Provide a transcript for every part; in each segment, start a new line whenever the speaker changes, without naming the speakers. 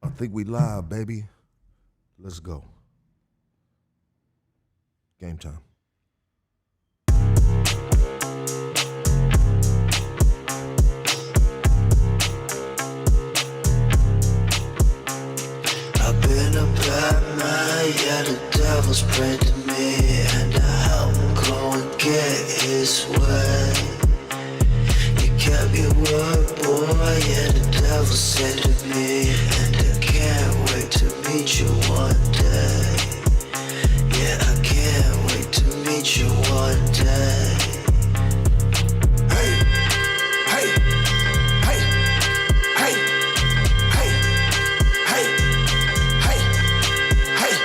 I think we live, baby. Let's go. Game time.
I've been a bad man, yeah, the devil's prayed to me, and I help him go and get his way. You kept your word, boy, yeah, the devil said to me, and I can't wait to meet you one day. Yeah, I can't wait to meet you one day.
Hey, hey, hey, hey, hey, hey, hey, hey.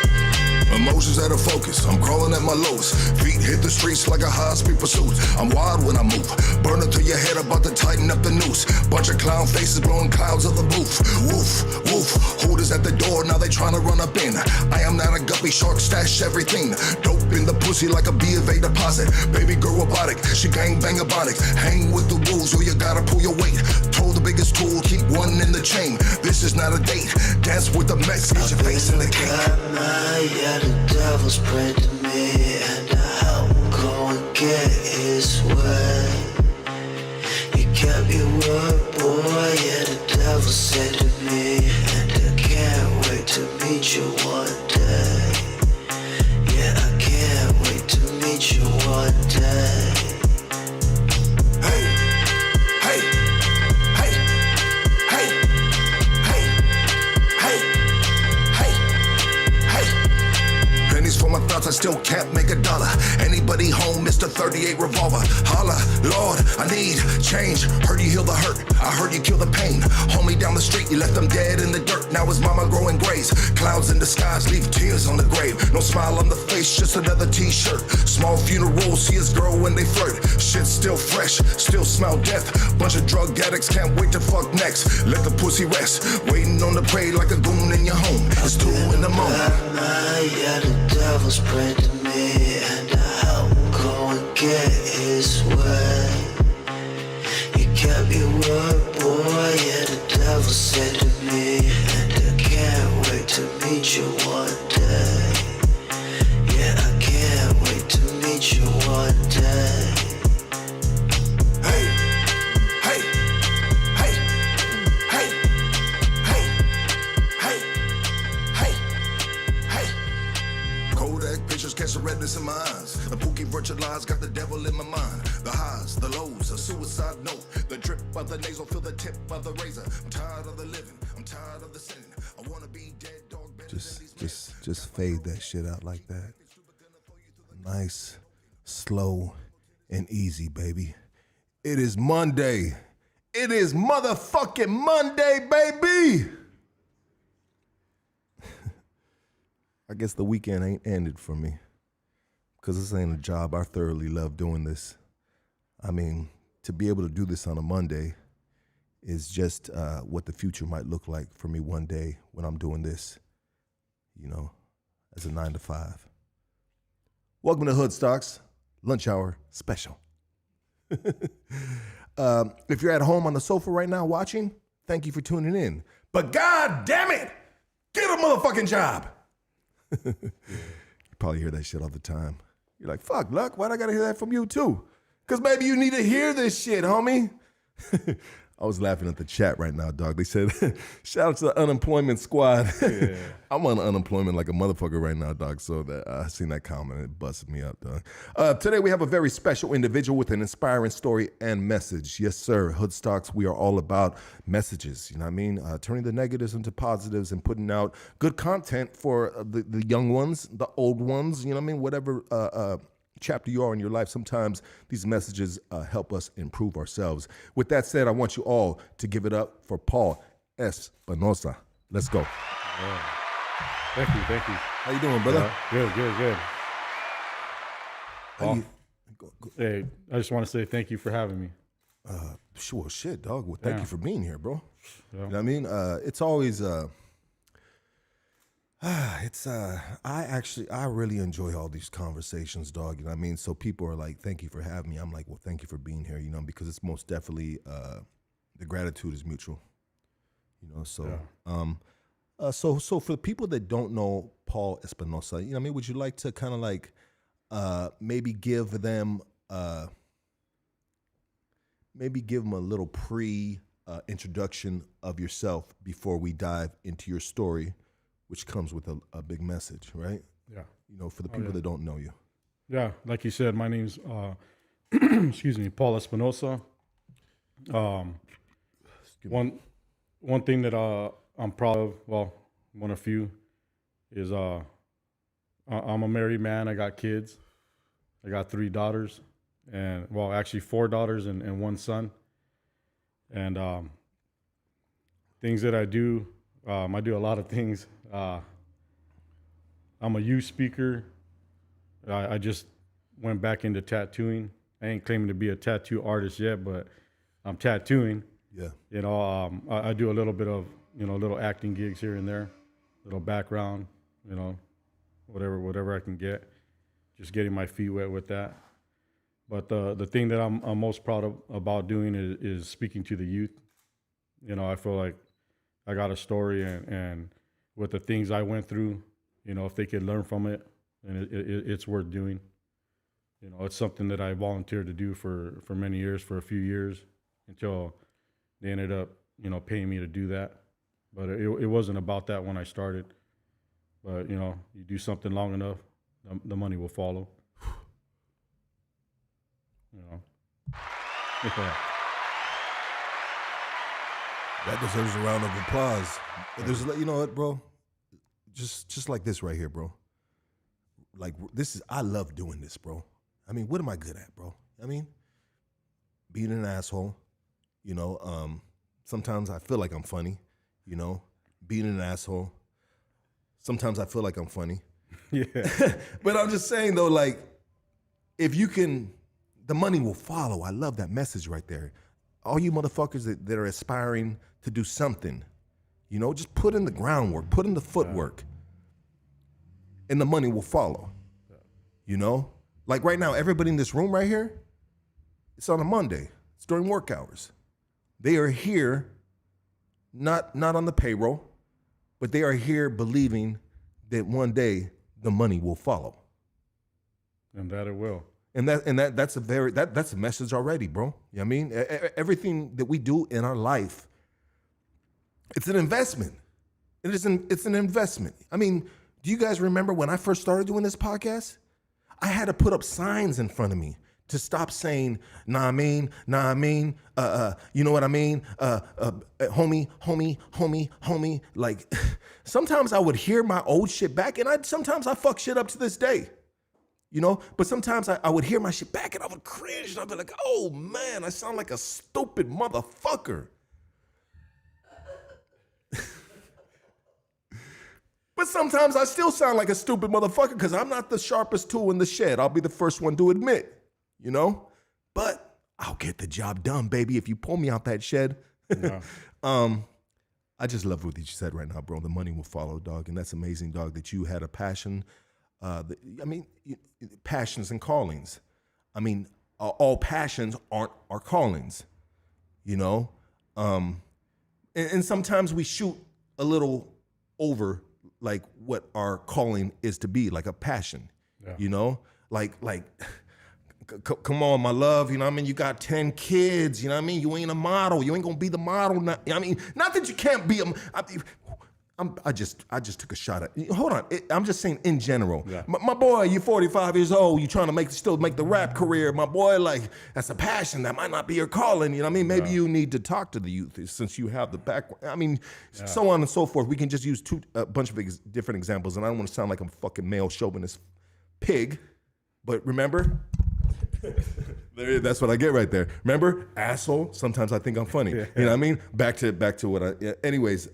Emotions out of focus, I'm crawling at my lowest. Feet hit the streets like a high-speed pursuit. I'm wild when I move, burning to your head, about to tighten up the noose. Bunch of clown faces blowing clouds of the booth. Woof, woof, hooters at the door, now they trying to run up in. I am not a guppy shark, stash everything. Dope in the pussy like a B of A deposit. Baby girl robotic, she gang bang robotic. Hang with the wolves or you gotta pull your weight. Told the biggest tool, keep one in the chain. This is not a date, dance with the Mex, get your face in the cake.
Yeah, the devil's prayed to me, and I help him go and get his way. You kept your word, boy, yeah, the devil said to me, and I can't wait to meet you one day. Yeah, I can't wait to meet you one day.
Hey, hey, hey, hey, hey, hey, hey, hey. Pennies for my thoughts, I still can't make a dollar. Anybody home, Mr. 38 revolver. Holla, Lord, I need change. Heard you heal the hurt, I heard you kill the pain. Homie down the street, you left them dead in the dirt. Now his mama growing grays. Clouds in the skies leave tears on the grave. No smile on the face, just another t-shirt. Small funeral, see his girl when they flirt. Shit still fresh, still smell death. Bunch of drug addicts, can't wait to fuck next. Let the pussy rest, waiting on the prey like a goon in your home. It's 2 in the morning.
Yeah, the devil's prayed to me, and I help him go and get his way. You kept your word, boy, yeah, the devil said to me, and I can't wait to meet you one day. Yeah, I can't wait to meet you one day.
Hey, hey, hey, hey, hey, hey, hey, hey. Kodak pictures catch the redness in my eyes. The pookie virtualized got the devil in my mind. The highs, the lows, a suicide note. The drip of the nasal, feel the tip of the razor. I'm tired of the living, I'm tired of the sinning. I wanna be dead dog better than these
Just fade that shit out like that. Nice, slow, and easy, baby. It is Monday. It is motherfucking Monday, baby. I guess the weekend ain't ended for me, because this ain't a job. I thoroughly love doing this. I mean, to be able to do this on a Monday is just what the future might look like for me one day when I'm doing this, you know, as a 9 to 5. Welcome to Hood Stocks, lunch hour special. If you're at home on the sofa right now watching, thank you for tuning in. But God damn it, get a motherfucking job. You probably hear that shit all the time. You're like, fuck, Luck, why'd I gotta hear that from you too? Because maybe you need to hear this shit, homie. I was laughing at the chat right now, dog. They said, shout out to the unemployment squad. Yeah. I'm on unemployment like a motherfucker right now, dog. So that I seen that comment and it busted me up, dog. Today we have a very special individual with an inspiring story and message. Yes, sir. Hood Stocks, we are all about messages. You know what I mean? Turning the negatives into positives and putting out good content for the young ones, the old ones. You know what I mean? Whatever chapter you are in your life, sometimes these messages help us improve ourselves. With that said, I want you all to give it up for Paul Espinosa. Let's go.
Yeah. Thank you.
How you doing, brother?
Good.
How you,
Hey, I just want to say thank you for having me.
Sure, shit, dog. Well, thank you for being here, bro.
Yeah.
You know what I mean? It's always I really enjoy all these conversations, dog. You know what I mean? So people are like, thank you for having me. I'm like, well, thank you for being here, you know, because it's most definitely, the gratitude is mutual, you know? So, So for the people that don't know Paul Espinosa, you know, what I mean, would you like to kind of like maybe give them a little introduction of yourself before we dive into your story, which comes with a big message, right?
Yeah.
You know, for the people that don't know you.
Yeah, like you said, my name's excuse me, Paul Espinosa. One thing that I'm proud of, well, one of few, is I'm a married man. I got kids. I got 3 daughters, and well, actually 4 daughters and 1 son. And things that I do a lot of things. I'm a youth speaker. I just went back into tattooing. I ain't claiming to be a tattoo artist yet, but I'm tattooing.
Yeah.
You know, I do a little bit of, you know, little acting gigs here and there, little background, you know, whatever I can get. Just getting my feet wet with that. But the thing that I'm most proud about doing is speaking to the youth. You know, I feel like I got a story, and with the things I went through, you know, if they could learn from it, and it's worth doing. You know, it's something that I volunteered to do for many years, for a few years, until they ended up, you know, paying me to do that. But it wasn't about that when I started. But, you know, you do something long enough, the money will follow. You know. Yeah.
That deserves a round of applause. There's, you know what, bro? Just like this right here, bro. Like, I love doing this, bro. I mean, what am I good at, bro? I mean, being an asshole, you know, sometimes I feel like I'm funny, you know, being an asshole. Sometimes I feel like I'm funny.
Yeah.
But I'm just saying, though, like, if you can, the money will follow. I love that message right there. All you motherfuckers that are aspiring to do something, you know, just put in the groundwork, put in the footwork, and the money will follow. You know? Like right now, everybody in this room right here, it's on a Monday. It's during work hours. They are here, not on the payroll, but they are here believing that one day the money will follow.
And that it will.
And that's a message already, bro. You know what I mean? Everything that we do in our life, it's an investment. It's an investment. I mean, do you guys remember when I first started doing this podcast? I had to put up signs in front of me to stop saying, nah, I mean, you know what I mean? Homie. Like, sometimes I would hear my old shit back, and sometimes I fuck shit up to this day. You know, but sometimes I would hear my shit back and I would cringe and I'd be like, oh man, I sound like a stupid motherfucker. But sometimes I still sound like a stupid motherfucker because I'm not the sharpest tool in the shed. I'll be the first one to admit, you know? But I'll get the job done, baby, if you pull me out that shed. Yeah. I just love what you said right now, bro. The money will follow, dog. And that's amazing, dog, that you had a passion. Passions and callings. I mean, all passions aren't our callings, you know? And sometimes we shoot a little over like what our calling is to be, like a passion, you know? Like, come on, my love, you know what I mean? You got 10 kids, you know what I mean? You ain't a model. You ain't gonna be the model. I mean, not that you can't be I just took a shot at. Hold on, I'm just saying in general. Yeah. My boy, you're 45 years old. You trying to still make the rap career. My boy, like that's a passion. That might not be your calling. You know what I mean? Maybe you need to talk to the youth since you have the background. I mean, so on and so forth. We can just use a bunch of different examples. And I don't want to sound like I'm a fucking male chauvinist pig, but remember. That's what I get right there. Remember, asshole. Sometimes I think I'm funny. Yeah. You know what I mean? Back to what I. Anyways.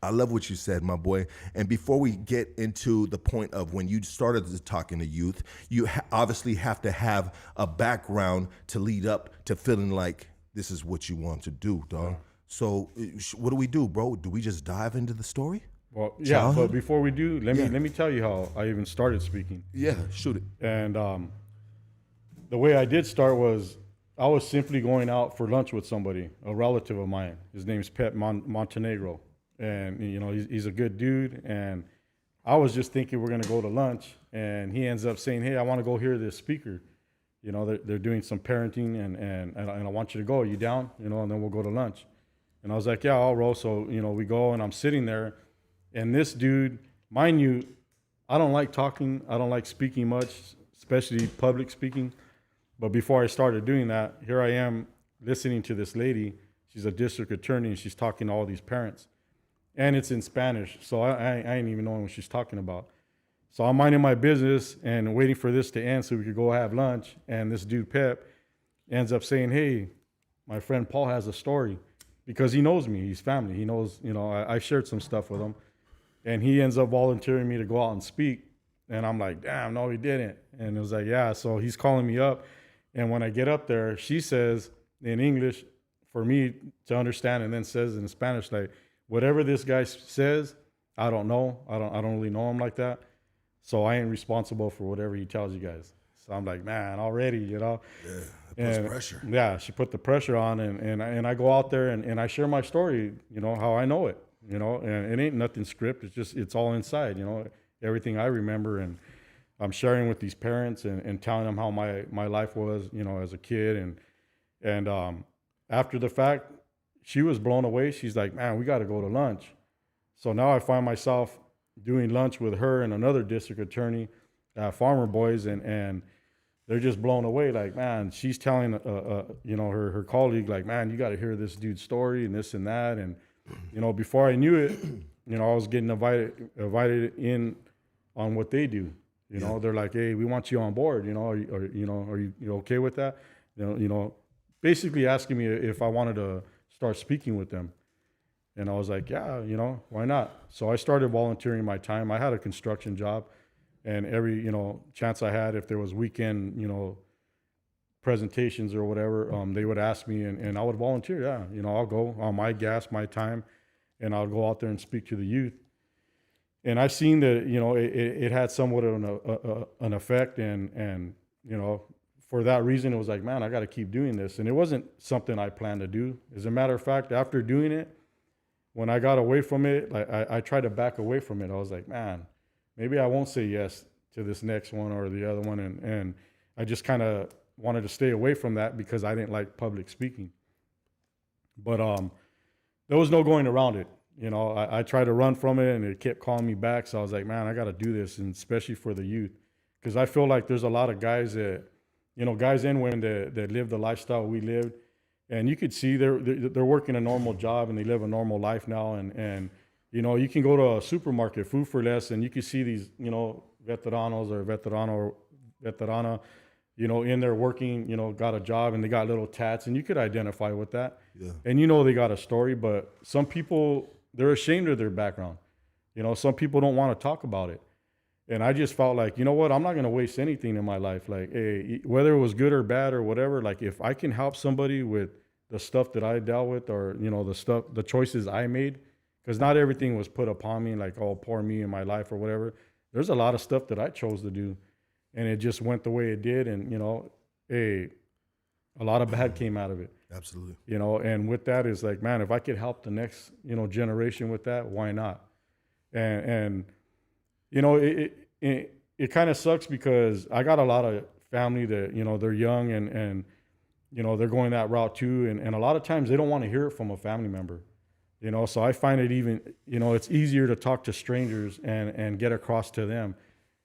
I love what you said, my boy. And before we get into the point of when you started talking to youth, you obviously have to have a background to lead up to feeling like this is what you want to do, dog. So what do we do, bro? Do we just dive into the story?
Well, yeah, childhood? But before we do, let me tell you how I even started speaking.
Yeah, shoot it.
And the way I did start was I was simply going out for lunch with somebody, a relative of mine. His name's Pet Montenegro. and he's a good dude. And I was just thinking we're gonna go to lunch, and he ends up saying, "Hey, I want to go hear this speaker. They're doing some parenting, and I want you to go. Are you down? And then we'll go to lunch." And I was like, "Yeah, I'll roll." So we go, and I'm sitting there, and this dude, mind you, I don't like talking. I don't like speaking much, especially public speaking. But before I started doing that, here I am listening to this lady. She's a district attorney, and she's talking to all these parents. And it's in Spanish, so I ain't even knowing what she's talking about. So I'm minding my business and waiting for this to end so we could go have lunch. And this dude, Pep, ends up saying, "Hey, my friend Paul has a story," because he knows me. He's family. He knows, I shared some stuff with him. And he ends up volunteering me to go out and speak. And I'm like, "Damn, no, he didn't." And it was like, "Yeah." So he's calling me up. And when I get up there, she says in English for me to understand, and then says in Spanish, like, "Whatever this guy says, I don't know. I don't really know him like that. So I ain't responsible for whatever he tells you guys." So I'm like, man, already,
Yeah, it puts pressure.
Yeah, she put the pressure on, and I go out there and I share my story, how I know it, and it ain't nothing script. It's all inside, everything I remember, and I'm sharing with these parents and telling them how my life was, as a kid, and after the fact, she was blown away. She's like, "Man, we got to go to lunch." So now I find myself doing lunch with her and another district attorney, Farmer Boys, and they're just blown away. Like, man, she's telling, her colleague, like, "Man, you got to hear this dude's story and this and that." And, before I knew it, I was getting invited in on what they do. They're like, "Hey, we want you on board. Are you okay with that?" Basically asking me if I wanted to start speaking with them. And I was like, "Yeah, why not?" So I started volunteering my time. I had a construction job, and every, chance I had, if there was weekend, presentations or whatever, they would ask me, and I would volunteer. Yeah, I'll go on my gas, my time, and I'll go out there and speak to the youth. And I seen that, it had somewhat of an effect, and for that reason, it was like, man, I got to keep doing this. And it wasn't something I planned to do. As a matter of fact, after doing it, when I got away from it, I tried to back away from it. I was like, man, maybe I won't say yes to this next one or the other one. And I just kind of wanted to stay away from that because I didn't like public speaking. But there was no going around it. I tried to run from it, and it kept calling me back. So I was like, man, I got to do this, and especially for the youth. Because I feel like there's a lot of guys that, guys and women that live the lifestyle we lived. And you could see they're working a normal job, and they live a normal life now. And you can go to a supermarket, Food for Less, and you can see these, veteranos or veterana, in there working, got a job, and they got little tats, and you could identify with that.
Yeah.
And they got a story, but some people, they're ashamed of their background. Some people don't want to talk about it. And I just felt like, what, I'm not going to waste anything in my life. Like, hey, whether it was good or bad or whatever, like if I can help somebody with the stuff that I dealt with, or, the choices I made, because not everything was put upon me, like, oh, poor me in my life or whatever. There's a lot of stuff that I chose to do, and it just went the way it did. And, a lot of bad came out of it.
Absolutely.
And with that is like, man, if I could help the next, generation with that, why not? And it kind of sucks because I got a lot of family that, they're young and they're going that route too. And a lot of times they don't want to hear it from a family member, so I find it even, it's easier to talk to strangers and get across to them.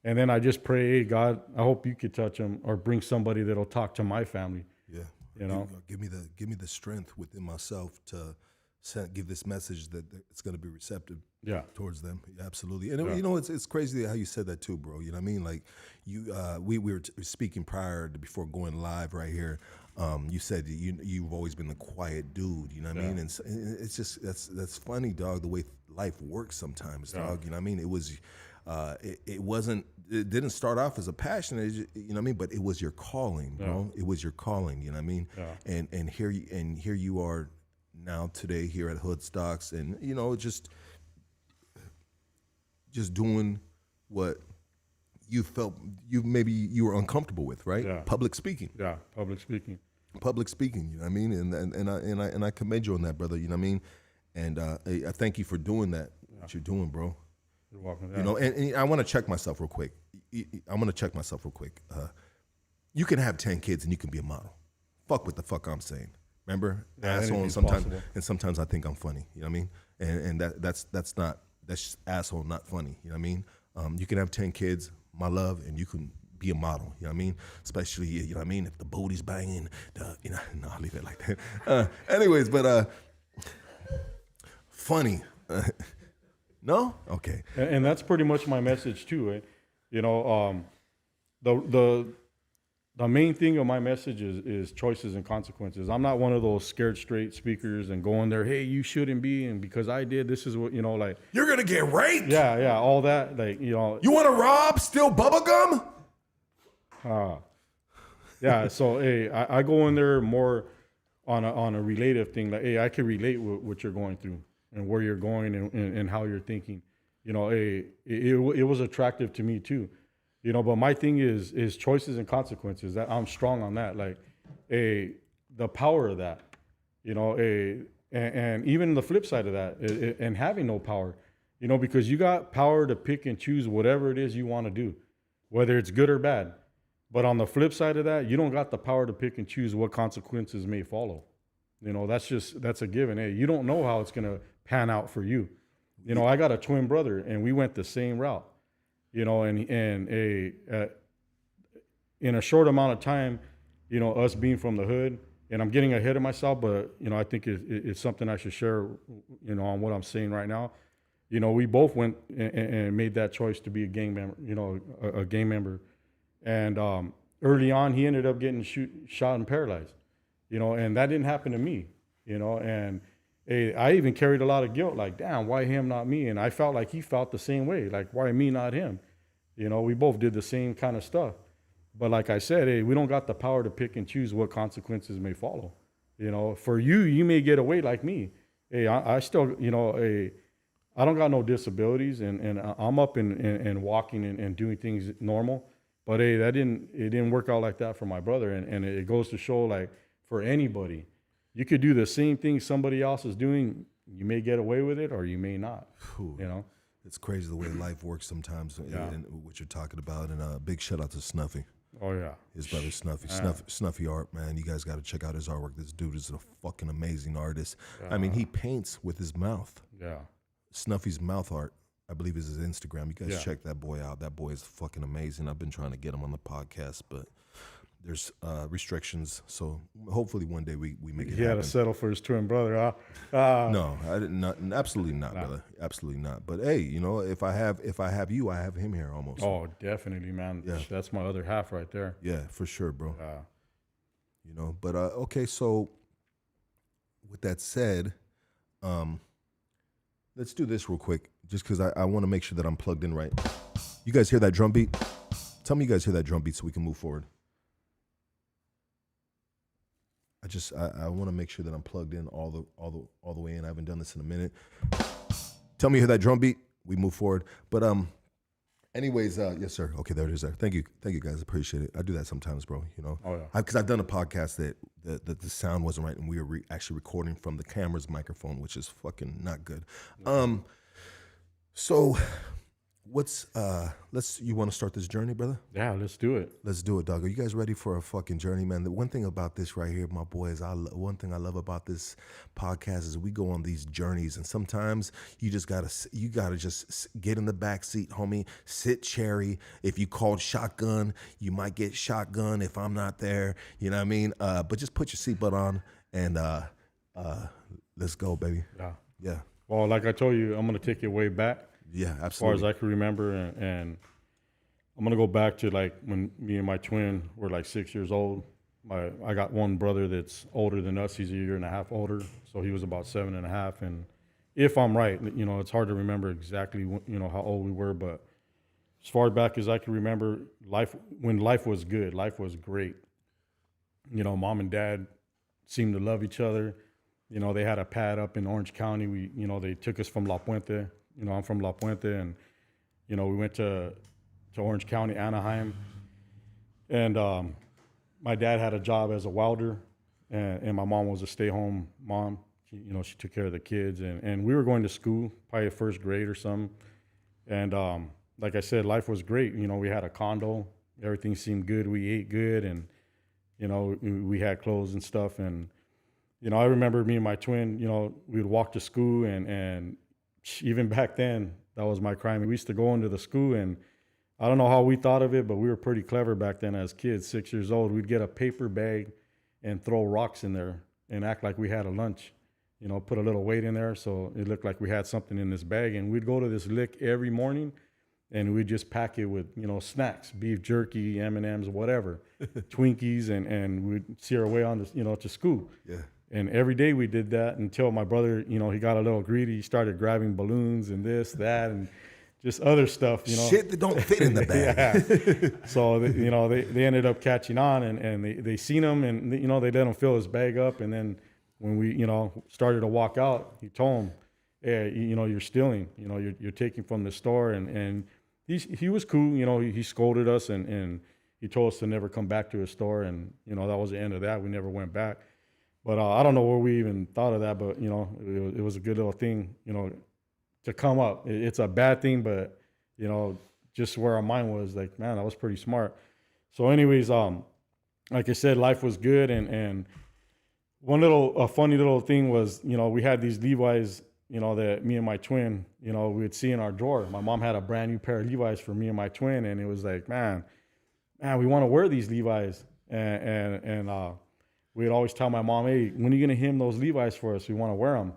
And then I just pray, hey, God, I hope you could touch them or bring somebody that'll talk to my family.
Yeah. Give me the strength within myself to give this message that it's going to be receptive towards them. Absolutely. And it's crazy how you said that too, bro. You know what I mean? Like we were speaking before going live right here. You said that you've always been the quiet dude, you know what I mean? And it's just, that's funny, dog, the way life works sometimes, dog. You know what I mean? It was, it didn't start off as a passion, you know what I mean? But it was your calling, bro. It was your calling, you know what I mean? Yeah. And here you are now today here at Hoodstocks, and just doing what you felt you were uncomfortable with, right?
Yeah.
Public speaking.
Yeah, public speaking.
You know what I mean? And I commend you on that, brother. You know what I mean? And I thank you for doing that. What you're doing, bro.
You're welcome.
You know, and I want to check myself real quick. I'm gonna check myself real quick. You can have 10 kids and you can be a model. Fuck what the fuck I'm saying. Remember, asshole. And sometimes I think I'm funny. You know what I mean? And that's just asshole, not funny. You know what I mean? You can have 10 kids, my love, and you can be a model. You know what I mean? Especially, you know what I mean? If the booty's banging, no, I'll leave it like that. Anyways, but funny. No? Okay.
And that's pretty much my message too. Eh? You know, the main thing of my message is choices and consequences. I'm not one of those scared straight speakers and going there, hey, you shouldn't be, and because I did, this is what, you know, like.
You're going to get raped?
Yeah, all that, like, you know.
You want to rob, steal bubble gum?
Yeah, so, hey, I go in there more on a relative thing, like, hey, I can relate with what you're going through and where you're going and how you're thinking. You know, hey, it was attractive to me too. You know, but my thing is choices and consequences. That I'm strong on that. Like, the power of that. You know, and even the flip side of that, and having no power. You know, because you got power to pick and choose whatever it is you want to do, whether it's good or bad. But on the flip side of that, you don't got the power to pick and choose what consequences may follow. You know, that's a given. Hey, you don't know how it's gonna pan out for you. You know, I got a twin brother, and we went the same route. You know, and in a short amount of time, you know, us being from the hood, and I'm getting ahead of myself, but, you know, I think it's something I should share, you know, on what I'm saying right now. You know, we both went and made that choice to be a gang member, you know, a gang member. And early on, he ended up getting shot and paralyzed, you know, and that didn't happen to me, you know, and I even carried a lot of guilt, like, damn, why him, not me? And I felt like he felt the same way, like, why me, not him? You know, we both did the same kind of stuff. But like I said, hey, we don't got the power to pick and choose what consequences may follow. You know, for you may get away like me. Hey, I still, you know, I don't got no disabilities, and I'm up and walking and doing things normal. But hey, it didn't work out like that for my brother. And it goes to show, like, for anybody, you could do the same thing somebody else is doing. You may get away with it, or you may not. You know,
it's crazy the way life works sometimes.
Yeah.
And what you're talking about. And big shout out to Snuffy.
Oh yeah,
his brother Snuffy. Snuffy art, man. You guys got to check out his artwork. This dude is a fucking amazing artist. I mean, he paints with his mouth.
Yeah.
Snuffy's mouth art, I believe, is his Instagram. You guys check that boy out. That boy is fucking amazing. I've been trying to get him on the podcast, but there's restrictions. So hopefully one day we make it happen.
He had to settle for his twin brother, huh?
No, I didn't. Absolutely not, brother. Absolutely not. But hey, you know, if I have you, I have him here almost.
Oh, definitely, man. Yeah. That's my other half right there.
Yeah, for sure, bro. You know, but okay. So with that said, let's do this real quick, just because I want to make sure that I'm plugged in right. You guys hear that drum beat? Tell me you guys hear that drum beat so we can move forward. I want to make sure that I'm plugged in all the way in. I haven't done this in a minute. Tell me you hear that drum beat. We move forward. But anyways, yes sir. Okay, there it is. There. Thank you guys. Appreciate it. I do that sometimes, bro. You know.
Oh yeah.
Because I've done a podcast that the sound wasn't right, and we were actually recording from the camera's microphone, which is fucking not good. So what's you want to start this journey, brother?
Yeah, let's do it.
Let's do it, dog. Are you guys ready for a fucking journey, man? The one thing about this right here, my boys, one thing I love about this podcast is we go on these journeys, and sometimes you gotta just get in the back seat, homie. Sit cherry. If you called shotgun, you might get shotgun if I'm not there. You know what I mean? But just put your seatbelt on and let's go, baby. Yeah.
Well, like I told you, I'm gonna take it way back.
Yeah, absolutely.
As far as I can remember, and I'm gonna go back to like when me and my twin were like 6 years old. I got one brother that's older than us. He's a year and a half older, so he was about 7.5. And if I'm right, you know, it's hard to remember exactly, you know, how old we were, but as far back as I can remember, when life was good, life was great. You know, mom and dad seemed to love each other. You know, they had a pad up in Orange County. They took us from La Puente. You know, I'm from La Puente, and, you know, we went to Orange County, Anaheim. And my dad had a job as a welder, and my mom was a stay-home mom. she took care of the kids, and we were going to school, probably first grade or something. And like I said, life was great. We had a condo, everything seemed good. We ate good, and we had clothes and stuff. And I remember me and my twin, we'd walk to school, and even back then, that was my crime. We used to go into the school, and I don't know how we thought of it, but we were pretty clever back then as kids, 6 years old. We'd get a paper bag and throw rocks in there and act like we had a lunch, put a little weight in there so it looked like we had something in this bag. And we'd go to this lick every morning, and we'd just pack it with, snacks, beef jerky, M&Ms, whatever, Twinkies, and we'd see our way on to, to school.
Yeah.
And every day we did that until my brother, he got a little greedy. He started grabbing balloons and this, that, and just other stuff,
Shit that don't fit in the bag.
Yeah. So, they ended up catching on, and they seen him, and, they let him fill his bag up. And then when we, started to walk out, he told him, hey, you're stealing, you're taking from the store. And he was cool. He scolded us, and he told us to never come back to his store. And, that was the end of that. We never went back. But I don't know where we even thought of that, but, it was a good little thing, to come up. It's a bad thing, but, just where our mind was, like, man, that was pretty smart. So anyways, like I said, life was good. And a funny little thing was, we had these Levi's, that me and my twin, we would see in our drawer. My mom had a brand new pair of Levi's for me and my twin. And it was like, man, we want to wear these Levi's. And we'd always tell my mom, hey, when are you going to hem those Levi's for us? We want to wear them.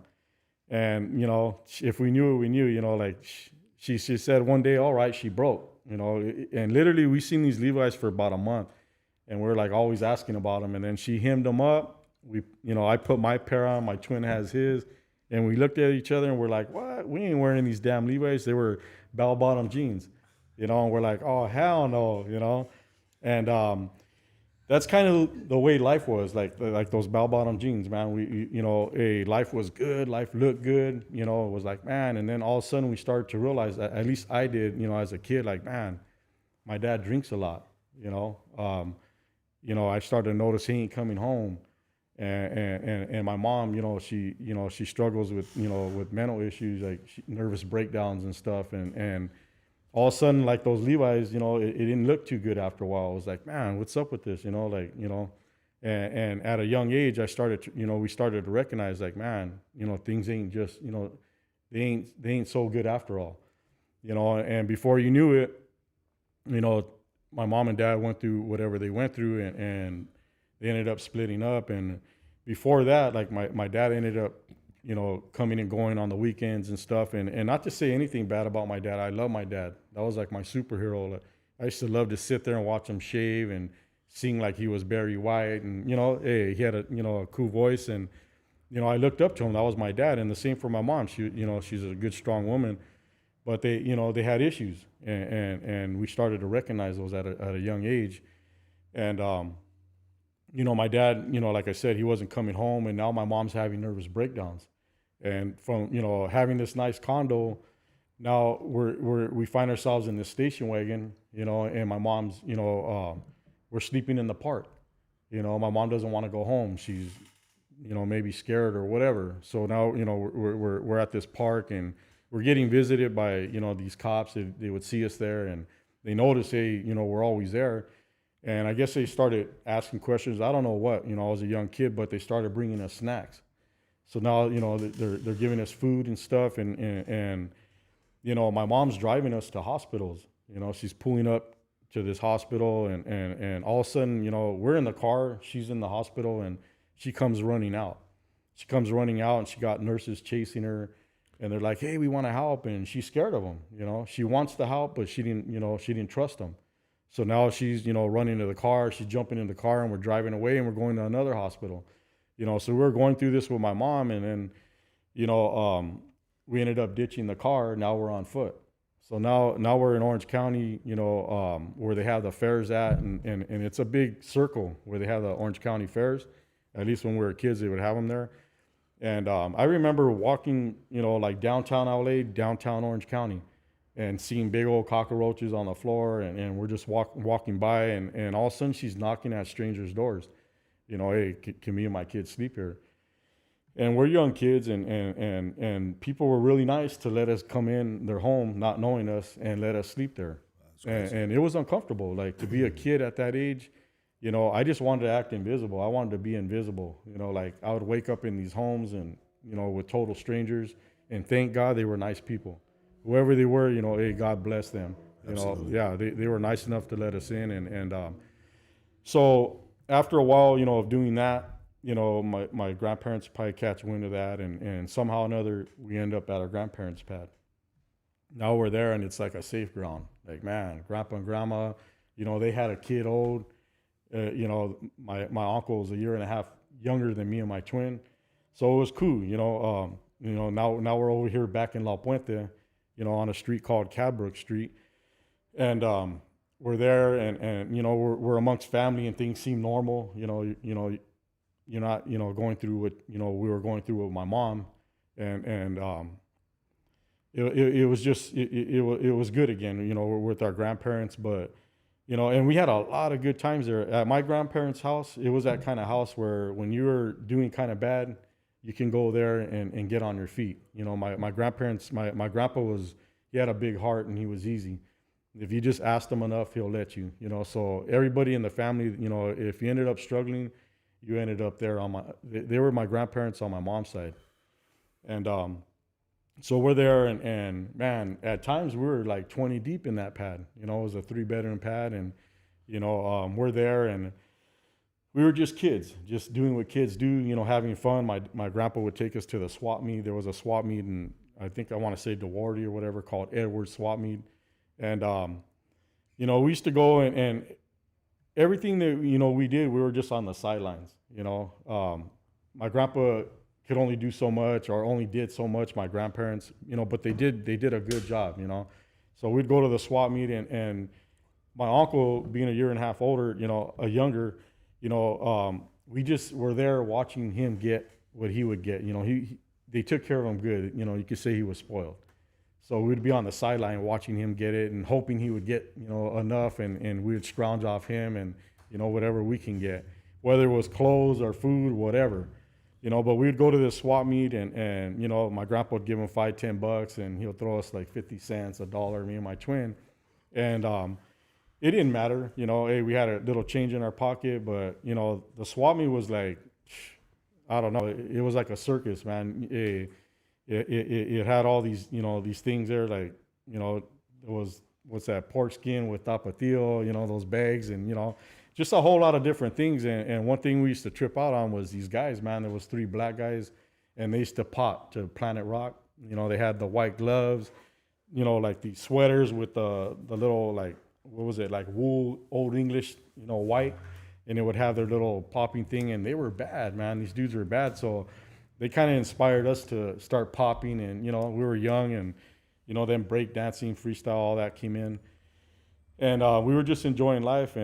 And, if we knew it, we knew, like she said one day, all right, she broke, and literally we seen these Levi's for about a month, and we're like always asking about them. And then she hemmed them up. I put my pair on, my twin has his, and we looked at each other and we're like, what? We ain't wearing these damn Levi's. They were bell bottom jeans, and we're like, oh, hell no, and, that's kind of the way life was, like those bell-bottom jeans, man. Life was good, life looked good, it was like, man. And then all of a sudden we started to realize that, at least I did, as a kid, like, man, my dad drinks a lot, I started to notice he ain't coming home, and my mom, she struggles with, with mental issues, like nervous breakdowns and stuff, and all of a sudden, like those Levi's, it didn't look too good after a while. I was like, man, what's up with this? And at a young age, we started to recognize, like, man, things ain't just, they ain't so good after all, and before you knew it, my mom and dad went through whatever they went through, and they ended up splitting up. And before that, like my dad ended up, coming and going on the weekends and stuff. And not to say anything bad about my dad. I love my dad. That was like my superhero. I used to love to sit there and watch him shave and sing like he was Barry White. And, hey, he had a cool voice. And, I looked up to him. That was my dad. And the same for my mom. She, she's a good, strong woman. But they, they had issues. And we started to recognize those at a young age. And, my dad, like I said, he wasn't coming home. And now my mom's having nervous breakdowns. And from, having this nice condo, now we find ourselves in this station wagon, and my mom's, we're sleeping in the park. My mom doesn't want to go home. She's, maybe scared or whatever. So now, we're at this park, and we're getting visited by, these cops. They would see us there, and they notice, hey, we're always there. And I guess they started asking questions. I don't know what, I was a young kid, but they started bringing us snacks. So now, they're giving us food and stuff, and my mom's driving us to hospitals. She's pulling up to this hospital, and all of a sudden, we're in the car, she's in the hospital, and she comes running out. She comes running out, and she got nurses chasing her, and they're like, hey, we want to help, and she's scared of them. She wants to help, but she didn't trust them. So now she's, running to the car, she's jumping in the car, and we're driving away, and we're going to another hospital. So we're going through this with my mom, and then, we ended up ditching the car. Now we're on foot. So now we're in Orange County, where they have the fairs at, and it's a big circle where they have the Orange County fairs. At least when we were kids, they would have them there. And I remember walking, like downtown LA, downtown Orange County, and seeing big old cockroaches on the floor, and we're just walking by, and all of a sudden she's knocking at strangers' doors. Hey, can me and my kids sleep here? And we're young kids, and people were really nice to let us come in their home, not knowing us, and let us sleep there. And it was uncomfortable. Like, to be a kid at that age, you know, I just wanted to act invisible. I wanted to be invisible. You know, like, I would wake up in these homes and, you know, with total strangers, and thank God they were nice people. Whoever they were, you know, hey, God bless them. You
Absolutely.
know, yeah, they were nice enough to let us in. So after a while, you know, of doing that, you know, my grandparents probably catch wind of that, and somehow or another, we end up at our grandparents' pad. Now we're there, and it's like a safe ground. Like, man, grandpa and grandma, you know, they had a kid old. You know, my uncle was a year and a half younger than me and my twin, so it was cool. You know, now we're over here back in La Puente, you know, on a street called Cadbrook Street, and we're there, and you know, we're amongst family, and things seem normal. You know, you're not, you know, going through what, you know, we were going through with my mom, and it was just it was good again. You know, we're with our grandparents, but you know, and we had a lot of good times there at my grandparents' house. It was that kind of house where when you were doing kind of bad, you can go there and get on your feet. You know, my grandparents, my grandpa he had a big heart, and he was easy. If you just asked him enough, he'll let you, you know. So everybody in the family, you know, if you ended up struggling, you ended up there they were my grandparents on my mom's side. And so we're there, and man, at times we were like 20 deep in that pad. You know, it was a 3-bedroom pad, and you know, we're there, and we were just kids, just doing what kids do, you know, having fun. My grandpa would take us to the swap meet. There was a swap meet, and I think I want to say DeWardy or whatever, called Edwards Swap Meet. And you know, we used to go, and everything that, you know, we did, we were just on the sidelines. You know, my grandpa could only do so much, or only did so much. My grandparents, you know, but they did a good job. You know, so we'd go to the swap meet, and my uncle, being a year and a half older, you know, a younger, you know, we just were there watching him get what he would get. You know, they took care of him good. You know, you could say he was spoiled. So we'd be on the sideline watching him get it, and hoping he would get, you know, enough, and we would scrounge off him, and, you know, whatever we can get, whether it was clothes or food, whatever, you know. But we would go to this swap meet, and you know, my grandpa would give him $5-10, and he'll throw us like 50 cents, $1, me and my twin. And it didn't matter, you know, hey, we had a little change in our pocket, but you know, the swap meet was like, I don't know, it was like a circus, man. It had all these, you know, these things there, like, you know, it was, what's that, pork skin with tapatio, you know, those bags, and, you know, just a whole lot of different things. And one thing we used to trip out on was these guys, man. There was 3 black guys, and they used to pop to Planet Rock. You know, they had the white gloves, you know, like these sweaters with the little, like, what was it, like wool, old English, you know, white, and it would have their little popping thing, and they were bad, man. These dudes were bad. So they kind of inspired us to start popping, and, you know, we were young, and, you know, then break dancing, freestyle, all that came in. And we were just enjoying life,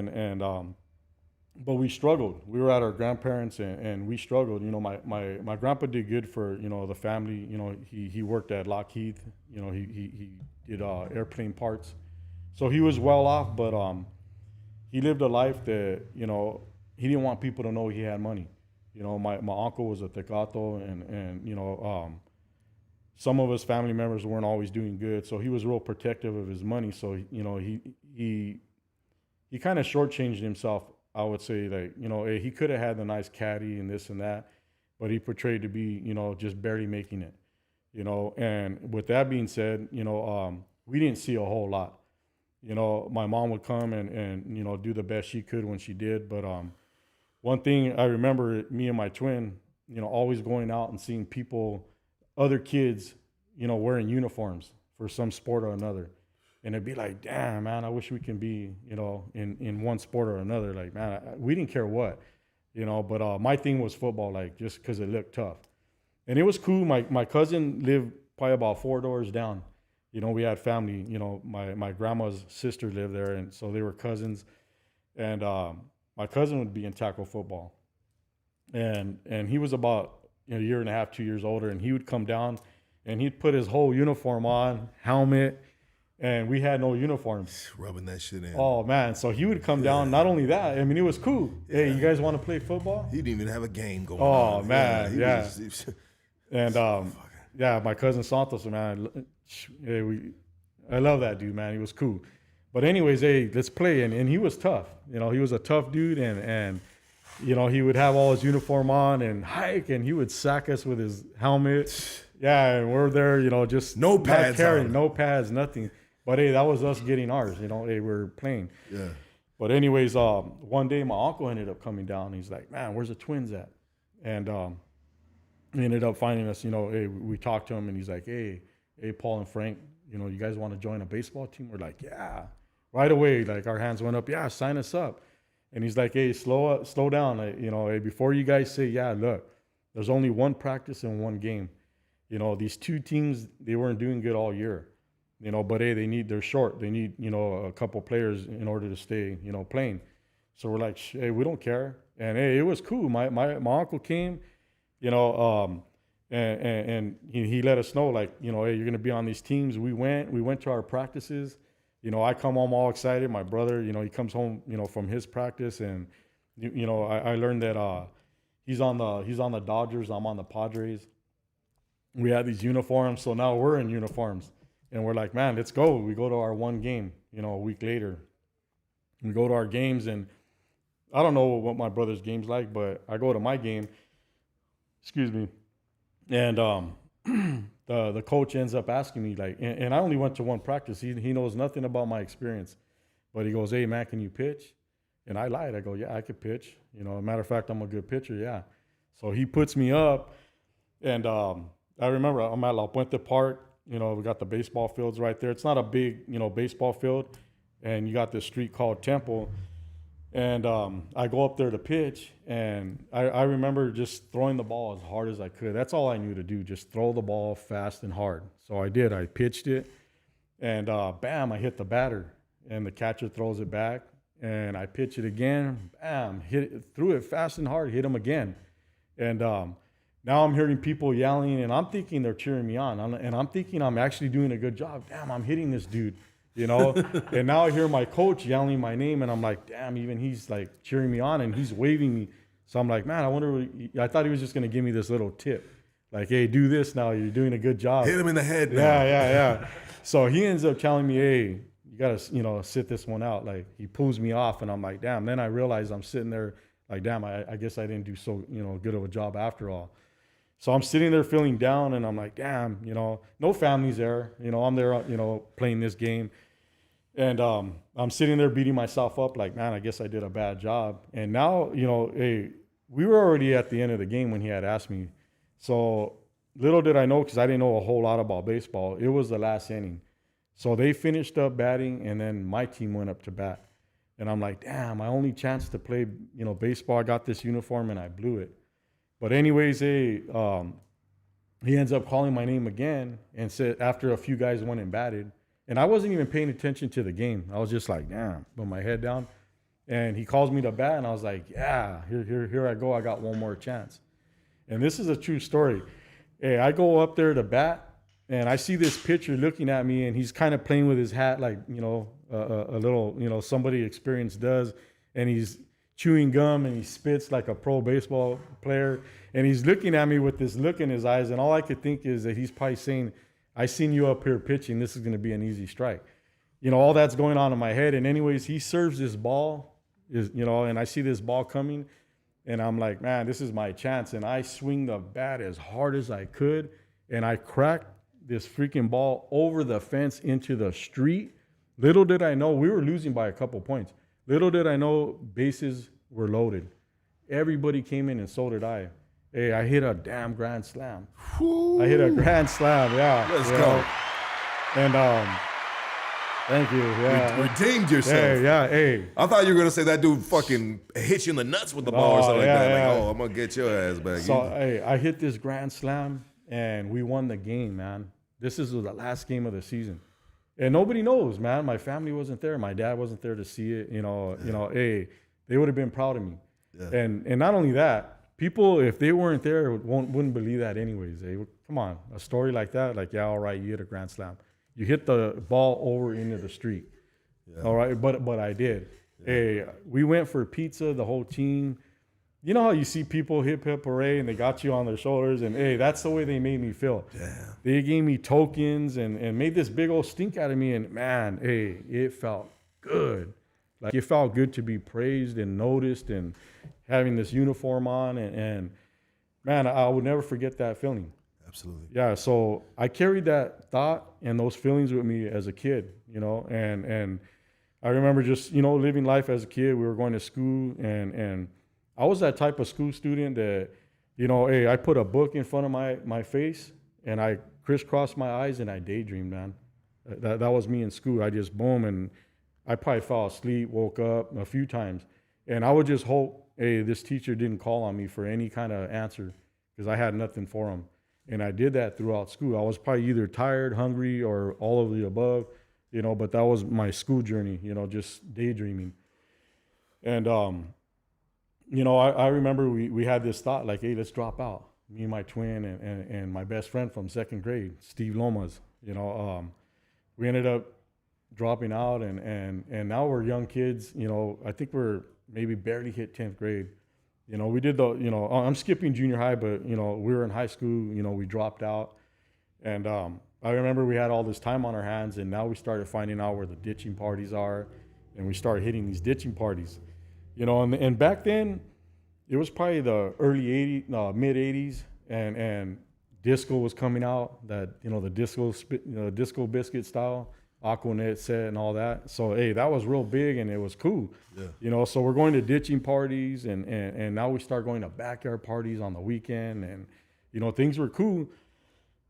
but we struggled. We were at our grandparents, and we struggled. You know, my grandpa did good for, you know, the family. You know, he worked at Lockheed. You know, he did airplane parts. So he was well off, but he lived a life that, you know, he didn't want people to know he had money. You know, my uncle was a tecato, and you know, some of his family members weren't always doing good, so he was real protective of his money. So, you know, he kind of shortchanged himself, I would say. Like, you know, he could have had the nice caddy and this and that, but he portrayed to be, you know, just barely making it. You know, and with that being said, you know, we didn't see a whole lot. You know, my mom would come and you know, do the best she could when she did, but one thing I remember, me and my twin, you know, always going out and seeing people, other kids, you know, wearing uniforms for some sport or another. And it'd be like, damn, man, I wish we can be, you know, in one sport or another. Like, man, we didn't care what, you know, but my thing was football, like, just because it looked tough. And it was cool. My cousin lived probably about 4 doors down. You know, we had family, you know, my grandma's sister lived there, and so they were cousins. And my cousin would be in tackle football, and he was about, you know, a year and a half, 2 years older, and he would come down, and he'd put his whole uniform on, helmet, and we had no uniforms.
Rubbing that shit in.
Oh man, so he would come down. Not only that, I mean, it was cool. Hey, you guys want to play football?
He didn't even have a game going
Oh
on.
man,
he
yeah.
was-
And yeah, my cousin Santos, man, I love that dude, man. He was cool. But anyways, hey, let's play. And he was tough. You know, he was a tough dude, and you know, he would have all his uniform on and hike, and he would sack us with his helmet. Yeah, and we're there, you know, just
No
not
pads
carrying,
on.
no pads, nothing. But hey, that was us getting ours. You know, hey, we're playing.
Yeah.
But anyways, one day my uncle ended up coming down. He's like, man, where's the twins at? And he ended up finding us. You know, hey, we talked to him, and he's like, hey, Paul and Frank, you know, you guys want to join a baseball team? We're like, yeah. Right away, like our hands went up. Yeah, sign us up. And he's like, hey, slow down. You know, hey, before you guys say, yeah, look, there's only one practice and one game. You know, these two teams, they weren't doing good all year. You know, but hey, they're short. They need, you know, a couple players in order to stay, you know, playing. So we're like, hey, we don't care. And hey, it was cool. My uncle came, you know, and he let us know, like, you know, hey, you're gonna be on these teams. We went to our practices. You know, I come home all excited. My brother, you know, he comes home, you know, from his practice, and you know, I learned that he's on the Dodgers. I'm on the Padres. We had these uniforms, so now we're in uniforms, and we're like, man, let's go. We go to our one game. You know, a week later, we go to our games, and I don't know what my brother's game's like, but I go to my game. Excuse me, and the coach ends up asking me, like, and I only went to one practice. He knows nothing about my experience, but he goes, hey man, can you pitch? And I lied. I go, yeah, I could pitch. You know, matter of fact, I'm a good pitcher. Yeah. So he puts me up, and I remember I'm at La Puente Park. You know, we got the baseball fields right there. It's not a big, you know, baseball field, and you got this street called Temple. And I go up there to pitch, and I remember just throwing the ball as hard as I could. That's all I knew to do, just throw the ball fast and hard. So I did. I pitched it, and bam, I hit the batter, and the catcher throws it back, and I pitch it again, bam, threw it fast and hard, hit him again. And now I'm hearing people yelling, and I'm thinking they're cheering me on, and I'm thinking I'm actually doing a good job. Damn, I'm hitting this dude. You know, and now I hear my coach yelling my name, and I'm like, damn, even he's like cheering me on, and he's waving me. So I'm like, man, I wonder, I thought he was just going to give me this little tip. Like, hey, do this now. You're doing a good job.
Hit him in the head now.
Yeah. So he ends up telling me, hey, you got to, you know, sit this one out. Like, he pulls me off, and I'm like, damn. Then I realize I'm sitting there like, damn, I guess I didn't do so, you know, good of a job after all. So I'm sitting there feeling down, and I'm like, damn, you know, no family's there. You know, I'm there, you know, playing this game. And I'm sitting there beating myself up like, man, I guess I did a bad job. And now, you know, hey, we were already at the end of the game when he had asked me. So little did I know, because I didn't know a whole lot about baseball, it was the last inning. So they finished up batting, and then my team went up to bat. And I'm like, damn, my only chance to play, you know, baseball, I got this uniform, and I blew it. But anyways, he ends up calling my name again, and said, after a few guys went and batted, and I wasn't even paying attention to the game. I was just like, damn, put my head down. And he calls me to bat, and I was like, yeah, here I go. I got one more chance. And this is a true story. Hey, I go up there to bat, and I see this pitcher looking at me, and he's kind of playing with his hat like, you know, a little, you know, somebody experienced does. And he's chewing gum, and he spits like a pro baseball player. And he's looking at me with this look in his eyes, and all I could think is that he's probably saying, I seen you up here pitching. This is going to be an easy strike. You know, all that's going on in my head. And anyways, he serves this ball, you know, and I see this ball coming, and I'm like, man, this is my chance. And I swing the bat as hard as I could, and I cracked this freaking ball over the fence into the street. Little did I know, we were losing by a couple points. Little did I know, bases were loaded. Everybody came in, and so did I. Hey, I hit a damn grand slam.
Whew.
I hit a grand slam, yeah.
Let's
go.
go.
And thank you. Yeah.
Redeemed yourself.
Yeah. Hey.
I thought you were gonna say that dude fucking hit you in the nuts with the ball or something like that. Like, oh, I'm gonna get your ass back.
So hey, I hit this grand slam, and we won the game, man. This is the last game of the season, and nobody knows, man. My family wasn't there. My dad wasn't there to see it. You know. Hey, they would have been proud of me. Yeah. And not only that. People, if they weren't there, wouldn't believe that anyways. Come on, a story like that, like, yeah, all right, you hit a grand slam. you hit the ball over into the street. Yeah. All right, but I did. Yeah. Hey, we went for pizza, the whole team. You know how you see people hip hip hooray and they got you on their shoulders, and hey, that's the way they made me feel. Damn. They gave me tokens and made this big old stink out of me, and man, hey, it felt good. Like it felt good to be praised and noticed and having this uniform on, and man, I would never forget that feeling.
Absolutely.
Yeah, so I carried that thought and those feelings with me as a kid, you know, and I remember just, you know, living life as a kid. We were going to school, and I was that type of school student that, you know, hey, I put a book in front of my face and I crisscrossed my eyes and I daydreamed, man. That was me in school. I just boom, and I probably fell asleep, woke up a few times, and I would just hope, hey, this teacher didn't call on me for any kind of answer because I had nothing for him. And I did that throughout school. I was probably either tired, hungry, or all of the above, you know, but that was my school journey, you know, just daydreaming. And, you know, I remember we had this thought like, hey, let's drop out. Me and my twin and my best friend from second grade, Steve Lomas, you know, we ended up dropping out and now we're young kids, you know, I think we're maybe barely hit 10th grade. You know, we did you know, I'm skipping junior high, but, you know, we were in high school, you know, we dropped out. And I remember we had all this time on our hands, and now we started finding out where the ditching parties are, and we started hitting these ditching parties. You know, and back then, it was probably the early 80s, mid 80s, and disco was coming out, that, you know, the disco biscuit style, Aquanet set and all that. So, hey, that was real big and it was cool. Yeah. You know, so we're going to ditching parties and now we start going to backyard parties on the weekend, and, you know, things were cool.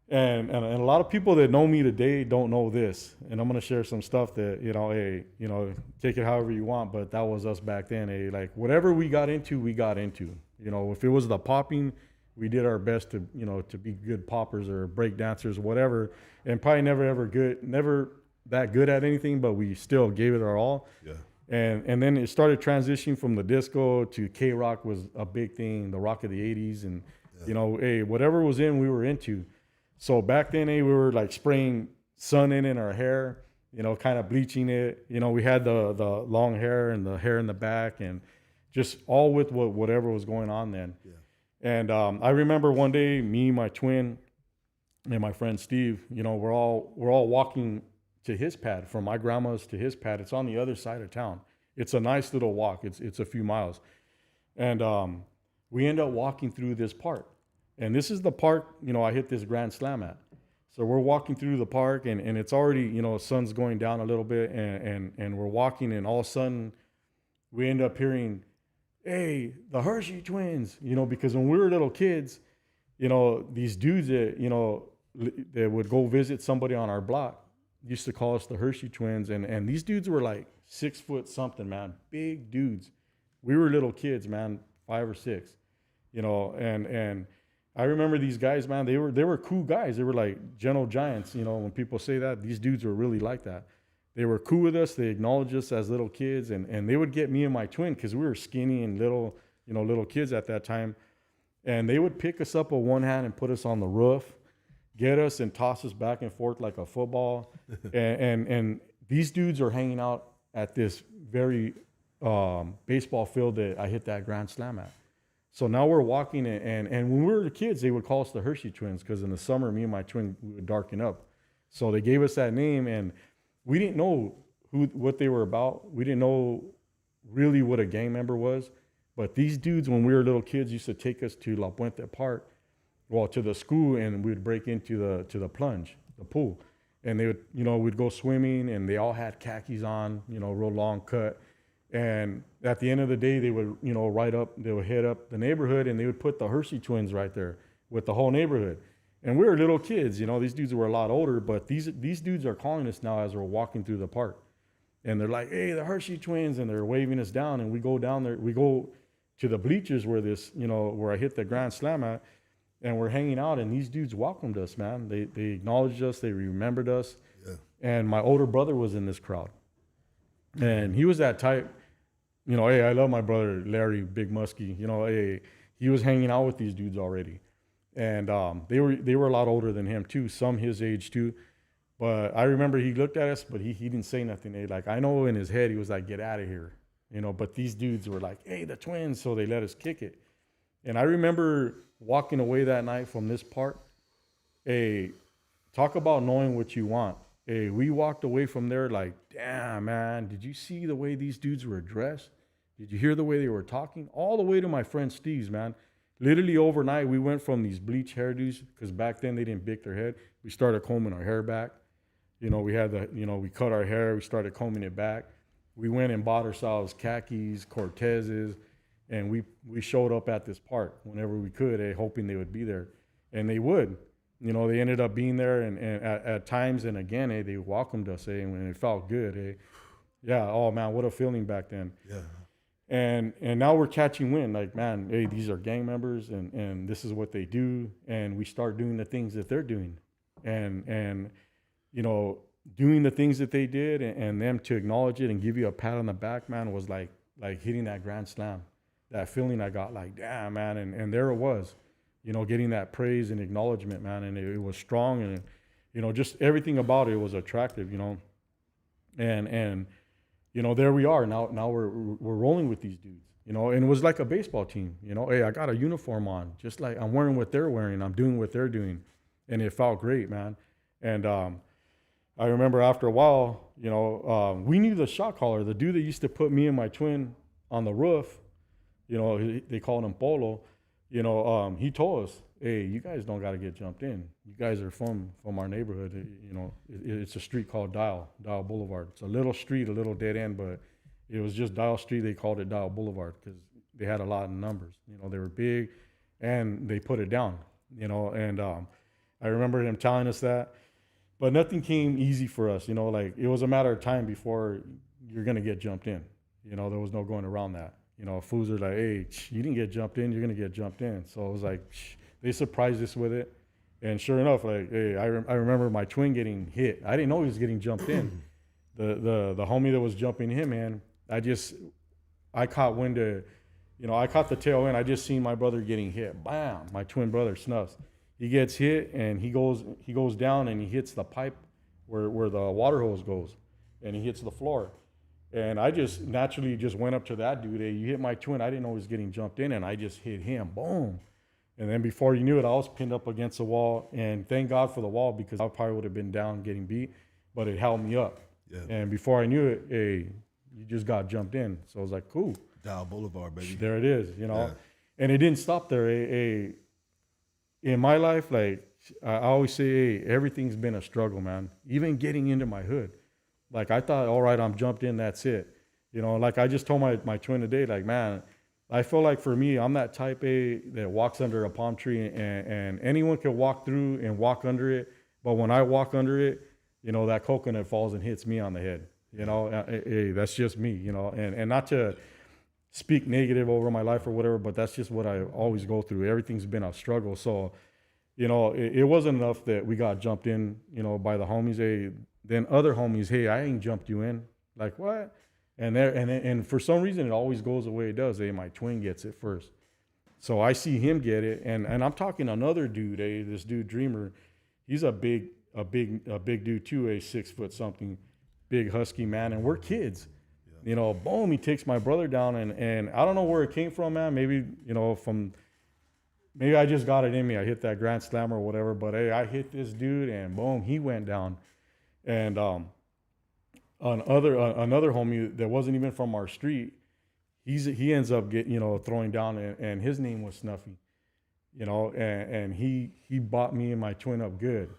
And a lot of people that know me today don't know this. And I'm going to share some stuff that, you know, hey, you know, take it however you want, but that was us back then. Hey, like whatever we got into. You know, if it was the popping, we did our best to, you know, to be good poppers or break dancers, whatever. And probably never that good at anything, but we still gave it our all. Yeah. And then it started transitioning from the disco to K-Rock was a big thing, the rock of the 80s. And, you know, hey, whatever was in, we were into. So back then, hey, we were like spraying sun in our hair, you know, kind of bleaching it. You know, we had the long hair and the hair in the back, and just all with whatever was going on then. Yeah. And I remember one day, me, my twin, and my friend Steve, you know, we're all walking to his pad, from my grandma's to his pad. It's on the other side of town. It's a nice little walk. It's a few miles. And we end up walking through this park. And this is the park, you know, I hit this grand slam at. So we're walking through the park, and it's already, you know, sun's going down a little bit, and we're walking, and all of a sudden we end up hearing, hey, the Hershey twins, you know, because when we were little kids, you know, these dudes that, you know, that would go visit somebody on our block used to call us the Hershey twins. And these dudes were like 6 foot something, man, big dudes. We were little kids, man, 5 or 6, you know, and I remember these guys, man, they were cool guys. They were like gentle giants. You know, when people say that, these dudes were really like that. They were cool with us. They acknowledged us as little kids, and they would get me and my twin, because we were skinny and little kids at that time. And they would pick us up with one hand and put us on the roof, get us and toss us back and forth like a football. and these dudes are hanging out at this very baseball field that I hit that grand slam at. So now we're walking, and when we were kids, they would call us the Hershey twins, because in the summer, me and my twin, we would darken up. So they gave us that name, and we didn't know what they were about. We didn't know really what a gang member was. But these dudes, when we were little kids, used to take us to La Puente Park, well, to the school, and we would break into the plunge, the pool. And they would, you know, we'd go swimming, and they all had khakis on, you know, real long cut. And at the end of the day, they would, you know, they would head up the neighborhood, and they would put the Hershey twins right there with the whole neighborhood. And we were little kids, you know, these dudes were a lot older, but these dudes are calling us now as we're walking through the park. And they're like, hey, the Hershey twins, and they're waving us down, and we go down there, we go to the bleachers where this, you know, where I hit the grand slam at, and we're hanging out, and these dudes welcomed us, man. They acknowledged us, they remembered us. Yeah. And my older brother was in this crowd. And he was that type, you know, hey, I love my brother, Larry, Big Muskie. You know, hey, he was hanging out with these dudes already. And they were a lot older than him too, some his age too. But I remember he looked at us, but he didn't say nothing. Like, I know in his head, he was like, get out of here. But these dudes were like, hey, the twins. So they let us kick it. And I remember walking away that night from this part. Hey, talk about knowing what you want. Hey, we walked away from there like, damn, man, did you see the way these dudes were dressed? Did you hear the way they were talking? All the way to my friend Steve's, man. Literally overnight, we went from these bleach hairdos, because back then they didn't bick their head. We started combing our hair back. We had we cut our hair. We started combing it back. We went and bought ourselves khakis, Cortezes, and we showed up at this park whenever we could, hoping they would be there. And they would. They ended up being there, and at times, and again, they welcomed us, and it felt good. Yeah, oh man, what a feeling back then.
Yeah.
And now we're catching wind, like, man, hey, these are gang members, and this is what they do, and we start doing the things that they're doing, and doing the things that they did, and them to acknowledge it and give you a pat on the back, man, was like hitting that grand slam. That feeling I got, like, damn, man, and there it was, getting that praise and acknowledgement, man, and it was strong, and just everything about it was attractive, and there we are now. We're rolling with these dudes, and it was like a baseball team, Hey, I got a uniform on, just like I'm wearing what they're wearing. I'm doing what they're doing, and it felt great, man. And I remember after a while, we knew the shot caller, the dude that used to put me and my twin on the roof. They called him Polo. He told us, hey, you guys don't got to get jumped in. You guys are from our neighborhood. It's a street called Dial Boulevard. It's a little street, a little dead end, but it was just Dial Street. They called it Dial Boulevard because they had a lot of numbers. They were big, and they put it down. And I remember him telling us that, but nothing came easy for us. Like, it was a matter of time before you're gonna get jumped in. There was no going around that. Fools are like, hey, you didn't get jumped in, you're gonna get jumped in. So it was like, they surprised us with it. And sure enough, like, hey, I remember my twin getting hit. I didn't know he was getting jumped in. The homie that was jumping him, man, I caught wind of, I caught the tail end. I just seen my brother getting hit. Bam, my twin brother Snuffs. He gets hit, and he goes down, and he hits the pipe where the water hose goes, and he hits the floor. And I just naturally just went up to that dude. Hey, you hit my twin. I didn't know he was getting jumped in, and I just hit him. Boom. And then before you knew it, I was pinned up against the wall. And thank God for the wall, because I probably would have been down getting beat, but it held me up. Yeah. And before I knew it, hey, you just got jumped in. So I was like, cool.
Dial Boulevard, baby.
There it is, Yeah. And it didn't stop there. In my life, like, I always say, hey, everything's been a struggle, man. Even getting into my hood. Like, I thought, all right, I'm jumped in, that's it. Like I just told my twin today, like, man, I feel like for me, I'm that type A that walks under a palm tree, and anyone can walk through and walk under it. But when I walk under it, that coconut falls and hits me on the head. Hey, that's just me, and not to speak negative over my life or whatever, but that's just what I always go through. Everything's been a struggle. So, it wasn't enough that we got jumped in, by the homies. Hey, then other homies, hey, I ain't jumped you in. Like, what? And for some reason, it always goes the way it does. Hey, my twin gets it first. So I see him get it, and I'm talking another dude, this dude Dreamer. He's a big dude too, 6 foot something, big husky man, and we're kids. Yeah. Boom, he takes my brother down, and I don't know where it came from, man. Maybe, maybe I just got it in me. I hit that grand slam or whatever, but hey, I hit this dude, and boom, he went down. And another homie that wasn't even from our street, he ends up getting, throwing down, and his name was Snuffy, and he bought me and my twin up good,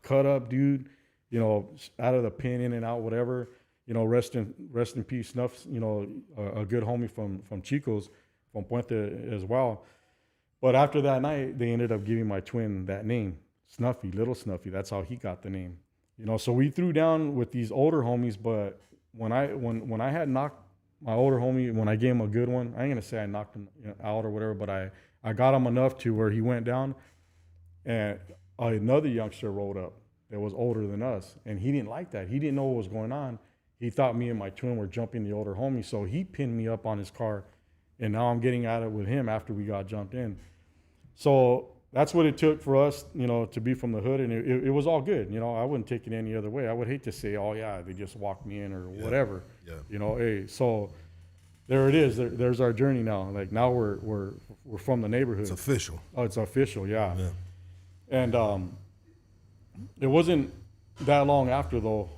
cut up dude, out of the pin, in and out, whatever, rest in peace, Snuffs, a good homie from Chico's, from Puente as well. But after that night, they ended up giving my twin that name, Snuffy, Little Snuffy. That's how he got the name. So we threw down with these older homies, but when I had knocked my older homie, when I gave him a good one, I ain't gonna say I knocked him out or whatever, but I got him enough to where he went down, and another youngster rolled up that was older than us, and he didn't like that. He didn't know what was going on. He thought me and my twin were jumping the older homie, so he pinned me up on his car, and now I'm getting at it with him after we got jumped in. So that's what it took for us, to be from the hood, and it was all good. I wouldn't take it any other way. I would hate to say, oh yeah, they just walked me in or whatever.
Yeah.
Hey, so there it is. There's our journey now. Like now we're from the neighborhood.
It's official.
Oh, it's official, yeah.
Yeah.
And it wasn't that long after though,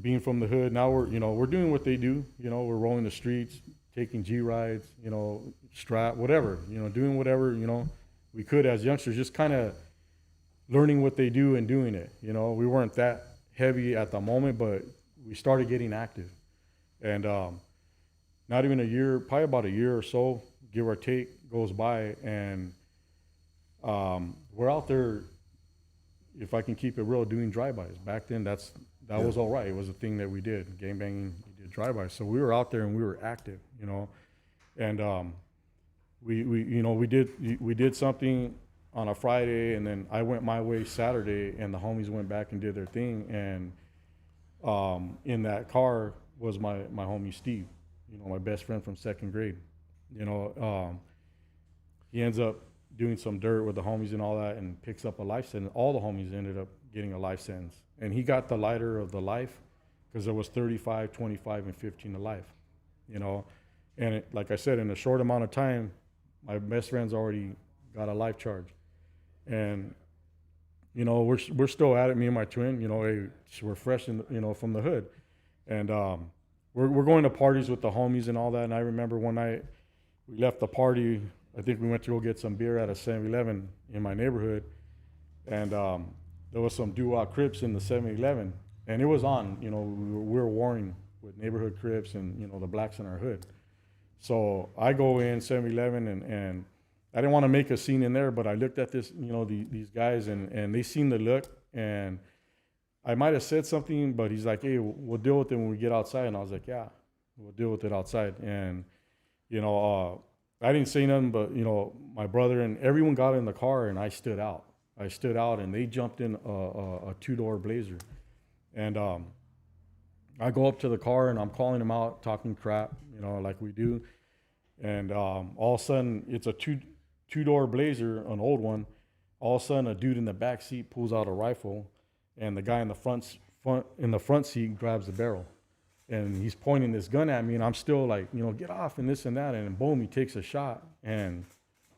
being from the hood. Now we're doing what they do. We're rolling the streets, taking G rides, strap, whatever. Doing whatever we could as youngsters, just kind of learning what they do and doing it. We weren't that heavy at the moment, but we started getting active, and not even a year, probably about a year or so, give or take, goes by, and we're out there, if I can keep it real, doing drive-bys. Back then, that was all right. It was a thing that we did, gang banging, we did drive-bys. So we were out there and we were active, and we did something on a Friday, and then I went my way Saturday, and the homies went back and did their thing, and in that car was my homie Steve, my best friend from second grade. He ends up doing some dirt with the homies and all that, and picks up a life sentence. All the homies ended up getting a life sentence, and he got the lighter of the life because there was 35, 25, and 15 to life. And like I said, in a short amount of time, my best friend's already got a life charge, and we're still at it. Me and my twin, we're fresh from the hood, and we're going to parties with the homies and all that. And I remember one night we left the party. I think we went to go get some beer at a 7-Eleven in my neighborhood, and there was some doo-wop Crips in the 7-Eleven, and it was on. We were warring with neighborhood Crips and the blacks in our hood. So I go in 7-Eleven, and I didn't want to make a scene in there, but I looked at this, these guys, and they seen the look, and I might have said something, but he's like, hey, we'll deal with it when we get outside. And I was like, yeah, we'll deal with it outside. And, I didn't say nothing, but, my brother and everyone got in the car, and I stood out, and they jumped in a two-door Blazer. And I go up to the car, and I'm calling them out, talking crap, like we do. And all of a sudden, it's a two-door Blazer, an old one. All of a sudden, a dude in the back seat pulls out a rifle, and the guy in the front seat grabs the barrel. And he's pointing this gun at me, and I'm still like, get off and this and that. And boom, he takes a shot, and,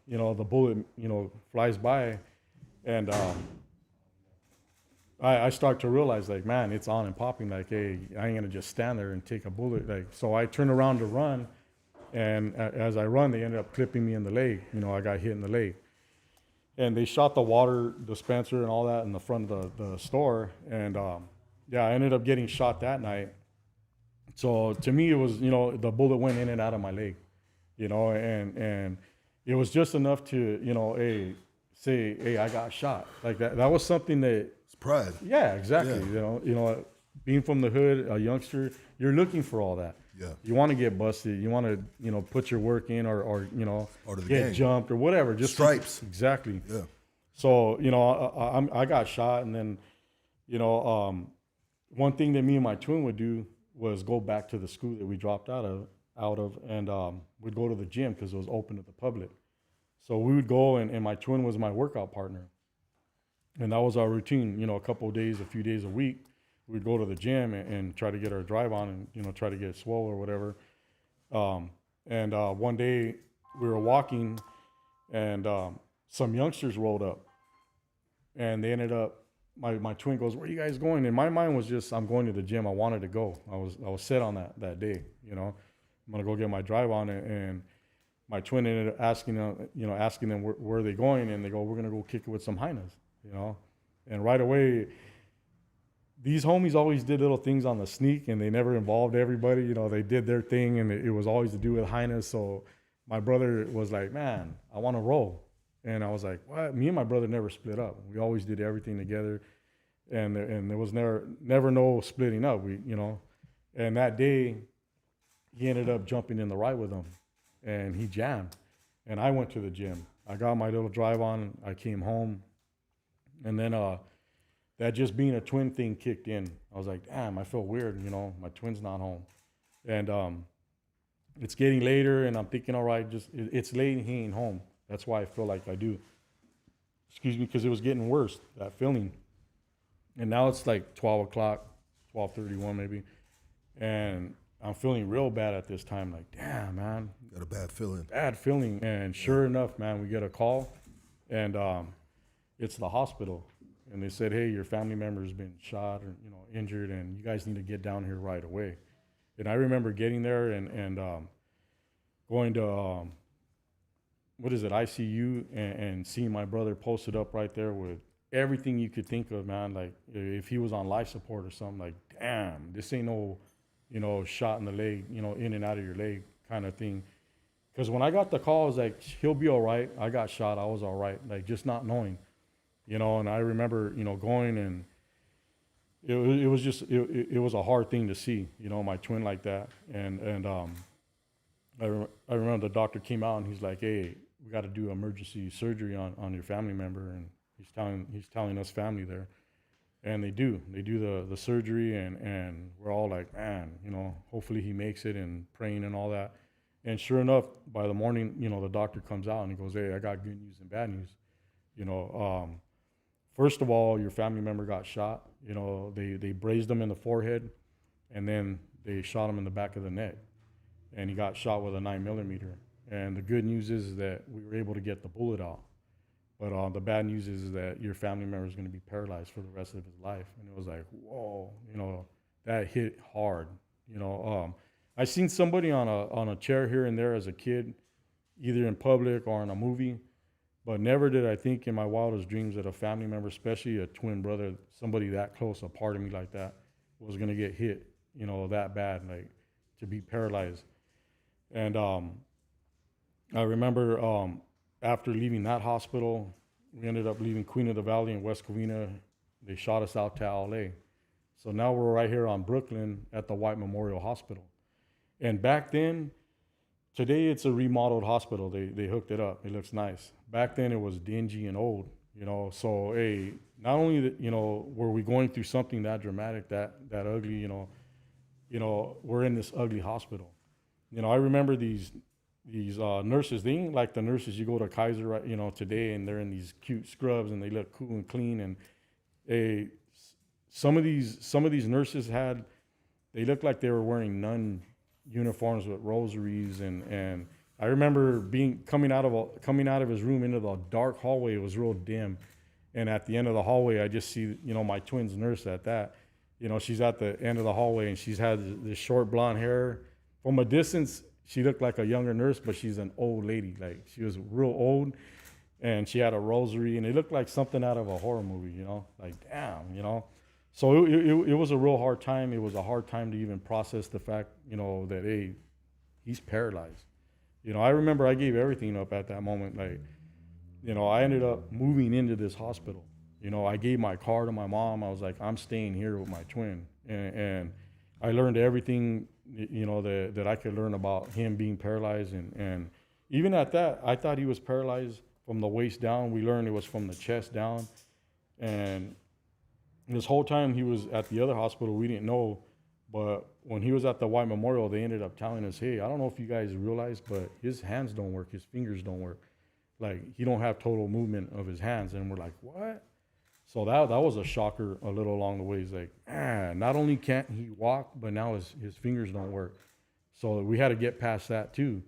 the bullet, flies by. And I start to realize, like, man, it's on and popping. Like, hey, I ain't going to just stand there and take a bullet. Like, so I turn around to run, and as I run, they ended up clipping me in the leg. I got hit in the leg. And they shot the water dispenser and all that in the front of the store. And, I ended up getting shot that night. So to me, it was, the bullet went in and out of my leg, and it was just enough to, say, hey, I got shot. Like that was something that.
It's pride.
Yeah, exactly.
Yeah.
Being from the hood, a youngster, you're looking for all that.
Yeah.
You want to get busted. You want to, put your work in or
to the
get
gang.
jumped or whatever. Just
stripes.
Exactly.
Yeah.
So, I got shot, and then, one thing that me and my twin would do was go back to the school that we dropped out of, and we'd go to the gym because it was open to the public. So we would go, and my twin was my workout partner, and that was our routine. A few days a week, we'd go to the gym and try to get our drive on, and try to get swole or whatever. And one day we were walking, and some youngsters rolled up, and they ended up. My twin goes, where are you guys going? And my mind was just, I'm going to the gym. I wanted to go. I was set on that day, I'm going to go get my drive on. And my twin ended up asking them where are they going? And they go, we're going to go kick it with some hyenas, And right away, these homies always did little things on the sneak, and they never involved everybody. They did their thing, and it was always to do with hyenas. So my brother was like, man, I want to roll. And I was like, what? Me and my brother never split up. We always did everything together, and there was never no splitting up. And that day, he ended up jumping in the ride with him, and he jammed. And I went to the gym. I got my little drive on. I came home, and then that just being a twin thing kicked in. I was like, damn, I feel weird. My twin's not home, and it's getting later, and I'm thinking, all right, it's late and he ain't home. That's why I feel like I do. excuse me, because it was getting worse, that feeling. And now it's like 12 o'clock, 12:31 maybe. And I'm feeling real bad at this time. Like, damn, man.
Got a bad feeling.
Bad feeling. And sure enough, man, we get a call. And it's the hospital. And they said, hey, your family member has been shot or, injured, and you guys need to get down here right away. And I remember getting there and going to, ICU, and seeing my brother posted up right there with everything you could think of, man. Like, if he was on life support or something, like, damn, this ain't no, shot in the leg, in and out of your leg kind of thing. Because when I got the call, I was like, he'll be all right. I got shot. I was all right. Like, just not knowing, and I remember, going, and it was just, it was a hard thing to see, my twin like that. And I remember the doctor came out and he's like, hey, we got to do emergency surgery on your family member. And he's telling us family there. And they do the surgery, and we're all like, man, hopefully he makes it, and praying and all that. And sure enough, by the morning, the doctor comes out and he goes, hey, I got good news and bad news. First of all, your family member got shot. They brazed him in the forehead, and then they shot him in the back of the neck. And he got shot with a 9mm. And the good news is that we were able to get the bullet out. But the bad news is that your family member is going to be paralyzed for the rest of his life. And it was like, whoa, that hit hard. I seen somebody on a chair here and there as a kid, either in public or in a movie, but never did I think in my wildest dreams that a family member, especially a twin brother, somebody that close, a part of me like that, was going to get hit, that bad, like to be paralyzed. And I remember after leaving that hospital, we ended up leaving Queen of the Valley in West Covina. They shot us out to LA. So now we're right here on Brooklyn at the White Memorial Hospital. And back then, today it's a remodeled hospital. They hooked it up. It looks nice. Back then it was dingy and old, So, hey, not only were we going through something that dramatic, that ugly, we're in this ugly hospital. I remember these nurses. They ain't like the nurses you go to Kaiser, right, today, and they're in these cute scrubs and they look cool and clean. And some of these nurses they looked like they were wearing nun uniforms with rosaries, and I remember coming out of his room into the dark hallway. It was real dim, and at the end of the hallway, I just see my twin's nurse at that. She's at the end of the hallway, and she's had this short blonde hair. From a distance, she looked like a younger nurse, but she's an old lady. Like, she was real old, and she had a rosary, and it looked like something out of a horror movie. Like, damn, So it was a real hard time. It was a hard time to even process the fact, that, hey, he's paralyzed. I remember I gave everything up at that moment. Like, I ended up moving into this hospital. I gave my car to my mom. I was like, I'm staying here with my twin. And I learned everything, that I could learn about him being paralyzed. And even at that, I thought he was paralyzed from the waist down. We learned it was from the chest down. And this whole time he was at the other hospital, we didn't know. But when he was at the White Memorial, they ended up telling us, hey, I don't know if you guys realize, but his hands don't work. His fingers don't work. Like, he don't have total movement of his hands. And we're like, what? So that was a shocker a little along the way. He's like, not only can't he walk, but now his fingers don't work. So we had to get past that too.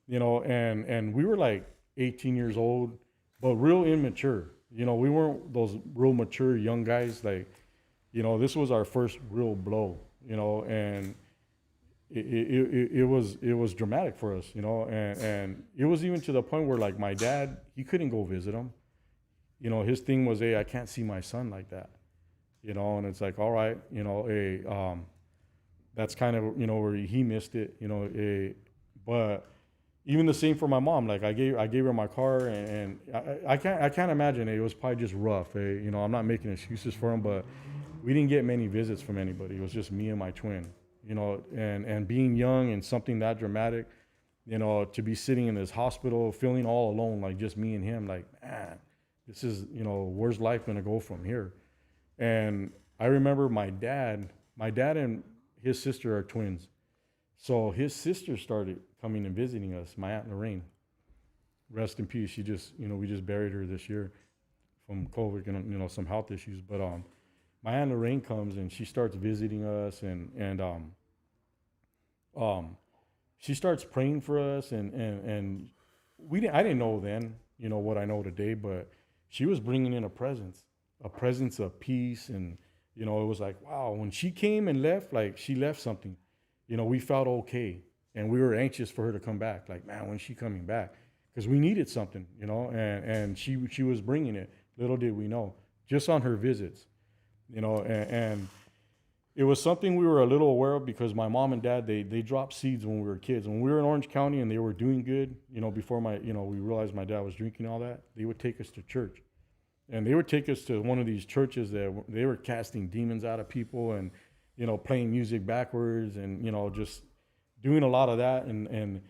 And we were like 18 years old, but real immature. We weren't those real mature young guys. Like, this was our first real blow, and it was dramatic for us, and it was even to the point where, like, my dad, he couldn't go visit him. His thing was, hey, I can't see my son like that, and it's like, all right, hey, that's kind of, where he missed it, but even the same for my mom. Like, I gave her my car, and I can't imagine it was probably just rough. I'm not making excuses for him, but we didn't get many visits from anybody. It was just me and my twin, and being young and something that dramatic, to be sitting in this hospital feeling all alone, like just me and him, like, man, this is, where's life gonna go from here? And I remember my dad and his sister are twins. So his sister started coming and visiting us, my Aunt Lorraine. Rest in peace. She just, we just buried her this year. COVID and, you know, some health issues. But my Aunt Lorraine comes and she starts visiting us, and she starts praying for us, and I didn't know then, you know, what I know today, but she was bringing in a presence of peace. And, you know, it was like, wow, when she came and left, like she left something, you know, we felt okay. And we were anxious for her to come back. Like, man, when's she coming back? Because we needed something, you know, and she was bringing it. Little did we know, just on her visits, you know, and it was something we were a little aware of because my mom and dad, they dropped seeds when we were kids. When we were in Orange County and they were doing good, you know, before we realized my dad was drinking all that, they would take us to church. And they would take us to one of these churches that they were casting demons out of people and, you know, playing music backwards and, you know, just doing a lot of that and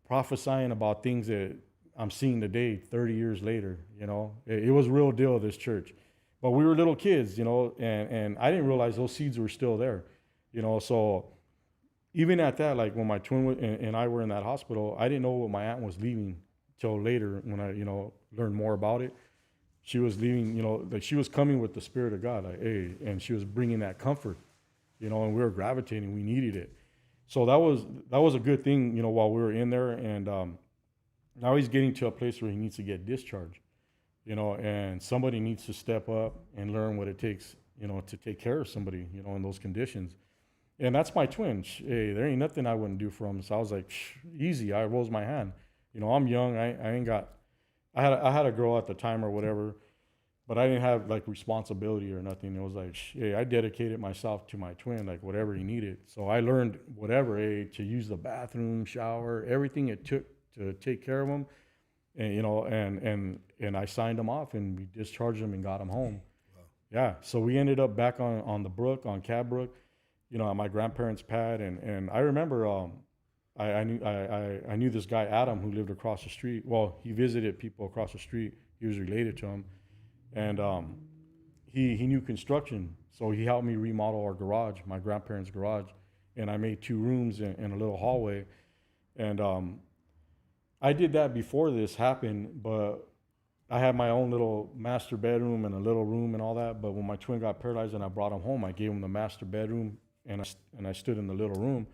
prophesying about things that I'm seeing today, 30 years later. You know, it was real deal, this church. But we were little kids, you know, and I didn't realize those seeds were still there, you know. So even at that, like when my twin and I were in that hospital, I didn't know what my aunt was leaving till later when I, you know, learned more about it. She was leaving, you know, like she was coming with the Spirit of God, like, hey, and she was bringing that comfort, you know, and we were gravitating. We needed it. So that was a good thing, you know, while we were in there. And now he's getting to a place where he needs to get discharged, you know, and somebody needs to step up and learn what it takes, you know, to take care of somebody, you know, in those conditions. And that's my twin. Hey, there ain't nothing I wouldn't do for him. So I was like, easy. I rose my hand. You know, I'm young. I ain't got. I had a girl at the time or whatever, but I didn't have like responsibility or nothing. It was like, hey, I dedicated myself to my twin, like whatever he needed. So I learned whatever, hey, to use the bathroom, shower, everything it took to take care of him. And, you know, and I signed him off and we discharged him and got him home. Wow. Yeah. So we ended up back on the brook, on Cab Brook, you know, at my grandparents' pad. And I remember, I knew this guy, Adam, who lived across the street. Well, he visited people across the street. He was related to him. And he knew construction, so he helped me remodel our garage, my grandparents' garage, and I made 2 rooms and a little hallway. And I did that before this happened, but I had my own little master bedroom and a little room and all that. But when my twin got paralyzed and I brought him home, I gave him the master bedroom and I stood in the little room,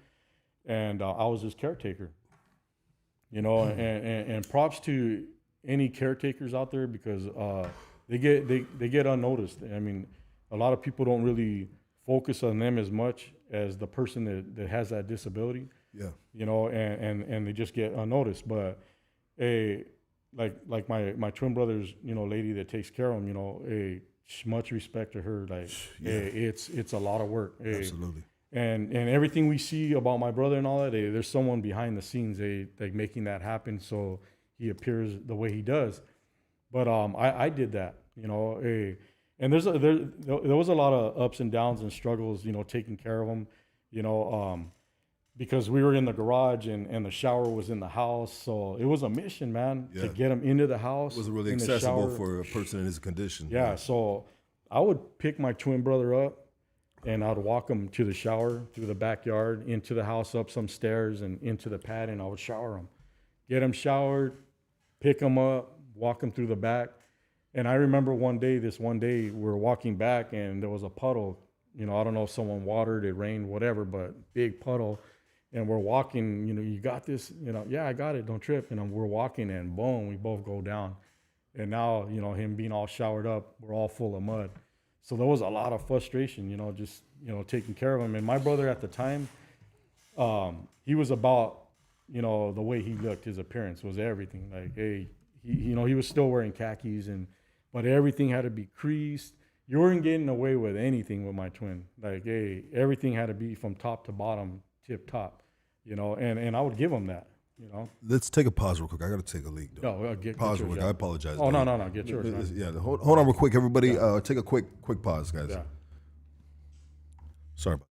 and I was his caretaker. You know, and props to any caretakers out there because they get unnoticed. I mean, a lot of people don't really focus on them as much as the person that has that disability.
Yeah.
You know, and they just get unnoticed. But like my twin brother's, you know, lady that takes care of him, you know, much respect to her. Like, yeah. It's a lot of work.
Absolutely.
And everything we see about my brother and all that, there's someone behind the scenes, like making that happen so he appears the way he does. But I did that, you know. And there was a lot of ups and downs and struggles, you know, taking care of him, you know, because we were in the garage and the shower was in the house, so it was a mission, man, to get him into the house.
It wasn't really accessible for a person in his condition.
Yeah, so I would pick my twin brother up, and I'd walk him to the shower, through the backyard, into the house, up some stairs, and into the pad, and I would shower him. Get him showered, pick him up, walk him through the back. And I remember one day we were walking back, and there was a puddle. You know, I don't know if someone watered, it rained, whatever, but big puddle. And we're walking, you know, you got this? You know, yeah, I got it, don't trip. And we're walking, and boom, we both go down. And now, you know, him being all showered up, we're all full of mud. So there was a lot of frustration, you know, just, you know, taking care of him. And my brother at the time, he was about, you know, the way he looked, his appearance was everything. Like, hey, you know, he was still wearing khakis, but everything had to be creased. You weren't getting away with anything with my twin. Like, hey, everything had to be from top to bottom, tip top, you know, and I would give him that. You know,
let's take a pause real quick. I got to take a leak, though.
No,
pause real quick. I apologize.
Oh, no, get yours. Man.
Yeah, hold on real quick, everybody. Yeah. Take a quick pause, guys.
Yeah.
Sorry about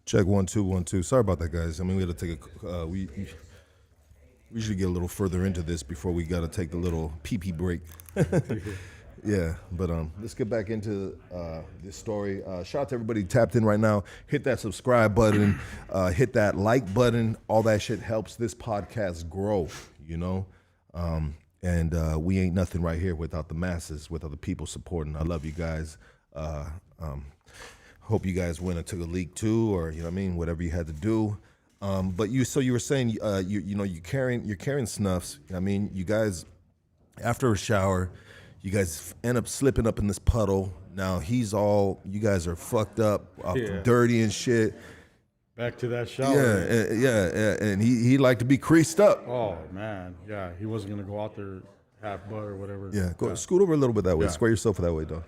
Check 1 2 1 2. Sorry about that, guys. I mean, we had to take a we should get a little further into this before we got to take the little pee break. Yeah, but let's get back into this story. Shout out to everybody tapped in right now. Hit that subscribe button, hit that like button. All that shit helps this podcast grow, you know. And we ain't nothing right here without the masses, without the people supporting. I love you guys. Hope you guys went and took a leak too, or you know what I mean, whatever you had to do. But you were saying you're carrying snuffs. I mean, you guys after a shower, you guys end up slipping up in this puddle. Now you guys are fucked up, dirty and shit.
Back to that shower.
Yeah, and he liked to be creased up.
Oh man, yeah, he wasn't gonna go out there half butt or whatever.
Yeah, scoot over a little bit that way. Square yourself that way, dog.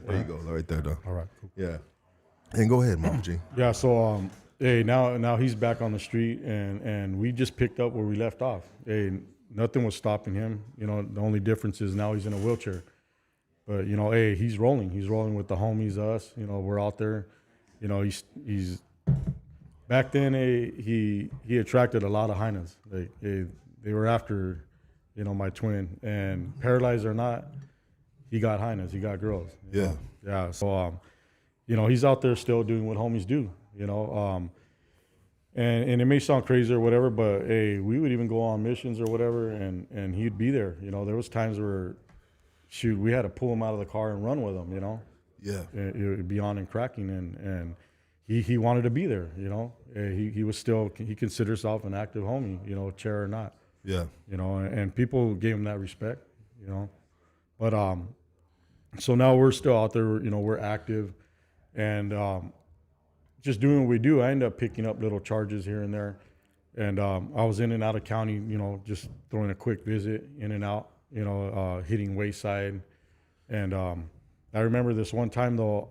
There you go, right there, dog.
All right, cool.
Yeah, and go ahead, Mama G.
Yeah, so hey, now he's back on the street, and we just picked up where we left off. Hey, nothing was stopping him. You know, the only difference is now he's in a wheelchair. But you know, hey, he's rolling. He's rolling with the homies, us. You know, we're out there. You know, he's back then. He attracted a lot of hyenas. Like they were after, you know, my twin, and paralyzed or not, he got hyenas. He got girls.
Yeah.
Yeah. So you know, he's out there still doing what homies do. You know, and it may sound crazy or whatever, but hey, we would even go on missions or whatever, and he'd be there. You know, there was times where, shoot, we had to pull him out of the car and run with him. You know,
Yeah.
it would be on and cracking, and he wanted to be there. You know, he was still, he considered himself an active homie. You know, chair or not.
Yeah.
You know, and people gave him that respect. You know, but so now we're still out there. You know, we're active, and just doing what we do. I end up picking up little charges here and there. And I was in and out of county, you know, just throwing a quick visit in and out, you know, hitting Wayside. And I remember this one time, though,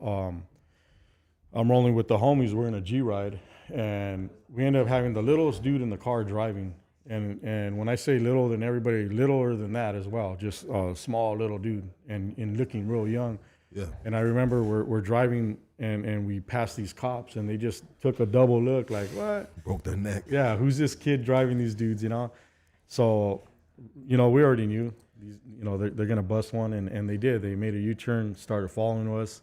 I'm rolling with the homies. We're in a G-Ride. And we end up having the littlest dude in the car driving. And when I say little, then everybody littler than that as well. Just a small little dude and looking real young.
Yeah.
And I remember we're driving and we passed these cops and they just took a double look like, what?
Broke their neck.
Yeah, who's this kid driving these dudes, you know? So, you know, we already knew, you know, they're going to bust one, and they did. They made a U-turn, started following us.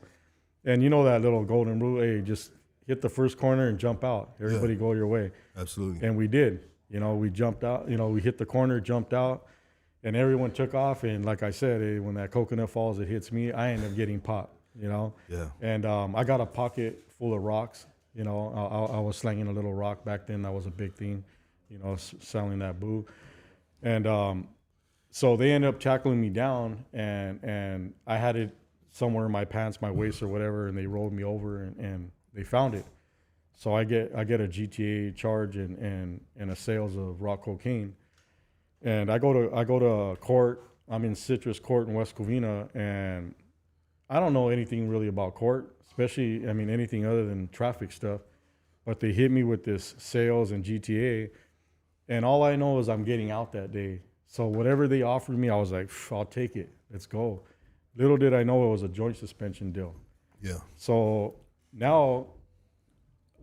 And you know that little golden rule, hey, just hit the first corner and jump out. Everybody go your way.
Absolutely.
And we did. You know, we jumped out, you know, we hit the corner, jumped out, and everyone took off. And like I said, hey, when that coconut falls, it hits me, I end up getting popped, you know?
Yeah.
And I got a pocket full of rocks. You know, I was slanging a little rock back then. That was a big thing, you know, selling that boo. And so they ended up tackling me down, and I had it somewhere in my pants, my waist or whatever, and they rolled me over, and they found it. So I get a GTA charge and a sales of raw cocaine. And I go to court. I'm in Citrus Court in West Covina, and I don't know anything really about court, especially, I mean, anything other than traffic stuff. But they hit me with this sales and GTA, and all I know is I'm getting out that day. So whatever they offered me, I was like, I'll take it. Let's go. Little did I know it was a joint suspension deal.
Yeah.
So now,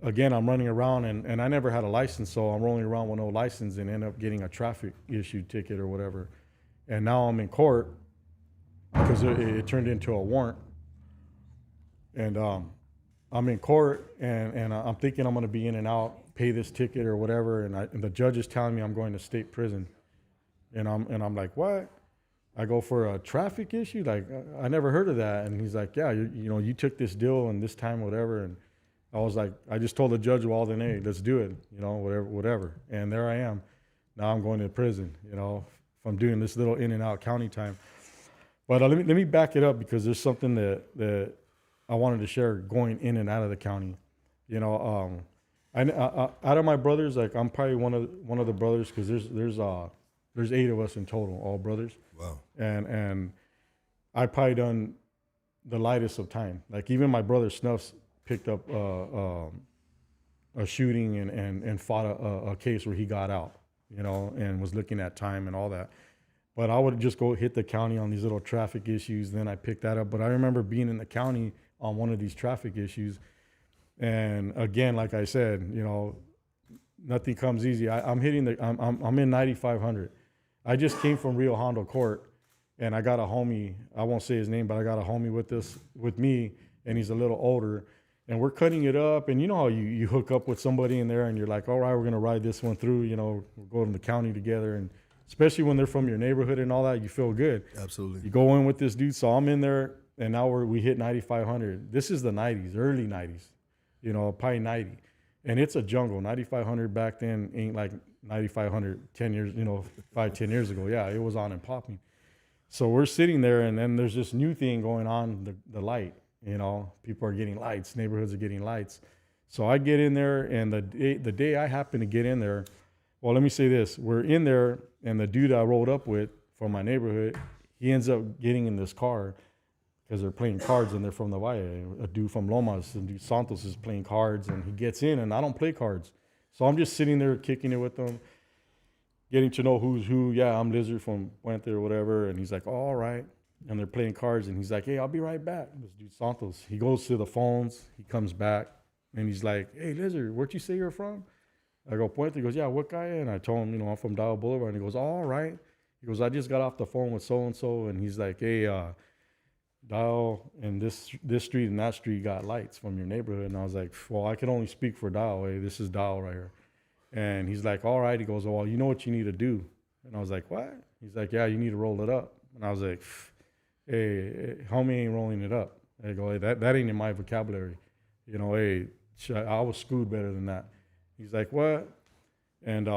again, I'm running around, and I never had a license, so I'm rolling around with no license and end up getting a traffic issue ticket or whatever. And now I'm in court because it turned into a warrant. And I'm in court, and I'm thinking I'm going to be in and out, pay this ticket or whatever, and the judge is telling me I'm going to state prison. And I'm like, what? I go for a traffic issue? Like, I never heard of that. And he's like, yeah, you know, you took this deal and this time, whatever. And I was like, I just told the judge, well, then, hey, let's do it, you know, whatever. And there I am. Now I'm going to prison, you know, from doing this little in and out county time. But let me back it up, because there's something that I wanted to share going in and out of the county. You know, I out of my brothers, like, I'm probably one of the brothers, because there's 8 of us in total, all brothers.
Wow.
And I probably done the lightest of time. Like, even my brother Snuffs picked up a shooting and fought a case where he got out, you know, and was looking at time and all that. But I would just go hit the county on these little traffic issues. Then I picked that up. But I remember being in the county on one of these traffic issues, And again, like I said, you know, nothing comes easy. I'm in 9,500. I just came from Rio Hondo Court, and I got a homie. I won't say his name, but I got a homie with me, and he's a little older. And we're cutting it up, and you know how you hook up with somebody in there, and you're like, all right, we're gonna ride this one through. You know, we'll go to the county together, and especially when they're from your neighborhood and all that, you feel good.
Absolutely.
You go in with this dude, so I'm in there, and now we hit 9,500. This is the 90s, early 90s, you know, probably 90. And it's a jungle. 9,500 back then ain't like 9,500 10 years, you know, 10 years ago. Yeah, it was on and popping. So we're sitting there, and then there's this new thing going on, the light. You know, people are getting lights, neighborhoods are getting lights. So I get in there, and the day I happen to get in there, well, let me say this. We're in there, and the dude I rolled up with from my neighborhood, he ends up getting in this car because they're playing cards, and they're from the Valle. A dude from Lomas, and dude Santos is playing cards, and he gets in, and I don't play cards. So I'm just sitting there kicking it with them, getting to know who's who. Yeah, I'm Lizard from Puente or whatever. And he's like, oh, all right. And they're playing cards, and he's like, hey, I'll be right back. This dude Santos, he goes to the phones, he comes back, and he's like, hey, Lizard, where'd you say you're from? I go, Puente. He goes, yeah, what guy? And I told him, you know, I'm from Dial Boulevard. And he goes, all right. He goes, I just got off the phone with so-and-so. And he's like, hey, Dial and this street and that street got lights from your neighborhood. And I was like, well, I can only speak for Dial. Hey, this is Dial right here. And he's like, all right. He goes, well, you know what you need to do? And I was like, what? He's like, yeah, you need to roll it up. And I was like, hey, homie ain't rolling it up. I go, hey, that ain't in my vocabulary. You know, hey, I was screwed better than that. He's like, what? And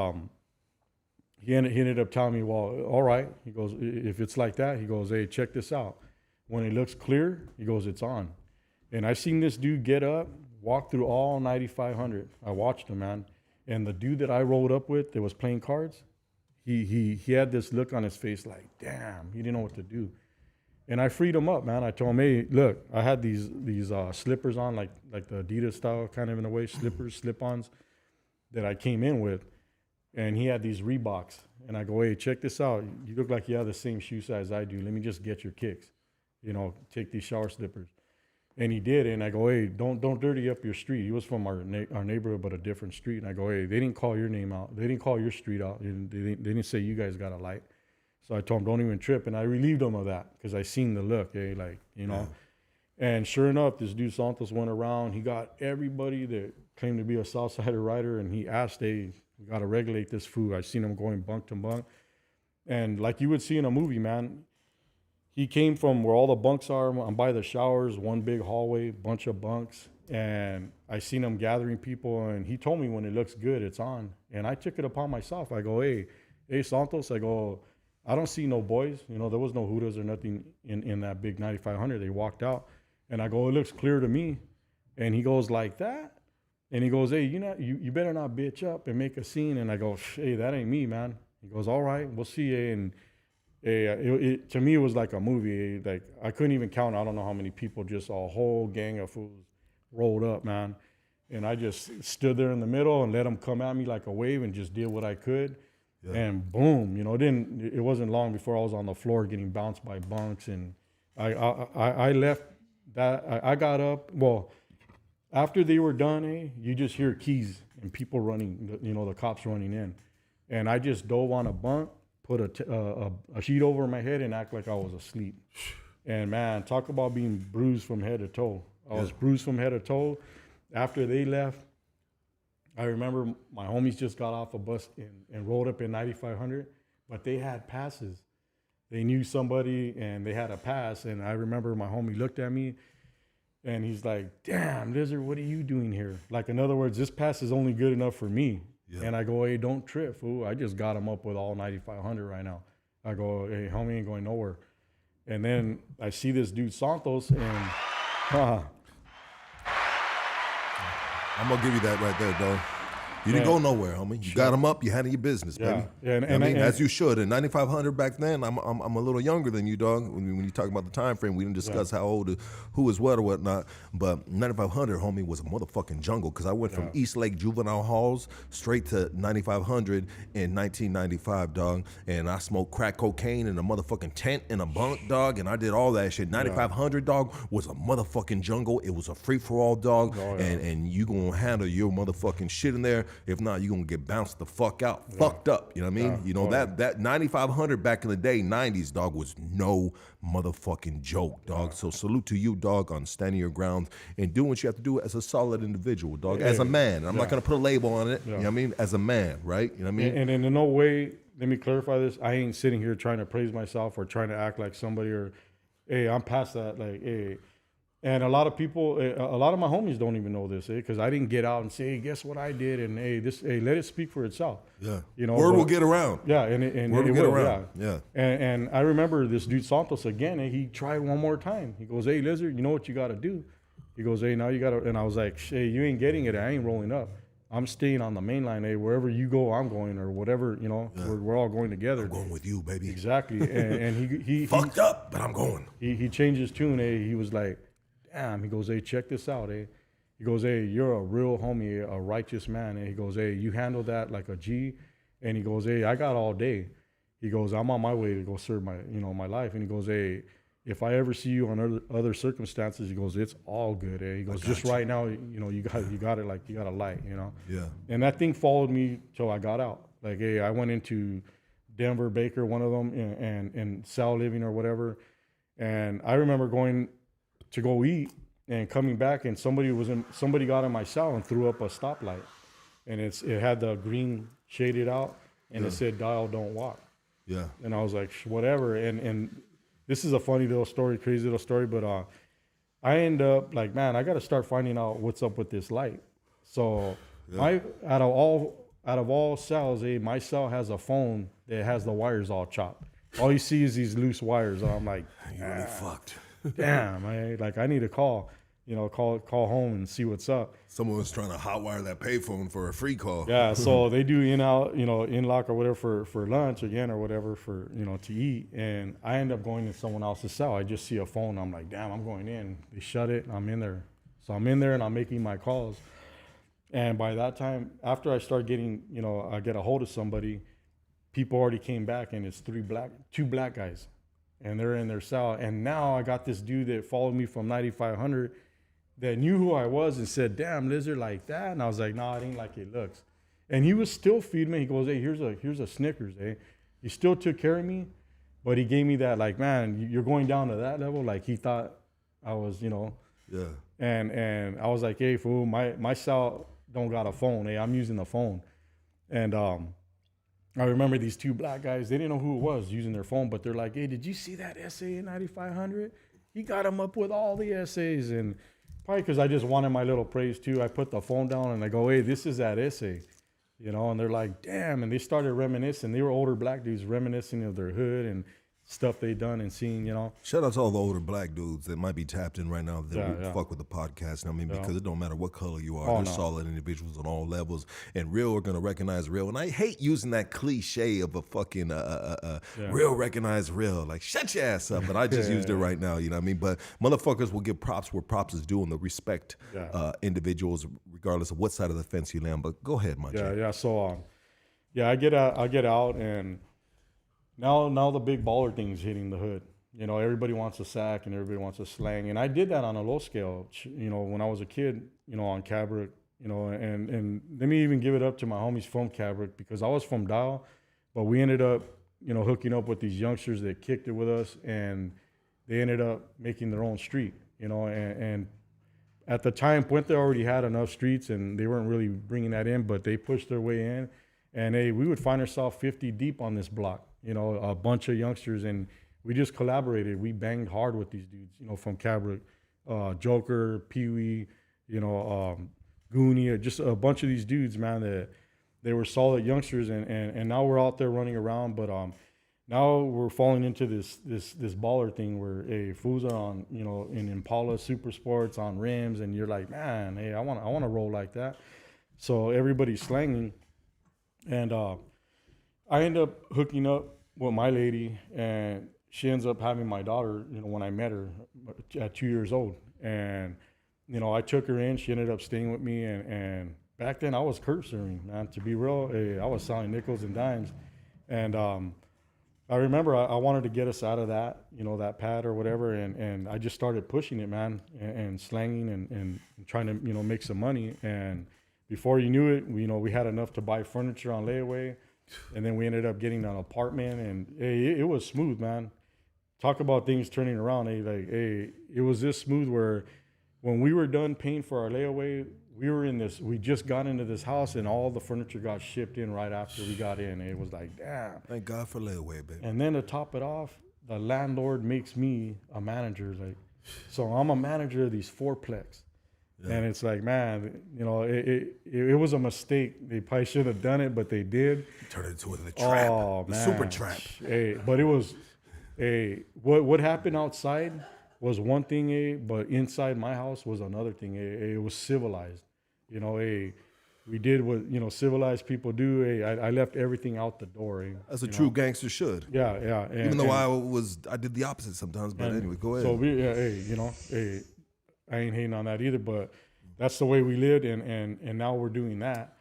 he ended up telling me, well, all right. He goes, if it's like that, he goes, hey, check this out. When it looks clear, he goes, it's on. And I seen this dude get up, walk through all 9,500. I watched him, man. And the dude that I rolled up with that was playing cards, he had this look on his face like, damn, he didn't know what to do. And I freed him up, man. I told him, hey, look, I had these slippers on, like the Adidas style, kind of in a way, slippers, slip-ons that I came in with. And he had these Reeboks. And I go, hey, check this out. You look like you have the same shoe size I do. Let me just get your kicks. You know, take these shower slippers. And he did. And I go, hey, don't dirty up your street. He was from our neighborhood, but a different street. And I go, hey, they didn't call your name out. They didn't call your street out. They didn't say you guys got a light. So I told him, don't even trip. And I relieved him of that because I seen the look, like, you know. Yeah. And sure enough, this dude Santos went around. He got everybody that claimed to be a Southsider rider, and he asked, hey, we got to regulate this food. I seen him going bunk to bunk. And like you would see in a movie, man, he came from where all the bunks are. I'm by the showers, one big hallway, bunch of bunks. And I seen him gathering people, and he told me when it looks good, it's on. And I took it upon myself. I go, hey, Santos, I go, I don't see no boys. You know, there was no Hudas or nothing in that big 9,500. They walked out. And I go, it looks clear to me. And he goes, like that? And he goes, hey, you better not bitch up and make a scene. And I go, hey, that ain't me, man. He goes, all right, we'll see. And to me, it was like a movie. Like, I couldn't even count. I don't know how many people, just a whole gang of fools rolled up, man. And I just stood there in the middle and let them come at me like a wave and just did what I could. Yeah. And boom, you know, it wasn't long before I was on the floor getting bounced by bunks. And I left that. I got up. Well, after they were done, you just hear keys and people running, you know, the cops running in. And I just dove on a bunk, put a sheet over my head and act like I was asleep. And man, talk about being bruised from head to toe. I was bruised from head to toe. After they left, I remember my homies just got off a bus and rolled up in 9,500, but they had passes. They knew somebody and they had a pass. And I remember my homie looked at me and he's like, damn, Lizard, what are you doing here? Like, in other words, this pass is only good enough for me. Yeah. And I go, hey, don't trip, fool. I just got him up with all 9,500 right now. I go, hey, homie ain't going nowhere. And then I see this dude Santos and,
I'm going to give you that right there, bro. You didn't go nowhere, homie. You got them up. You handled your business, baby.
Yeah,
I mean, as you should. And 9,500 back then, I'm a little younger than you, dog. When you talk about the time frame, we didn't discuss how old, who is what or whatnot. But 9,500, homie, was a motherfucking jungle because I went from East Lake Juvenile Halls straight to 9,500 in 1995, dog. And I smoked crack cocaine in a motherfucking tent in a bunk, dog. And I did all that shit. 9,500, dog, was a motherfucking jungle. It was a free-for-all, dog. And you gonna handle your motherfucking shit in there. If not, you're gonna get bounced the fuck out, fucked up. You know what I mean? You know, that 9,500 back in the day, 90s, dog, was no motherfucking joke, dog. So salute to you, dog, on standing your ground and doing what you have to do as a solid individual, dog, as a man. I'm not gonna put a label on it, you know what I mean? As a man, right? You know what I mean?
And in no way, let me clarify this, I ain't sitting here trying to praise myself or trying to act like somebody or, hey, I'm past that, like, hey. And a lot of people, a lot of my homies don't even know this, because I didn't get out and say, hey, guess what I did, and hey, let it speak for itself.
Yeah,
you know,
word will get around.
Yeah, and
word will get around. Yeah.
And I remember this dude Santos again, and he tried one more time. He goes, hey, Lizard, you know what you got to do? He goes, hey, now you got to, and I was like, hey, you ain't getting it. I ain't rolling up. I'm staying on the main line. Hey, wherever you go, I'm going, or whatever, you know, we're all going together.
I'm going with you, baby.
Exactly. And he
fucked up, but I'm going.
He changed his tune. Hey, he was like, damn, he goes, hey, check this out, eh? He goes, hey, you're a real homie, a righteous man. And he goes, hey, you handle that like a G. And he goes, hey, I got all day. He goes, I'm on my way to go serve my life. And he goes, hey, if I ever see you on other circumstances, he goes, it's all good, eh? He goes, just right now, you know, you got it like you got a light, you know?
Yeah.
And that thing followed me till I got out. Like, hey, I went into Denver, Baker, one of them, and Sal Living or whatever. And I remember going to go eat and coming back, and somebody got in my cell and threw up a stoplight, and it had the green shaded out, and it said dial, don't walk.
Yeah.
And I was like, whatever. And this is a funny little story, crazy little story, but I end up like, man, I got to start finding out what's up with this light. So out of all cells, my cell has a phone that has the wires all chopped. All you see is these loose wires. And I'm like,
you're really fucked.
Damn, I need to call home and see what's up.
Someone was trying to hotwire that payphone for a free call.
Yeah, so they do in-out, in-lock or whatever for lunch again or whatever for, to eat. And I end up going to someone else's cell. I just see a phone. I'm like, damn, I'm going in. They shut it and I'm in there. So I'm in there and I'm making my calls. And by that time, after I start getting, I get a hold of somebody, people already came back and it's two black guys. And they're in their cell. And now I got this dude that followed me from 9,500 that knew who I was and said, damn, Lizard like that? And I was like, no, it ain't like it looks. And he was still feeding me. He goes, hey, here's a Snickers, eh? He still took care of me, but he gave me that, like, man, you're going down to that level? Like, he thought I was,
Yeah.
And I was like, hey, fool, my cell don't got a phone, eh? I'm using the phone. And I remember these two black guys, they didn't know who it was using their phone, but they're like, hey, did you see that essay in 9,500? He got him up with all the essays. And probably because I just wanted my little praise too, I put the phone down and I go, hey, this is that essay, and they're like, damn. And they started reminiscing. They were older black dudes reminiscing of their hood and stuff they done and seen,
Shout out to all the older black dudes that might be tapped in right now that fuck with the podcast. I mean, because it don't matter what color you are. They're solid individuals on all levels, and real are gonna recognize real. And I hate using that cliche of a fucking real recognize real. Like, shut your ass up. But I just used it right now. You know what I mean? But motherfuckers will give props where props is due and the respect individuals regardless of what side of the fence you land. But go ahead, my J.
Yeah. So I get out and. Now the big baller thing's hitting the hood. Everybody wants a sack and everybody wants a slang. And I did that on a low scale, when I was a kid, on Cabrick, and let me even give it up to my homies from Cabrick, because I was from Dial, but we ended up, hooking up with these youngsters that kicked it with us, and they ended up making their own street, and at the time, Puente already had enough streets and they weren't really bringing that in, but they pushed their way in. And we would find ourselves 50 deep on this block. A bunch of youngsters, and we just collaborated. We banged hard with these dudes, from Cabrick, Joker, Pee-wee, Goonie, just a bunch of these dudes, man, that they were solid youngsters, and now we're out there running around, but now we're falling into this baller thing where fools are on, in Impala Super Sports on rims, and you're like, man, hey, I want to roll like that. So everybody's slanging. And I end up hooking up with my lady, and she ends up having my daughter, when I met her at 2 years old. And, I took her in. She ended up staying with me. And back then I was curb serving, man. To be real, I was selling nickels and dimes. And I remember I wanted to get us out of that, that pad or whatever. And I just started pushing it, man, and slanging and trying to, make some money. And before you knew it, we had enough to buy furniture on layaway. And then we ended up getting an apartment, and it was smooth, man. Talk about things turning around. It was this smooth where when we were done paying for our layaway, we just got into this house, and all the furniture got shipped in right after we got in. It was like, damn.
Thank God for layaway, baby.
And then to top it off, the landlord makes me a manager. So I'm a manager of these fourplex. Yeah. And it's like, man, it was a mistake. They probably should have done it, but they did.
Turn it into the trap, the super trap.
But it was, what happened outside was one thing, but inside my house was another thing. It was civilized. We did what civilized people do. I left everything out the door.
As a true gangster should.
Yeah.
Even though I did the opposite sometimes. But anyway, go ahead.
So I ain't hating on that either, but that's the way we lived, and now we're doing that.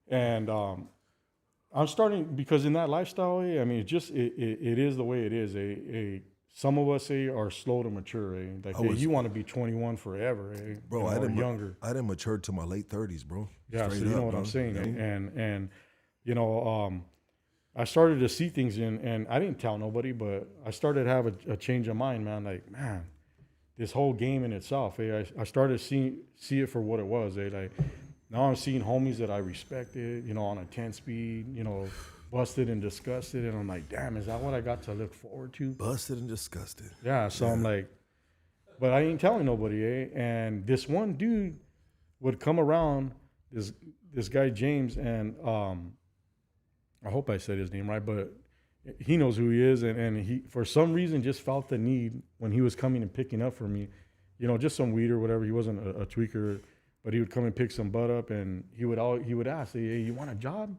And I'm starting, because in that lifestyle, I mean, it is the way it is. Some of us are slow to mature. You want to be 21 forever,
bro. I didn't
younger.
I didn't mature till my late 30s, bro.
Yeah,
Straight
so you know
up,
what
bro.
I'm saying, and I started to see things, and I didn't tell nobody, but I started to have a change of mind, man. Like, man, this whole game in itself, I started to see it for what it was. Now I'm seeing homies that I respected, on a 10-speed, busted and disgusted, and I'm like, damn, is that what I got to look forward to?
Busted and disgusted.
Yeah, so I'm like, but I ain't telling nobody, And this one dude would come around, this guy James, and I hope I said his name right, but he knows who he is, and he, for some reason, just felt the need when he was coming and picking up for me, just some weed or whatever. He wasn't a tweaker, but he would come and pick some bud up, and he would ask, hey, you want a job?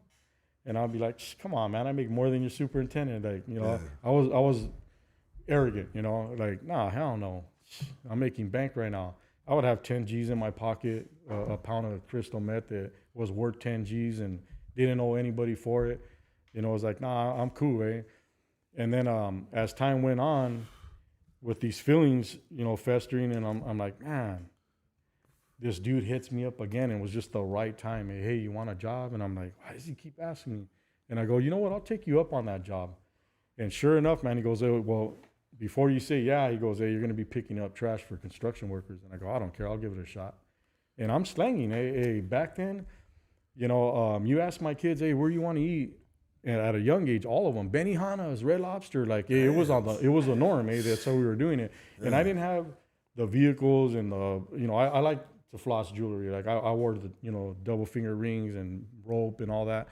And I'd be like, come on, man, I make more than your superintendent. I was arrogant, nah, hell no. I'm making bank right now. I would have 10 G's in my pocket, a pound of crystal meth that was worth 10 G's, and didn't owe anybody for it. It was like, nah, I'm cool, And then as time went on, with these feelings, festering, and I'm like, man, this dude hits me up again, and it was just the right time. Hey, you want a job? And I'm like, why does he keep asking me? And I go, you know what? I'll take you up on that job. And sure enough, man, he goes, well, before you say yeah, he goes, hey, you're going to be picking up trash for construction workers. And I go, I don't care. I'll give it a shot. And I'm slanging. Hey, back then, you ask my kids, hey, where you want to eat? And at a young age, all of them, Benihana's, Red Lobster, it was the norm. That's how we were doing it. And I didn't have the vehicles and I like to floss jewelry. I wore the, double finger rings and rope and all that,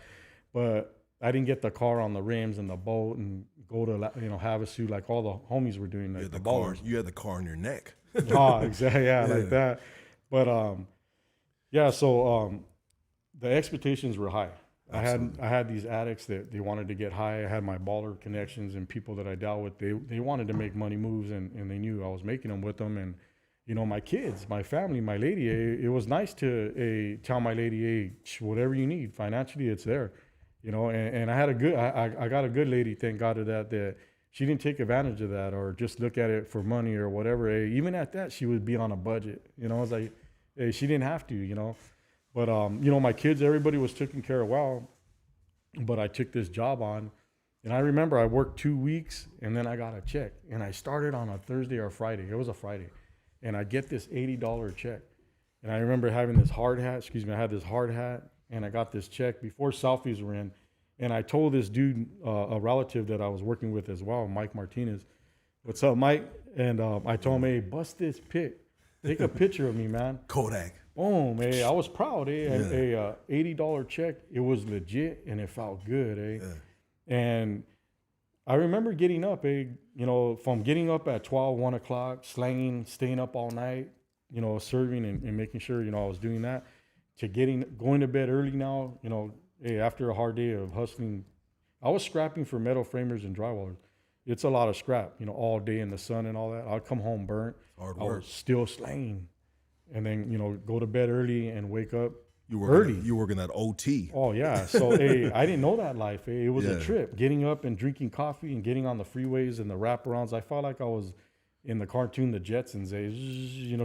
but I didn't get the car on the rims and the boat and go to, Havasu like all the homies were doing. Like
you had the car on your neck.
Exactly. Yeah, like that. But, so the expectations were high. Absolutely. I had these addicts that they wanted to get high. I had my baller connections and people that I dealt with. They wanted to make money moves, and they knew I was making them with them. And my kids, my family, my lady. It was nice to tell my lady, hey, whatever you need financially, it's there. And I had I got a good lady. Thank God to that she didn't take advantage of that or just look at it for money or whatever. Even at that, she would be on a budget. I was like, hey, she didn't have to. But, my kids, everybody was taken care of well, but I took this job on, and I remember I worked 2 weeks, and then I got a check, and I started on a Thursday or Friday. It was a Friday, and I get this $80 check, and I remember having this hard hat. I had this hard hat, and I got this check before selfies were in, and I told this dude, a relative that I was working with as well, Mike Martinez, what's up, Mike? And I told him, hey, bust this pic. Take a picture of me, man.
Kodak.
Boom, I was proud, A $80 check. It was legit, and it felt good, Yeah. And I remember getting up, from getting up at 12, 1 o'clock, slanging, staying up all night, serving and making sure, I was doing that, to going to bed early now, hey, after a hard day of hustling, I was scrapping for metal framers and drywallers. It's a lot of scrap, all day in the sun and all that. I'd come home burnt.
Hard
I
work.
was still slanging. And then, go to bed early and wake up
You
early.
You working that OT.
Oh, yeah. So, hey, I didn't know that life. Hey, it was
Yeah.
a trip. Getting up and drinking coffee and getting on the freeways and the wraparounds. I felt like I was in the cartoon, The Jetsons.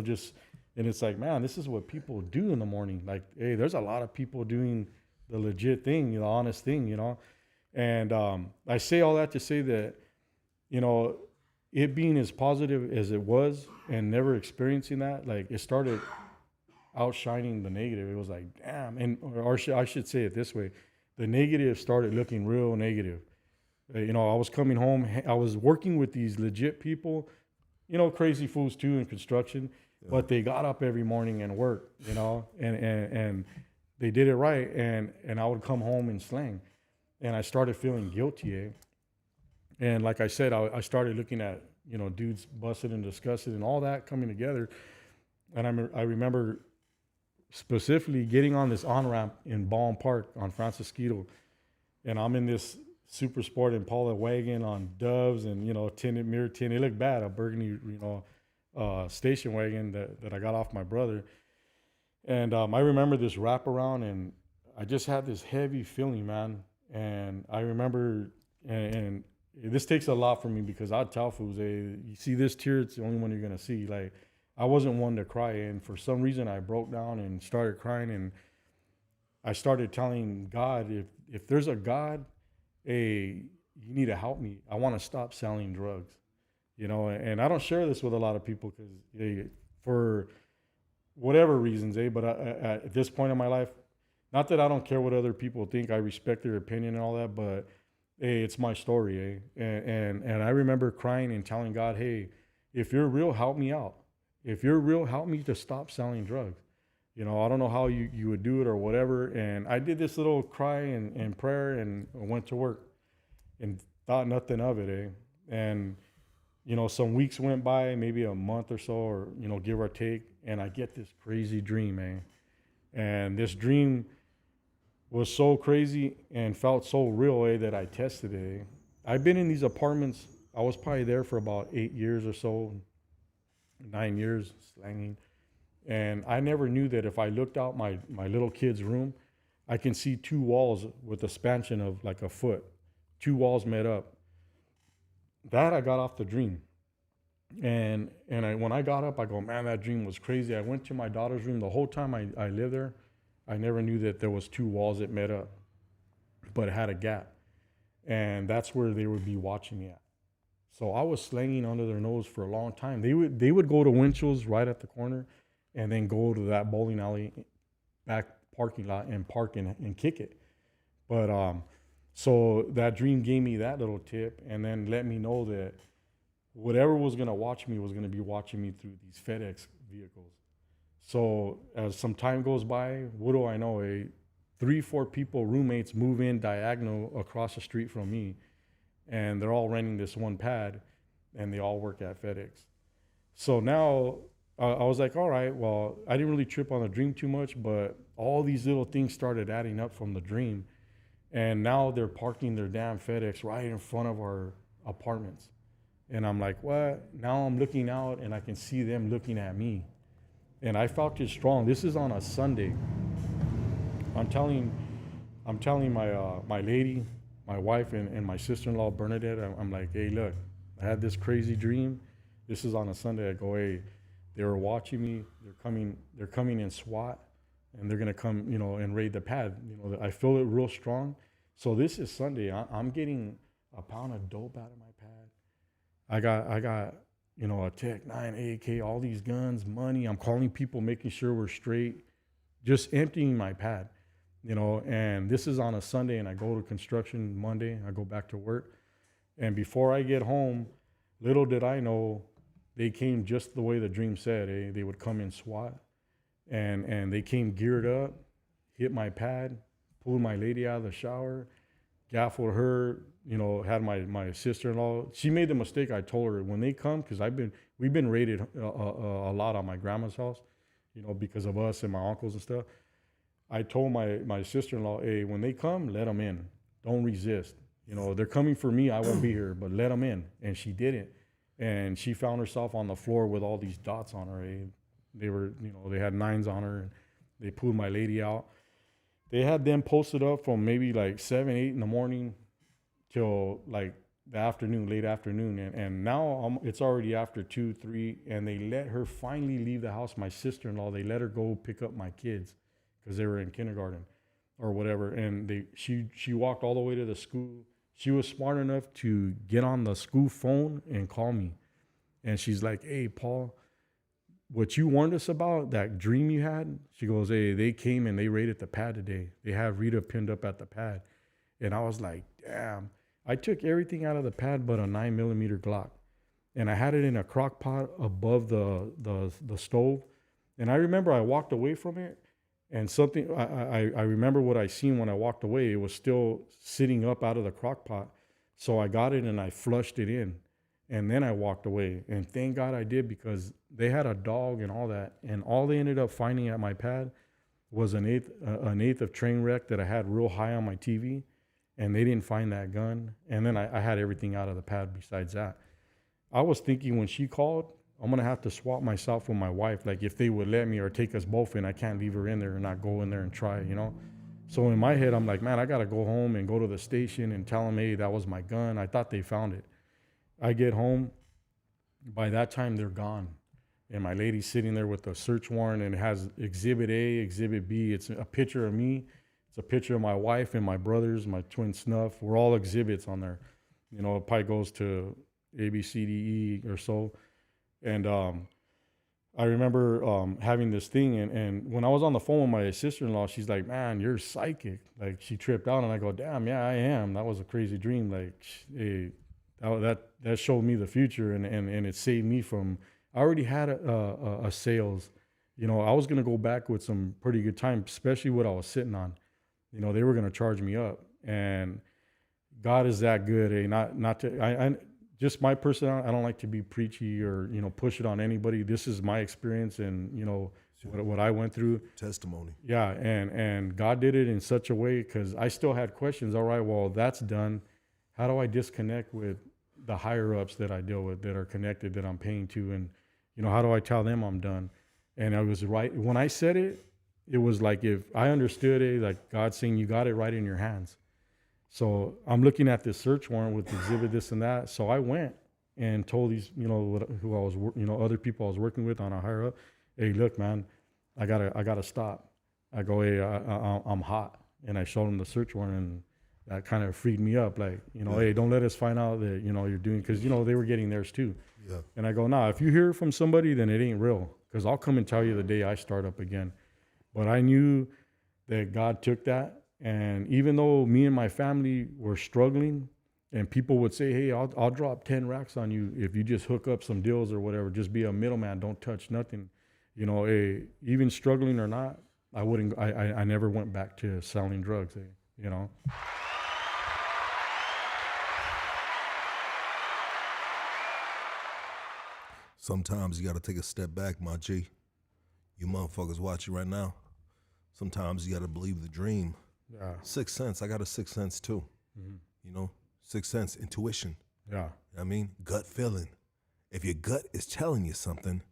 Just, and it's like, man, this is what people do in the morning. Like, hey, there's a lot of people doing the legit thing, the honest thing, And I say all that to say that, it being as positive as it was and never experiencing that, like it started outshining the negative. It was like, damn. Or I should say it this way. The negative started looking real negative. I was coming home. I was working with these legit people, crazy fools too in construction, but they got up every morning and worked, and they did it right. And I would come home and slang. And I started feeling guilty, And like I said, I started looking at, dudes busted and disgusted and all that coming together. And I remember specifically getting on this on-ramp in Ballin Park on Francisquito. And I'm in this super sport Impala wagon on doves and, tinted, mirror tint. It looked bad, a burgundy, station wagon that I got off my brother. And I remember this wraparound and I just had this heavy feeling, man. And I remember, and this takes a lot for me because I'd tell fools, hey, you see this tear, it's the only one you're going to see. Like, I wasn't one to cry. And for some reason, I broke down and started crying. And I started telling God, if there's a God, hey, you need to help me. I want to stop selling drugs, And I don't share this with a lot of people because, hey, for whatever reasons, but at this point in my life, not that I don't care what other people think. I respect their opinion and all that, but hey, it's my story, And I remember crying and telling God, hey, if you're real, help me out. If you're real, help me to stop selling drugs. I don't know how you would do it or whatever. And I did this little cry and prayer and went to work and thought nothing of it, And, some weeks went by, maybe a month or so, or, give or take. And I get this crazy dream, And this dream was so crazy and felt so real, that I tested it. I've been in these apartments. I was probably there for about 8 years or so, 9 years slanging. And I never knew that if I looked out my little kid's room, I can see 2 walls with a span of like a foot, 2 walls met up. That I got off the dream. And when I got up, I go, man, that dream was crazy. I went to my daughter's room. The whole time I lived there, I never knew that there was 2 walls that met up, but it had a gap. And that's where they would be watching me at. So I was slanging under their nose for a long time. They would go to Winchell's right at the corner and then go to that bowling alley back parking lot and park and kick it. But so that dream gave me that little tip and then let me know that whatever was going to watch me was going to be watching me through these FedEx vehicles. So as some time goes by, what do I know? 3-4 people, roommates, move in diagonal across the street from me, and they're all renting this one pad, and they all work at FedEx. So now I was like, all right, well, I didn't really trip on the dream too much, but all these little things started adding up from the dream, and now they're parking their damn FedEx right in front of our apartments. And I'm like, what? Now I'm looking out, and I can see them looking at me. And I felt it strong. This is on a Sunday. I'm telling my lady, my wife, and my sister-in-law Bernadette. I'm like, hey, look, I had this crazy dream. This is on a Sunday. I go, hey, they were watching me. They're coming in SWAT, and they're gonna come, and raid the pad. I feel it real strong. So this is Sunday. I'm getting a pound of dope out of my pad. I got. A Tech 9, AK, all these guns, money. I'm calling people, making sure we're straight, just emptying my pad, and this is on a Sunday, and I go to construction Monday. I go back to work. And before I get home, little did I know, they came just the way the dream said. They would come in SWAT, and they came geared up, hit my pad, pulled my lady out of the shower, gaffled her, had my sister-in-law. She made the mistake. I told her when they come, because we've been raided a lot on my grandma's house, because of us and my uncles and stuff. I told my sister-in-law, hey, when they come, let them in. Don't resist. You know, they're coming for me. I won't be here, but let them in. And she didn't. And she found herself on the floor with all these dots on her. They were, you know, they had 9s on her. And they pulled my lady out. They had them posted up from maybe like 7, 8 in the morning till like the afternoon, late afternoon. And now it's already after 2, 3. And they let her finally leave the house. My sister-in-law, they let her go pick up my kids because they were in kindergarten or whatever. And she walked all the way to the school. She was smart enough to get on the school phone and call me. And she's like, hey, Paul, what you warned us about, that dream you had, she goes, hey, they came and they raided the pad today. They have Rita pinned up at the pad. And I was like, damn. I took everything out of the pad but a 9mm Glock. And I had it in a crock pot above the stove. And I remember I walked away from it. And something, I remember what I seen when I walked away. It was still sitting up out of the crock pot. So I got it and I flushed it in. And then I walked away. And thank God I did, because they had a dog and all that. And all they ended up finding at my pad was an eighth of train wreck that I had real high on my TV. And they didn't find that gun. And then I had everything out of the pad besides that. I was thinking when she called, I'm going to have to swap myself with my wife. Like if they would let me or take us both in, I can't leave her in there and not go in there and try, you know? So in my head, I'm like, man, I got to go home and go to the station and tell them, hey, that was my gun. I thought they found it. I get home. By that time, they're gone. And my lady's sitting there with the search warrant, and it has Exhibit A, Exhibit B. It's a picture of me. It's a picture of my wife and my brothers, my twin snuff. We're all exhibits on there. You know, it probably goes to A, B, C, D, E or so. And I remember having this thing, and when I was on the phone with my sister-in-law, she's like, man, you're psychic. Like, she tripped out, and I go, damn, yeah, I am. That was a crazy dream. Like, hey, that showed me the future, and it saved me from, I already had a sales. You know, I was going to go back with some pretty good time, especially what I was sitting on. You know, they were going to charge me up, and God is that good, eh? Just my personality, I don't like to be preachy or, you know, push it on anybody. This is my experience and, you know, what I went through.
Testimony.
Yeah, and God did it in such a way, because I still had questions. All right, well, that's done. How do I disconnect with the higher-ups that I deal with that are connected, that I'm paying to? And, you know, how do I tell them I'm done? And I was right. When I said it, it was like if I understood it, like God saying, you got it right in your hands. So I'm looking at this search warrant with exhibit this and that. So I went and told these, you know, who I was, you know, other people I was working with on a higher up, hey, look, man, I gotta stop. I go, hey, I'm hot, and I showed them the search warrant, and that kind of freed me up. Like, you know, hey, don't let us find out that, you know, you're doing, because, you know, they were getting theirs too.
Yeah.
And I go, nah, if you hear from somebody, then it ain't real, because I'll come and tell you the day I start up again. But I knew that God took that. And even though me and my family were struggling, and people would say, hey, I'll drop 10 racks on you if you just hook up some deals or whatever, just be a middleman, don't touch nothing. You know, hey, even struggling or not, I never went back to selling drugs, you know.
Sometimes you got to take a step back, my G. You motherfuckers watching right now. Sometimes you got to believe the dream.
Yeah.
Sixth sense. I got a sixth sense too.
Mm-hmm.
You know, sixth sense, intuition.
Yeah.
You know what I mean, gut feeling. If your gut is telling you something,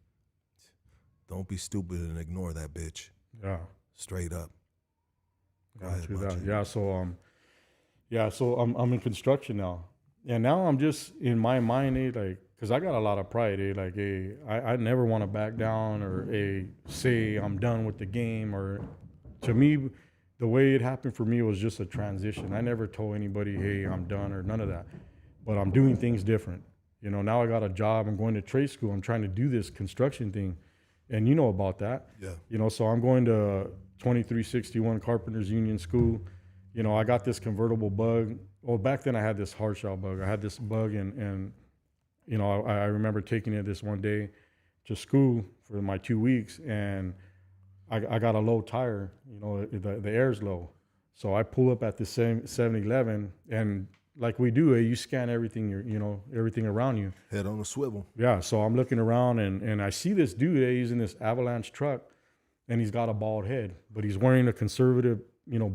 don't be stupid and ignore that bitch.
Yeah.
Straight up. Go
Yeah,
ahead,
true
my
that.
G.
So I'm in construction now, and now I'm just in my mind, like, because I got a lot of pride, like, hey, I never want to back down or say I'm done with the game. Or to me, the way it happened for me was just a transition. I never told anybody, hey, I'm done, or none of that. But I'm doing things different. You know, now I got a job. I'm going to trade school. I'm trying to do this construction thing. And you know about that.
Yeah.
You know, so I'm going to 2361 Carpenters Union School. You know, I got this convertible bug. Well, back then I had this hard shell bug. I had this bug, and you know, I remember taking it this one day to school for my 2 weeks, and I got a low tire. You know, the air's low. So I pull up at the 7-Eleven, and like we do, you scan everything, you know, everything around you.
Head on a swivel.
Yeah, so I'm looking around, and I see this dude, he's in this Avalanche truck, and he's got a bald head, but he's wearing a conservative,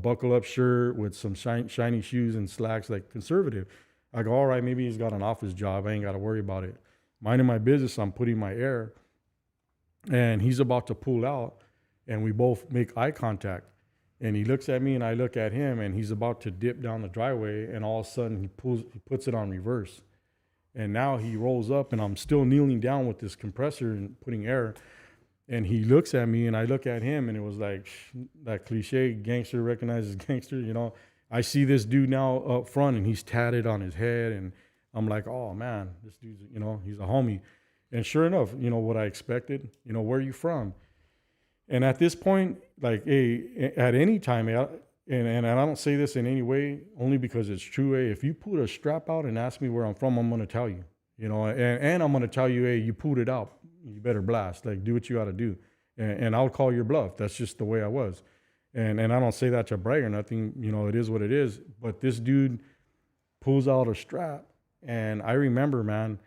buckle up shirt with some shiny shoes and slacks, like conservative. I go, all right, maybe he's got an office job. I ain't got to worry about it. Minding my business, I'm putting my air, and he's about to pull out, and we both make eye contact. And he looks at me, and I look at him, and he's about to dip down the driveway, and all of a sudden he puts it on reverse. And now he rolls up, and I'm still kneeling down with this compressor and putting air. And he looks at me, and I look at him, and it was like that cliche, gangster recognizes gangster, I see this dude now up front, and he's tatted on his head, and I'm like, oh, man, this dude's, he's a homie. And sure enough, what I expected, where are you from? And at this point, like, hey, at any time, and I don't say this in any way, only because it's true, hey, if you put a strap out and ask me where I'm from, I'm going to tell you, and I'm going to tell you, hey, you pulled it out. You better blast, like, do what you got to do. And I'll call your bluff. That's just the way I was. And I don't say that to brag or nothing, it is what it is. But this dude pulls out a strap. And I remember, man,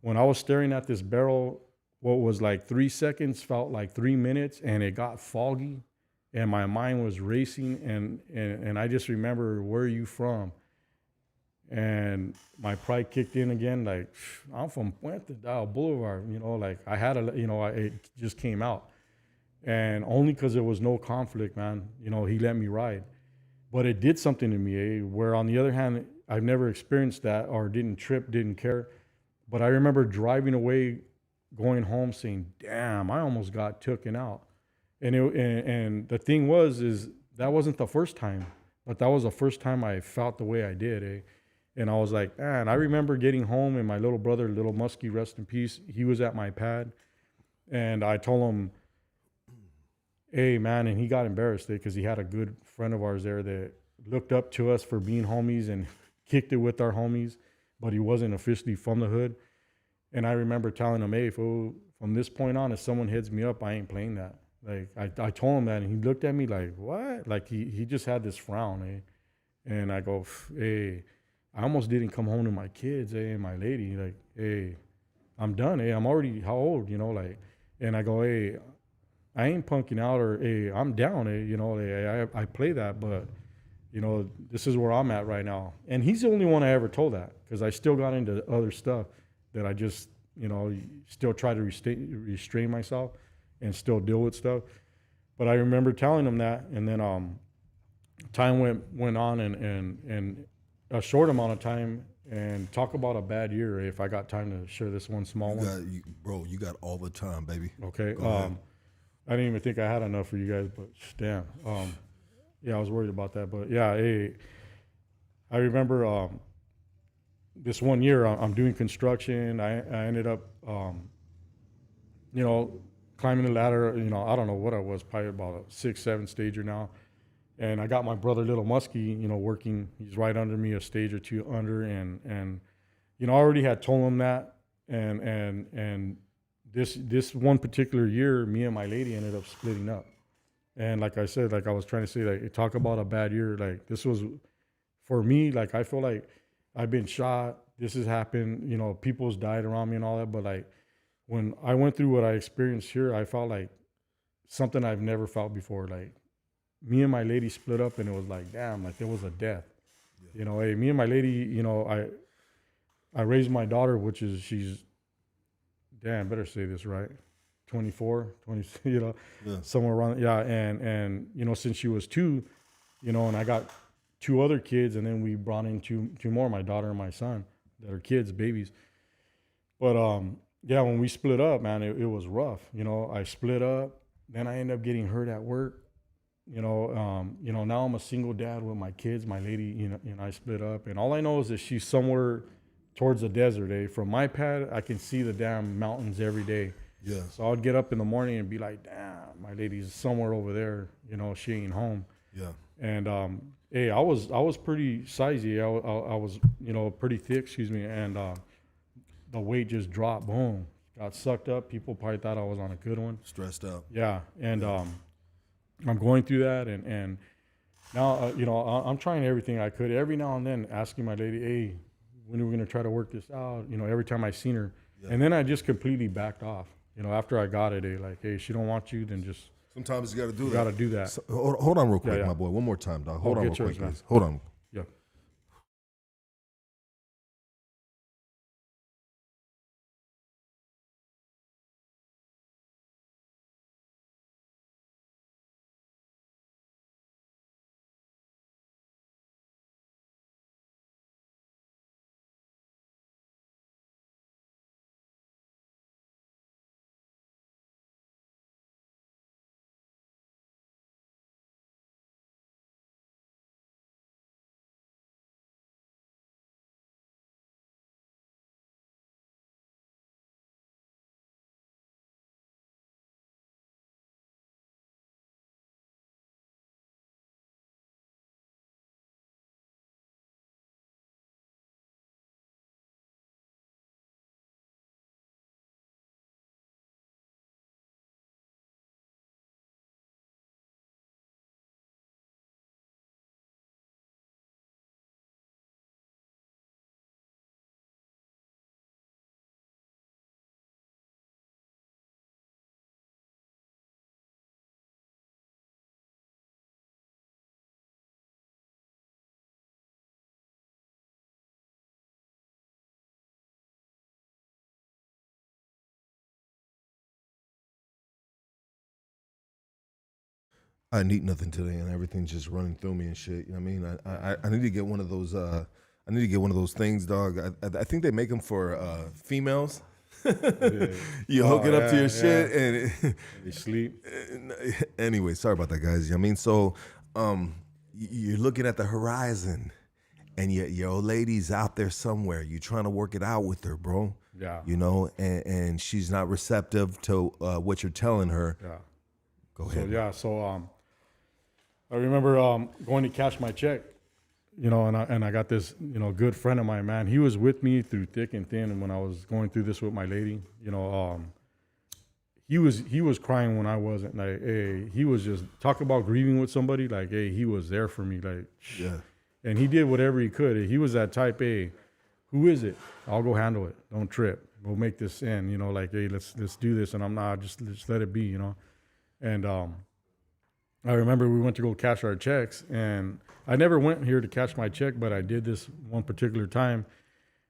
when I was staring at this barrel, what was like 3 seconds felt like 3 minutes, and it got foggy and my mind was racing. And I just remember, where are you from? And my pride kicked in again. Like, I'm from Puente Dao Boulevard, like I had it just came out. And only because there was no conflict, man, he let me ride. But it did something to me, where on the other hand, I've never experienced that, or didn't trip, didn't care. But I remember driving away, going home saying, damn, I almost got taken out. And the thing is that wasn't the first time, but that was the first time I felt the way I did, And I was like, man, I remember getting home, and my little brother, little Muskie, rest in peace, he was at my pad. And I told him, hey, man, and he got embarrassed because he had a good friend of ours there that looked up to us for being homies and kicked it with our homies, but he wasn't officially from the hood. And I remember telling him, hey, fool, from this point on, if someone heads me up, I ain't playing that. Like, I told him that, and he looked at me like, what? Like, he just had this frown, And I go, hey, I almost didn't come home to my kids, and my lady, like, hey, I'm done, I'm already, how old, and I go, hey, I ain't punking out, or, hey, I'm down, I play that, but, this is where I'm at right now. And he's the only one I ever told that, because I still got into other stuff that I just, still try to restrain myself and still deal with stuff. But I remember telling him that, and then time went on, and a short amount of time, and talk about a bad year. If I got time to share this one small one.
You got all the time, baby.
Okay. I didn't even think I had enough for you guys, but damn. Yeah, I was worried about that. But yeah, I remember this one year I'm doing construction. I ended up, climbing the ladder. I don't know what I was, probably about a 6-7 stager now. And I got my brother, little Muskie, working. He's right under me, a stage or two under. And I already had told him that. And this one particular year, me and my lady ended up splitting up. And like I said, like I was trying to say, like, talk about a bad year. Like, this was, for me, like, I feel like I've been shot. This has happened. People's died around me and all that. But like, when I went through what I experienced here, I felt like something I've never felt before. Like, me and my lady split up, and it was like, damn, like there was a death. Yeah. Hey, me and my lady, I raised my daughter, she's, damn, better say this right, 24, 20, yeah. Somewhere around, yeah. And since she was 2, and I got 2 other kids, and then we brought in two more, my daughter and my son, that are kids, babies. But yeah, when we split up, man, it was rough. I split up, then I ended up getting hurt at work. Now I'm a single dad with my kids. My lady, I split up, and all I know is that she's somewhere towards the desert. From my pad, I can see the damn mountains every day. Yeah. So I'd get up in the morning and be like, damn, my lady's somewhere over there. She ain't home. Yeah. And hey, I was pretty sizey. I was pretty thick. Excuse me. And the weight just dropped. Boom. Got sucked up. People probably thought I was on a good one.
Stressed out.
Yeah. And I'm going through that, and now, I'm trying everything I could. Every now and then, asking my lady, hey, when are we going to try to work this out? Every time I seen her. Yeah. And then I just completely backed off. After I got it, like, hey, she don't want you, then just
Sometimes you got to do
You
that.
got to do that.
So, hold on real quick,
Yeah.
my boy. One more time, dog. Hold on real
get yours,
quick,
man.
guys. Hold on.
Yeah.
I didn't eat nothing today, and everything's just running through me and shit. You know what I mean? I need to get one of those. I need to get one of those things, dog. I think they make them for females. You hook it up to your shit, and
You sleep.
anyway, sorry about that, guys. You know what I mean? So, you're looking at the horizon, and your old lady's out there somewhere. You're trying to work it out with her, bro.
Yeah.
You know, and she's not receptive to what you're telling her.
Yeah.
Go
So
ahead.
so I remember going to cash my check, you know, and I got this, you know, good friend of mine, man. He was with me through thick and thin, and when I was going through this with my lady, you know, he was crying when I wasn't. Like, hey, he was just talk about grieving with somebody. Like, hey, he was there for me. Like,
Yeah.
and he did whatever he could. He was that type. Hey, who is it? I'll go handle it. Don't trip. We'll make this end. You know, like, hey, let's do this. And I'm not just let it be. You know. And I remember we went to go cash our checks, and I never went here to cash my check, but I did this one particular time.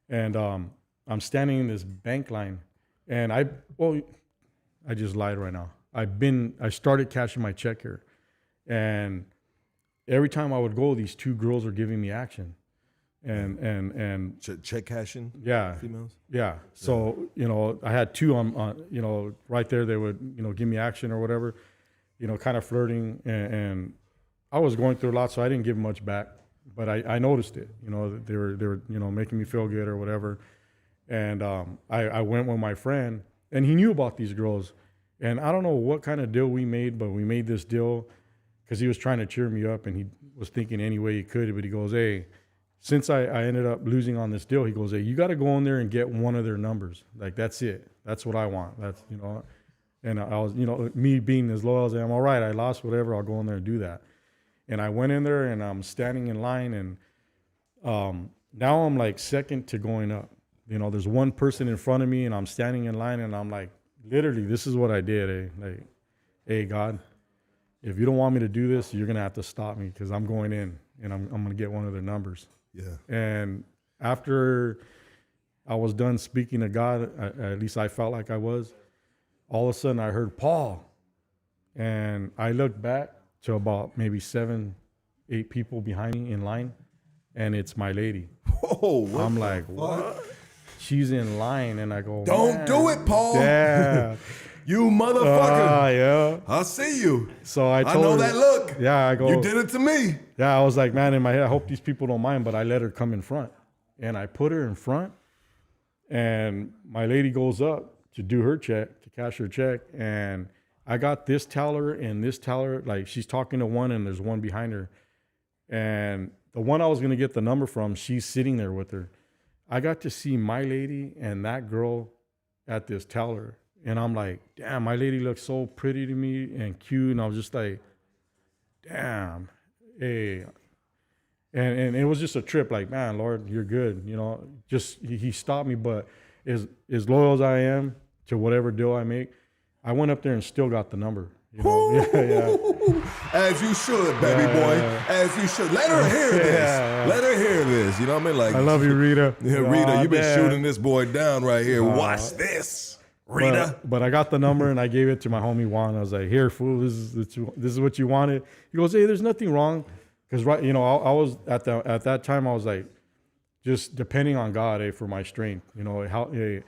And I'm standing in this bank line, and I just lied right now. I started cashing my check here, and every time I would go, these two girls were giving me action, and
Check cashing.
yeah,
Females.
yeah. So, you know, I had two on, you know, right there. They would, you know, give me action or whatever, you know, kind of flirting. And I was going through a lot, so I didn't give much back. But I noticed it, you know, they were, you know, making me feel good or whatever. And I went with my friend, and he knew about these girls. And I don't know what kind of deal we made, but we made this deal because he was trying to cheer me up, and he was thinking any way he could. But he goes, hey, since I ended up losing on this deal, he goes, hey, you got to go in there and get one of their numbers. Like, that's it. That's what I want. That's, you know, and I was, you know, me being as loyal as I am, all right, I lost whatever, I'll go in there and do that. And I went in there, and I'm standing in line, and now I'm like second to going up. You know, there's one person in front of me, and I'm standing in line, and I'm like, literally, this is what I did. Like, hey, God, if you don't want me to do this, you're going to have to stop me, because I'm going in, and I'm going to get one of their numbers.
Yeah.
And after I was done speaking to God, at least I felt like I was, all of a sudden I heard Paul. And I looked back to about maybe 7, 8 people behind me in line, and it's my lady.
Whoa.
I'm like, what? She's in line, and I go,
Don't do it, Paul.
Yeah.
You motherfucker.
Yeah.
I'll see you.
So I
I
told
know
her,
that look.
Yeah, I go.
You did it to me.
Yeah, I was like, man, in my head, I hope these people don't mind, but I let her come in front. And I put her in front, and my lady goes up to do her check, to cash her check, and I got this teller and this teller, like she's talking to one and there's one behind her. And the one I was going to get the number from, she's sitting there with her. I got to see my lady and that girl at this teller. And I'm like, damn, my lady looks so pretty to me and cute. And I was just like, damn, hey. And it was just a trip, like, man, Lord, you're good. You know, just he stopped me. But as loyal as I am to whatever deal I make, I went up there and still got the number. You know?
As you should, baby boy. As you should. Let her hear this. Let her hear this. You know what I mean? Like,
I love you, Rita.
Yeah, Rita, you've been
man.
shooting this boy down right here. Watch this, Rita.
But I got the number and I gave it to my homie Juan. I was like, "Here, fool, this is what you wanted." He goes, "Hey, there's nothing wrong," because I was at that time I was like, just depending on God, for my strength,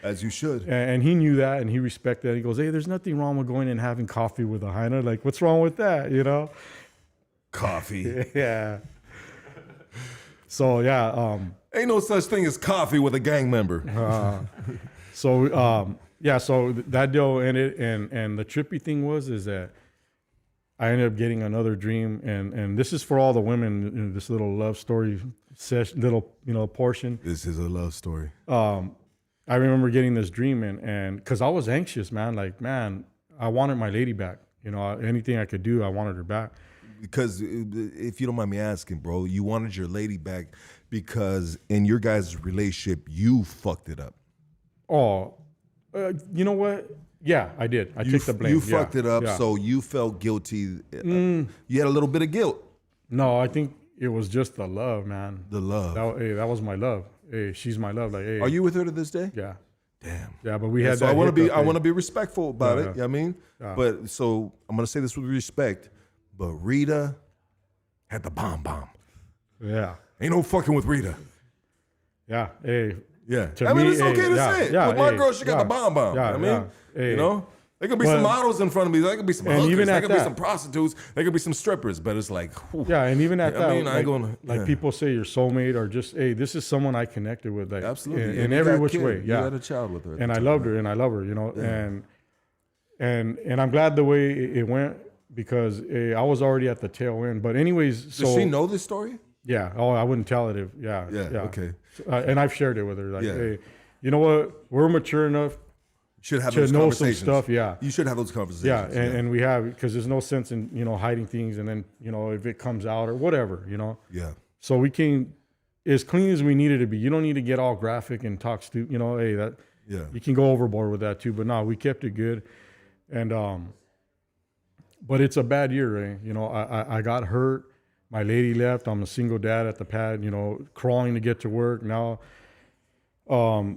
As you should.
And he knew that and he respected that. He goes, "Hey, there's nothing wrong with going and having coffee with a hyena. Like, what's wrong with that?
Coffee.
Yeah. So yeah,
Ain't no such thing as coffee with a gang member.
so that deal ended, and the trippy thing is that I ended up getting another dream, and this is for all the women in this little love story session, little portion.
This is a love story.
I remember getting this dream, and because I was anxious, man, like, man, I wanted my lady back. Anything I could do, I wanted her back.
Because if you don't mind me asking, bro, you wanted your lady back because in your guys' relationship, you fucked it up.
Oh, you know what? Yeah, I did. I took the blame.
You fucked it up, so you felt guilty. You had a little bit of guilt.
No, I think it was just the love, man.
The love.
That was my love. Hey, she's my love. Like, hey.
Are you with her to this day?
Yeah.
Damn.
Yeah, but we had
So
that.
I want to be respectful about it. You know what I mean?
Yeah.
But so I'm gonna say this with respect. But Rita had the bomb.
Yeah.
Ain't no fucking with Rita.
Yeah. Hey.
Yeah.
To
I mean,
me,
it's okay to
yeah,
say it.
yeah,
With my
hey,
girl, she got
yeah,
the bomb.
yeah,
I mean,
yeah, hey.
there could be some models in front of me. There could be some
And
hookers.
even
There
at
could be
that-
some prostitutes. There could be some strippers. But it's like, whew.
Yeah, and even at
I
that,
mean, I ain't gonna-
like
yeah.
people say your soulmate, or just, hey, this is someone I connected with, like,
Absolutely.
in
You
every
got a
which
kid.
way. Yeah.
You had a child with her. at
And
the
I
time,
loved
right?
her, and I love her, and I'm glad the way it went, because I was already at the tail end. But anyways, so
Does she know this story?
yeah. Oh, I wouldn't tell it if yeah.
Okay.
And I've shared it with her. Like,
Yeah.
hey, you know what? We're mature enough
Should have
to
those
know some
conversations.
stuff. Yeah.
You should have those conversations.
Yeah, and we have, because there's no sense in hiding things, and then if it comes out or whatever,
Yeah.
So we came as clean as we needed to be. You don't need to get all graphic and talk stupid. Hey, that
Yeah.
you can go overboard with that too. But no, we kept it good, and but it's a bad year, eh? I got hurt. My lady left. I'm a single dad at the pad. Crawling to get to work now. I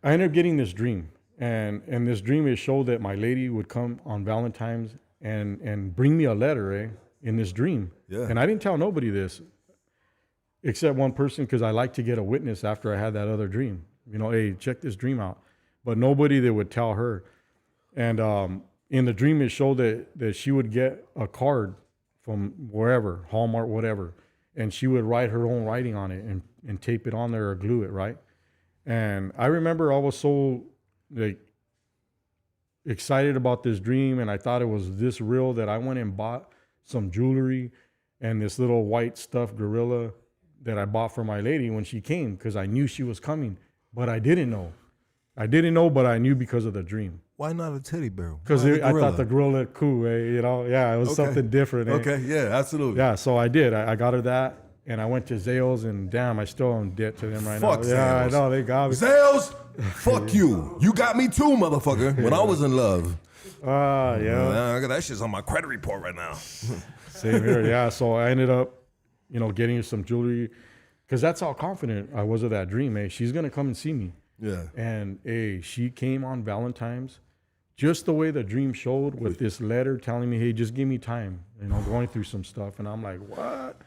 ended up getting this dream, and this dream is showed that my lady would come on Valentine's and bring me a letter, in this dream.
Yeah.
And I didn't tell nobody this, except one person, because I like to get a witness after I had that other dream. Hey, check this dream out. But nobody that would tell her. And in the dream, it showed that she would get a card from wherever, Hallmark, whatever, and she would write her own writing on it and tape it on there or glue it, right? And I remember I was so excited about this dream, and I thought it was this real, that I went and bought some jewelry and this little white stuffed gorilla that I bought for my lady when she came, because I knew she was coming, but I didn't know. But I knew because of the dream.
Why not a teddy bear?
Because
Why the
I
gorilla?
thought the gorilla looked cool, Yeah, it was something different.
Okay, yeah, absolutely.
Yeah, so I did. I got her that, and I went to Zales, and damn, I still owe debt to them right
Fuck
now. Yeah, I
Zales.
know, they got me.
Zales, fuck you. You got me too, motherfucker, when I was in love.
Yeah.
I got that shit's on my credit report right now.
Same here, yeah. So I ended up, getting her some jewelry, because that's how confident I was of that dream, She's going to come and see me.
Yeah.
And, she came on Valentine's, just the way the dream showed, with this letter telling me, hey, just give me time, going through some stuff. And I'm like, what?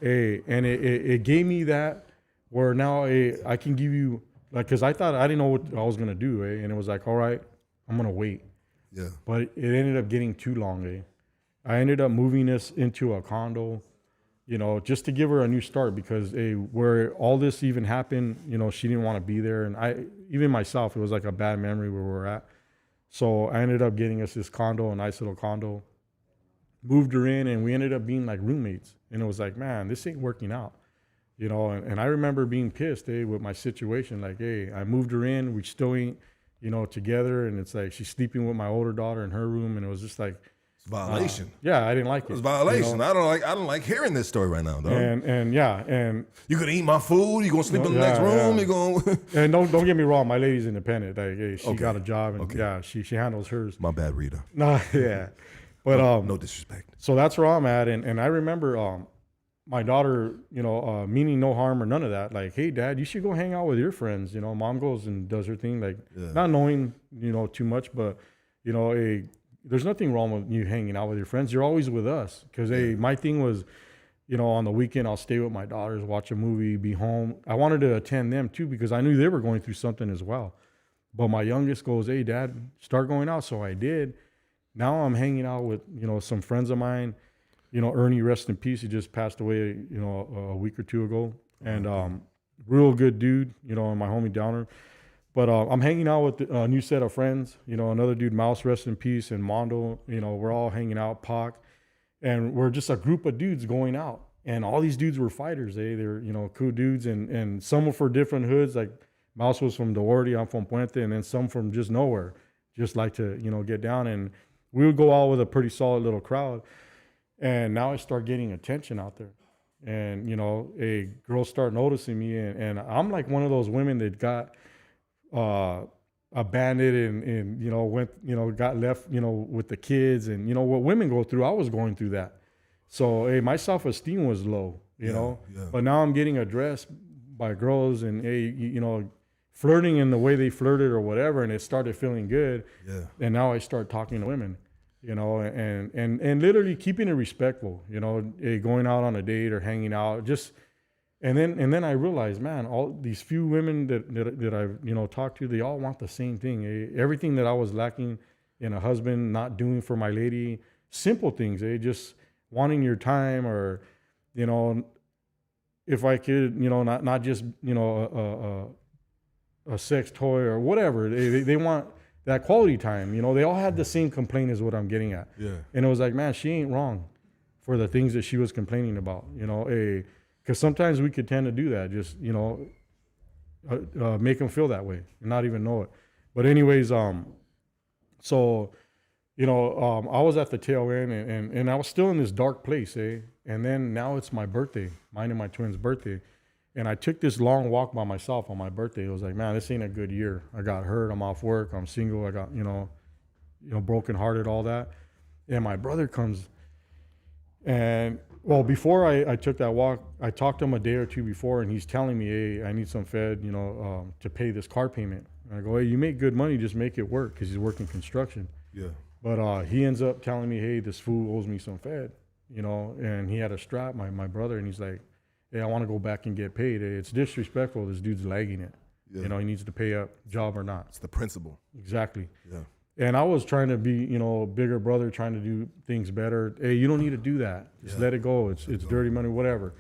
And it gave me that, where now, I can give you, because I didn't know what I was going to do, And it was like, all right, I'm going to wait.
Yeah.
But it ended up getting too long, I ended up moving us into a condo, just to give her a new start, because where all this even happened, she didn't want to be there. And even myself, it was like a bad memory where we're at. So I ended up getting us this condo, a nice little condo, moved her in, and we ended up being like roommates. And it was like, man, this ain't working out, and I remember being pissed, with my situation. Like, I moved her in, we still ain't, together. And it's like, she's sleeping with my older daughter in her room. And it was just like,
It's a violation.
Yeah, I didn't like it.
It's a violation.
You know?
I don't like hearing this story right now, though.
And
you gonna eat my food? You gonna sleep in the next room? You gonna
and don't get me wrong, my lady's independent. Like, hey, she
Okay.
got a job, and
Okay.
yeah, she handles hers.
My bad, Rita.
No, yeah, but
No disrespect.
so that's where I'm at, and I remember my daughter, you know, meaning no harm or none of that. Like, hey, Dad, you should go hang out with your friends. You know, Mom goes and does her thing, like not knowing, you know, too much, but you know, there's nothing wrong with you hanging out with your friends. You're always with us, because my thing was, you know, on the weekend I'll stay with my daughters, watch a movie, be home. I wanted to attend them too, because I knew they were going through something as well. But my youngest goes, hey, Dad, start going out. So I did. Now I'm hanging out with, you know, some friends of mine. You know, Ernie, rest in peace. He just passed away, you know, a week or two ago. And real good dude, you know, and my homie Downer. But I'm hanging out with a new set of friends. You know, another dude, Mouse, rest in peace, and Mondo. You know, we're all hanging out, Pac. And we're just a group of dudes going out. And all these dudes were fighters. They're, you know, cool dudes. And some were for different hoods. Like Mouse was from Duarte, I'm from Puente. And then some from just nowhere. Just like to, you know, get down. And we would go out with a pretty solid little crowd. And now I start getting attention out there. And, you know, girls start noticing me. And I'm like one of those women that got abandoned and, you know, went, you know, got left, you know, with the kids. And, you know, what women go through, I was going through that. So, my self-esteem was low, you know. Yeah. But now I'm getting addressed by girls and, you know, flirting in the way they flirted or whatever. And it started feeling good. Yeah. And now I start talking to women. You know, and literally keeping it respectful, you know, going out on a date or hanging out, just, and then I realized, man, all these few women that I've, you know, talked to, they all want the same thing. Everything that I was lacking in a husband, not doing for my lady, simple things, just wanting your time, or, you know, if I could, you know, not just, you know, a sex toy or whatever. They want that quality time. You know, they all had the same complaint as what I'm getting at. Yeah. And it was like, man, she ain't wrong for the things that she was complaining about, you know, because sometimes we could tend to do that, just, you know, make them feel that way and not even know it. But anyways, so, you know, I was at the tail end and I was still in this dark place, and then now it's my birthday, mine and my twins' birthday. And I took this long walk by myself on my birthday. It was like, man, this ain't a good year. I got hurt. I'm off work. I'm single. I got, you know, brokenhearted, all that. And my brother comes. And, well, before I took that walk, I talked to him a day or two before, and he's telling me, hey, I need some Fed, you know, to pay this car payment. And I go, hey, you make good money. Just make it work, because he's working construction. Yeah. But he ends up telling me, hey, this fool owes me some Fed, you know. And he had a strap, my brother, and he's like, hey, I want to go back and get paid. It's disrespectful. This dude's lagging it. Yeah. You know, he needs to pay up, job or not.
It's the principle.
Exactly.
Yeah.
And I was trying to be, you know, bigger brother, trying to do things better. Hey, you don't need to do that. Just let it go. It's dirty money, whatever.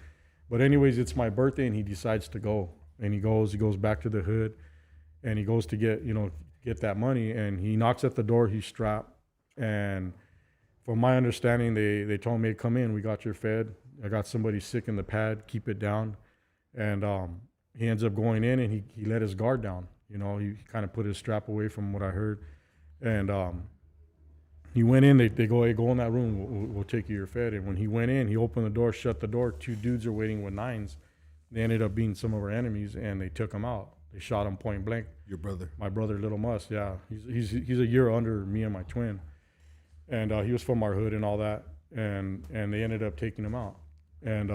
But anyways, it's my birthday, and he decides to go. And he goes back to the hood, and he goes to get that money. And he knocks at the door. He's strapped. And from my understanding, they told me, hey, come in. We got your Fed. I got somebody sick in the pad, keep it down. And he ends up going in, and he let his guard down. You know, he kind of put his strap away from what I heard. And he went in, they go, hey, go in that room, we'll take you your Fed. And when he went in, he opened the door, shut the door. 2 dudes are waiting with 9s. They ended up being some of our enemies, and they took him out. They shot him point blank.
Your brother? My
brother, Little Mus, yeah. He's a year under me and my twin. And he was from our hood and all that. And they ended up taking him out. And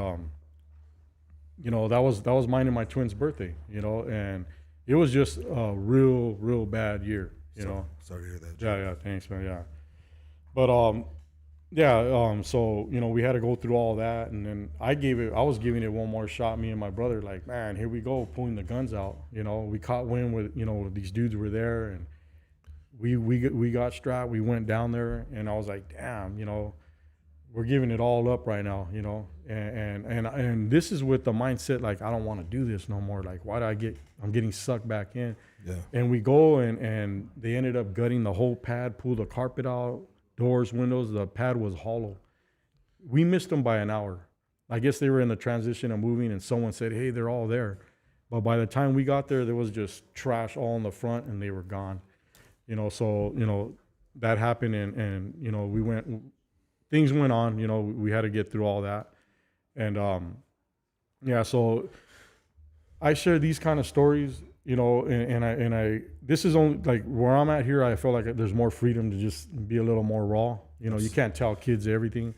you know, that was mine and my twin's birthday, you know, and it was just a real bad year, you know.
Sorry to hear that.
Yeah, thanks, man. Yeah. But so, you know, we had to go through all that, and then I was giving it one more shot, me and my brother, like, man, here we go, pulling the guns out. You know, we caught wind with, you know, these dudes were there, and we got strapped, we went down there, and I was like, damn, you know, we're giving it all up right now, you know, and this is with the mindset, like, I don't want to do this no more. Like, I'm getting sucked back in. Yeah. And we go and they ended up gutting the whole pad, pulled the carpet out, doors, windows, the pad was hollow. We missed them by an hour. I guess they were in the transition of moving, and someone said, hey, they're all there. But by the time we got there was just trash all in the front, and they were gone. You know, so, you know, that happened, and you know, we went things went on. You know, we had to get through all that, and yeah. So I share these kind of stories, you know, and I this is only like where I'm at here. I feel like there's more freedom to just be a little more raw. You know, you can't tell kids everything.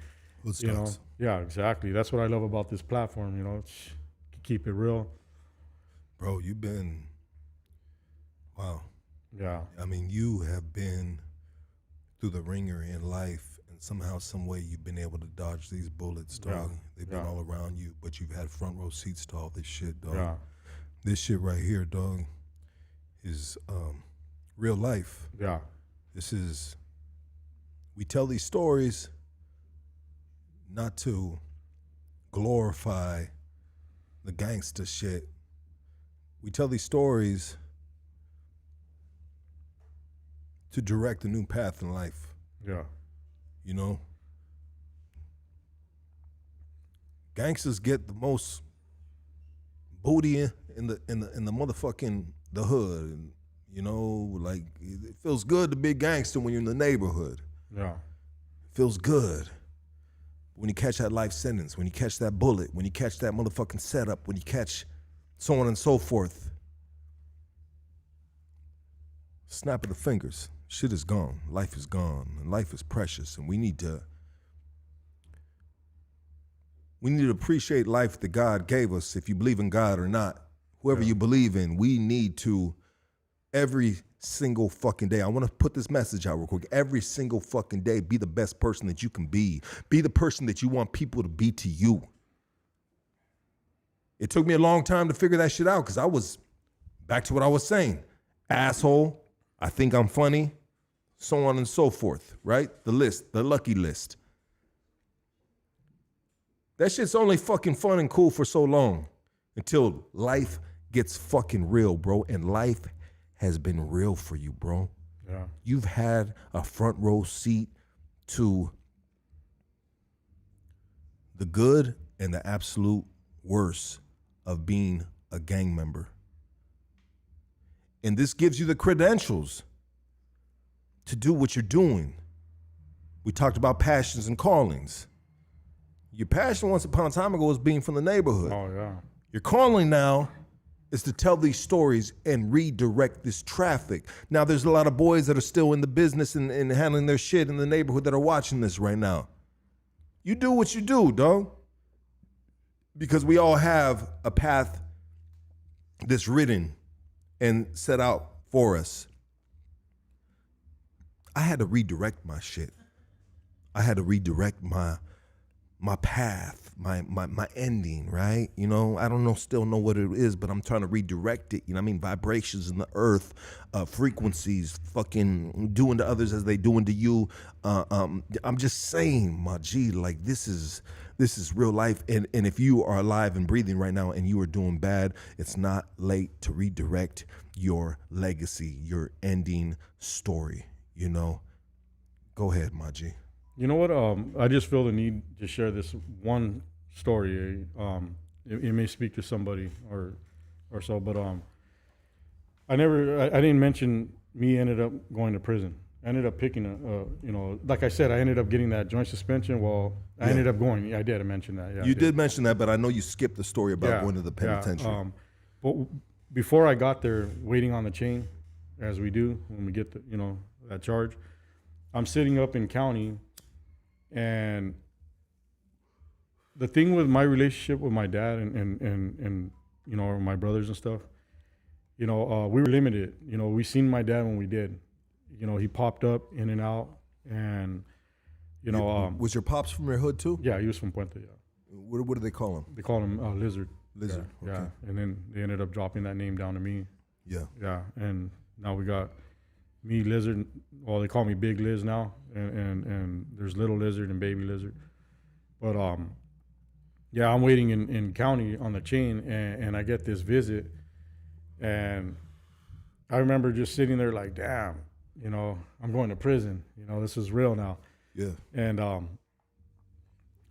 You know, yeah, exactly. That's what I love about this platform. You know, it's, keep it real.
Bro, you've been, wow.
Yeah.
I mean, you have been through the ringer in life, and somehow, some way, you've been able to dodge these bullets, dog.
Yeah.
They've been all around you, but you've had front row seats to all this shit, dog.
Yeah.
This shit right here, dog, is real life.
Yeah.
This is, we tell these stories not to glorify the gangster shit. We tell these stories to direct a new path in life.
Yeah.
You know? Gangsters get the most booty in the motherfucking the hood. And, you know, like, it feels good to be a gangster when you're in the neighborhood.
Yeah.
It feels good. When you catch that life sentence, when you catch that bullet, when you catch that motherfucking setup, when you catch so on and so forth. Snap of the fingers. Shit is gone. Life is gone. And life is precious. And we need to appreciate life that God gave us, if you believe in God or not. Whoever you believe in, we need to, every single fucking day. I want to put this message out real quick. Every single fucking day, be the best person that you can be. Be the person that you want people to be to you. It took me a long time to figure that shit out because I was, back to what I was saying, asshole, I think I'm funny, so on and so forth, right? The list, the lucky list. That shit's only fucking fun and cool for so long until life gets fucking real, bro. And life has been real for you, bro.
Yeah.
You've had a front row seat to the good and the absolute worst of being a gang member. And this gives you the credentials to do what you're doing. We talked about passions and callings. Your passion once upon a time ago was being from the neighborhood.
Oh, yeah.
Your calling now is to tell these stories and redirect this traffic. Now, there's a lot of boys that are still in the business and handling their shit in the neighborhood that are watching this right now. You do what you do, dog. Because we all have a path that's written and set out for us. I had to redirect my shit. I had to redirect my path, my ending, right? You know, I don't still know what it is, but I'm trying to redirect it. You know what I mean? Vibrations in the earth, frequencies, fucking doing to others as they doing to you. I'm just saying, my G, like this is real life. And if you are alive and breathing right now and you are doing bad, it's not late to redirect your legacy, your ending story, you know? Go ahead, my G.
You know what? I just feel the need to share this one story. It may speak to somebody or so, but I didn't mention me ended up going to prison. I ended up picking like I said, I ended up getting that joint suspension. Well, I ended up going. I did mention that. Yeah,
you did mention that, but I know you skipped the story about going to the penitentiary.
Yeah, but before I got there, waiting on the chain, as we do when we get that charge, I'm sitting up in county. And the thing with my relationship with my dad and my brothers and stuff, we were limited. We seen my dad when we did. He popped up in and out, and
was your pops from your hood too?
Yeah, he was from Puente. Yeah.
What do they call him?
They call him Lizard.
Lizard.
Yeah,
okay.
yeah. And then they ended up dropping that name down to me.
Yeah.
Yeah, and now we got me, Lizard. Well, they call me Big Liz now, and there's Little Lizard and Baby Lizard. But yeah, I'm waiting in county on the chain, and I get this visit, and I remember just sitting there like, damn, I'm going to prison. This is real now.
Yeah. And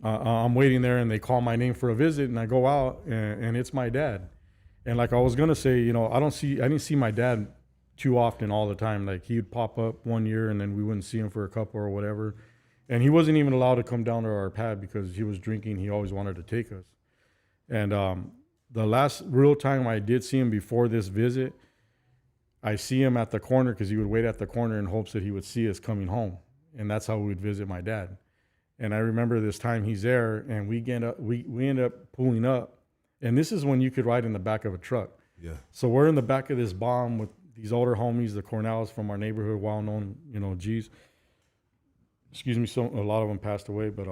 I'm waiting there, and they call my name for a visit, and I go out, and it's my dad. And like I was gonna say, I didn't see my dad too often all the time. Like he would pop up one year and then we wouldn't see him for a couple or whatever. And he wasn't even allowed to come down to our pad because he was drinking. He always wanted to take us. And the last real time I did see him before this visit, I see him at the corner because he would wait at the corner in hopes that he would see us coming home. And that's how we would visit my dad. And I remember this time he's there, and we end up pulling up. And this is when you could ride in the back of a truck.
Yeah.
So we're in the back of this bomb with these older homies, the Cornells from our neighborhood, well-known, G's. Excuse me, so a lot of them passed away, but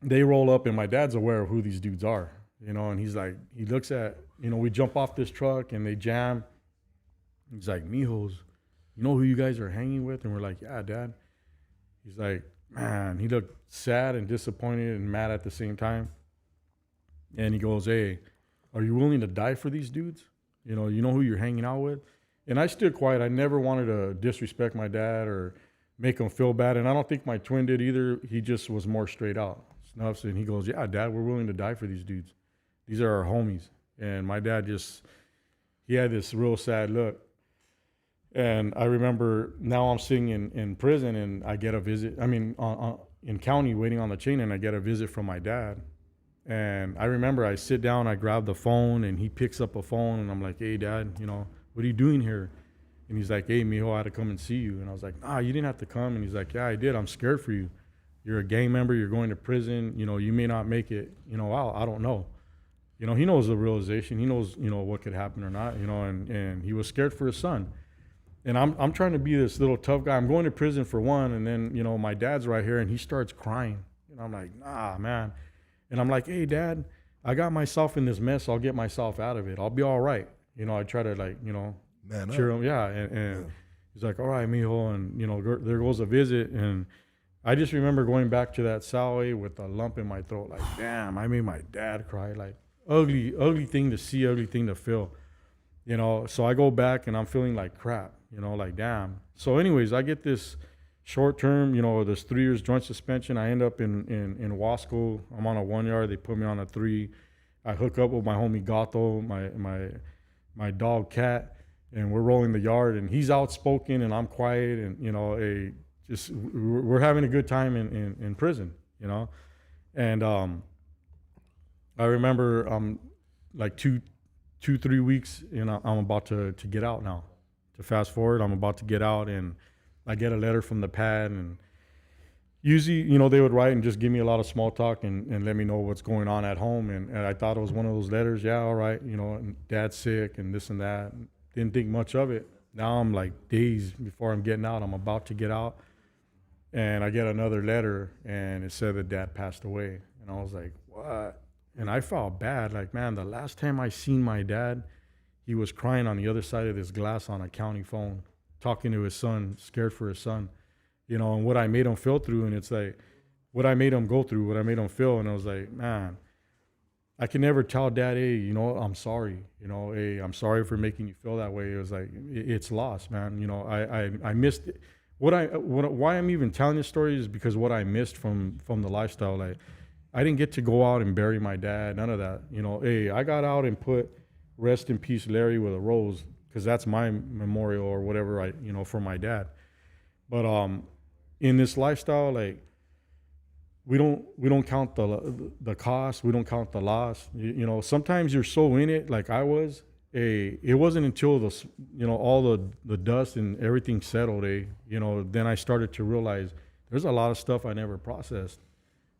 they roll up, and my dad's aware of who these dudes are, and he's like, he looks at, we jump off this truck, and they jam. He's like, mijos, you know who you guys are hanging with? And we're like, yeah, Dad. He's like, man, he looked sad and disappointed and mad at the same time. And he goes, hey, are you willing to die for these dudes? You know who you're hanging out with? And I stood quiet. I never wanted to disrespect my dad or make him feel bad. And I don't think my twin did either. He just was more straight out. Snuffs. And he goes, yeah, Dad, we're willing to die for these dudes. These are our homies. And my dad he had this real sad look. And I remember now I'm sitting in prison, and I get a visit. I mean, in county waiting on the chain, and I get a visit from my dad. And I remember I sit down, I grab the phone, and he picks up a phone, and I'm like, hey, Dad, what are you doing here? And he's like, hey, mijo, I had to come and see you. And I was like, nah, you didn't have to come. And he's like, yeah, I did. I'm scared for you. You're a gang member. You're going to prison. You may not make it, out. I don't know. He knows the realization. He knows, what could happen or not, and he was scared for his son. And I'm trying to be this little tough guy. I'm going to prison for one, and then, my dad's right here, and he starts crying. And I'm like, nah, man. And I'm like, hey, Dad, I got myself in this mess. I'll get myself out of it. I'll be all right. I try to,
Man
cheer
up.
him. Yeah. And he's like, all right, mijo. And, there goes a visit. And I just remember going back to that Salway with a lump in my throat. Like, damn, I made my dad cry. Like, ugly thing to see, ugly thing to feel. So I go back, and I'm feeling like crap. Like, damn. So anyways, I get this short term, this 3 years joint suspension. I end up in Wasco. I'm on a 1 yard. They put me on a 3. I hook up with my homie Gato, my dog Cat, and we're rolling the yard, and he's outspoken and I'm quiet, and, we're having a good time in prison, And I remember like 2-3 weeks, I'm about to get out now. To fast forward, I'm about to get out, and I get a letter from the pad, and usually, they would write and just give me a lot of small talk and let me know what's going on at home. And I thought it was one of those letters. Yeah, all right. And Dad's sick and this and that. Didn't think much of it. Now I'm like days before I'm getting out. I'm about to get out, and I get another letter, and it said that Dad passed away. And I was like, what? And I felt bad. Like, man, the last time I seen my dad, he was crying on the other side of this glass on a county phone, talking to his son, scared for his son, and what I made him feel through. And it's like, what I made him go through, what I made him feel. And I was like, man, I can never tell Dad, hey, I'm sorry, hey, I'm sorry for making you feel that way. It was like, it's lost, man. I missed it. Why I'm even telling this story is because what I missed from the lifestyle. Like, I didn't get to go out and bury my dad, none of that. Hey, I got out and put rest in peace Larry with a rose, because that's my memorial or whatever, for my dad. But in this lifestyle, like, we don't count the cost, we don't count the loss. Sometimes you're so in it, like I was. It wasn't until all the dust and everything settled, then I started to realize there's a lot of stuff I never processed.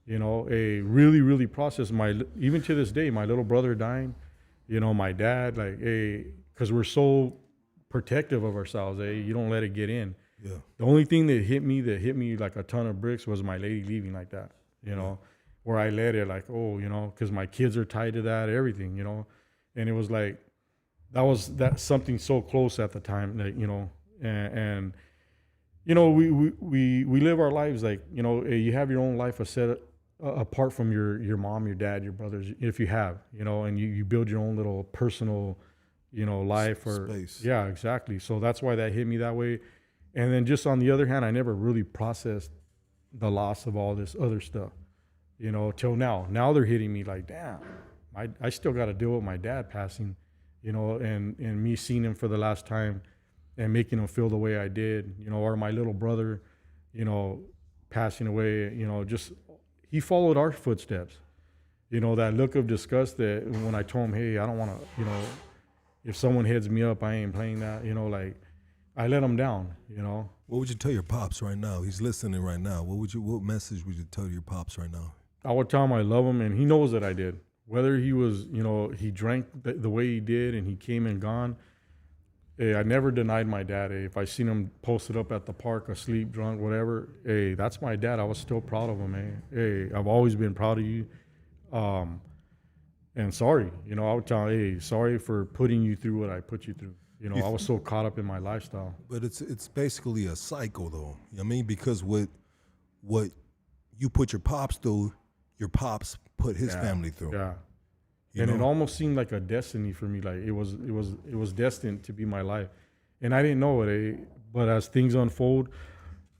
Really, really processed. Even to this day, my little brother dying. My dad, like, because we're so protective of ourselves, you don't let it get in.
Yeah.
The only thing that hit me like a ton of bricks was my lady leaving like that, where I let it, like, because my kids are tied to that, everything, and it was like, that's something so close at the time, like, and we live our lives like, you have your own life apart from your mom, your dad, your brothers, if you have, and you build your own little personal, life or
space.
Yeah, exactly. So that's why that hit me that way. And then just on the other hand, I never really processed the loss of all this other stuff, till now. Now they're hitting me like, damn, I still got to deal with my dad passing, and me seeing him for the last time and making him feel the way I did, or my little brother, passing away, just he followed our footsteps. That look of disgust that when I told him, hey, I don't want to, if someone heads me up, I ain't playing that, like I let him down,
What would you tell your pops right now? He's listening right now. What message would you tell your pops right now?
I would tell him I love him, and he knows that I did. Whether he was, he drank the way he did and he came and gone, hey, I never denied my dad. Hey, if I seen him posted up at the park, asleep, drunk, whatever, hey, that's my dad. I was still proud of him, hey, I've always been proud of you. And sorry, I would tell him, hey, sorry for putting you through what I put you through. I was so caught up in my lifestyle.
But it's basically a cycle, though. I mean, because what you put your pops through, your pops put his family through.
Yeah. And it almost seemed like a destiny for me. Like it was destined to be my life, and I didn't know it. But as things unfold,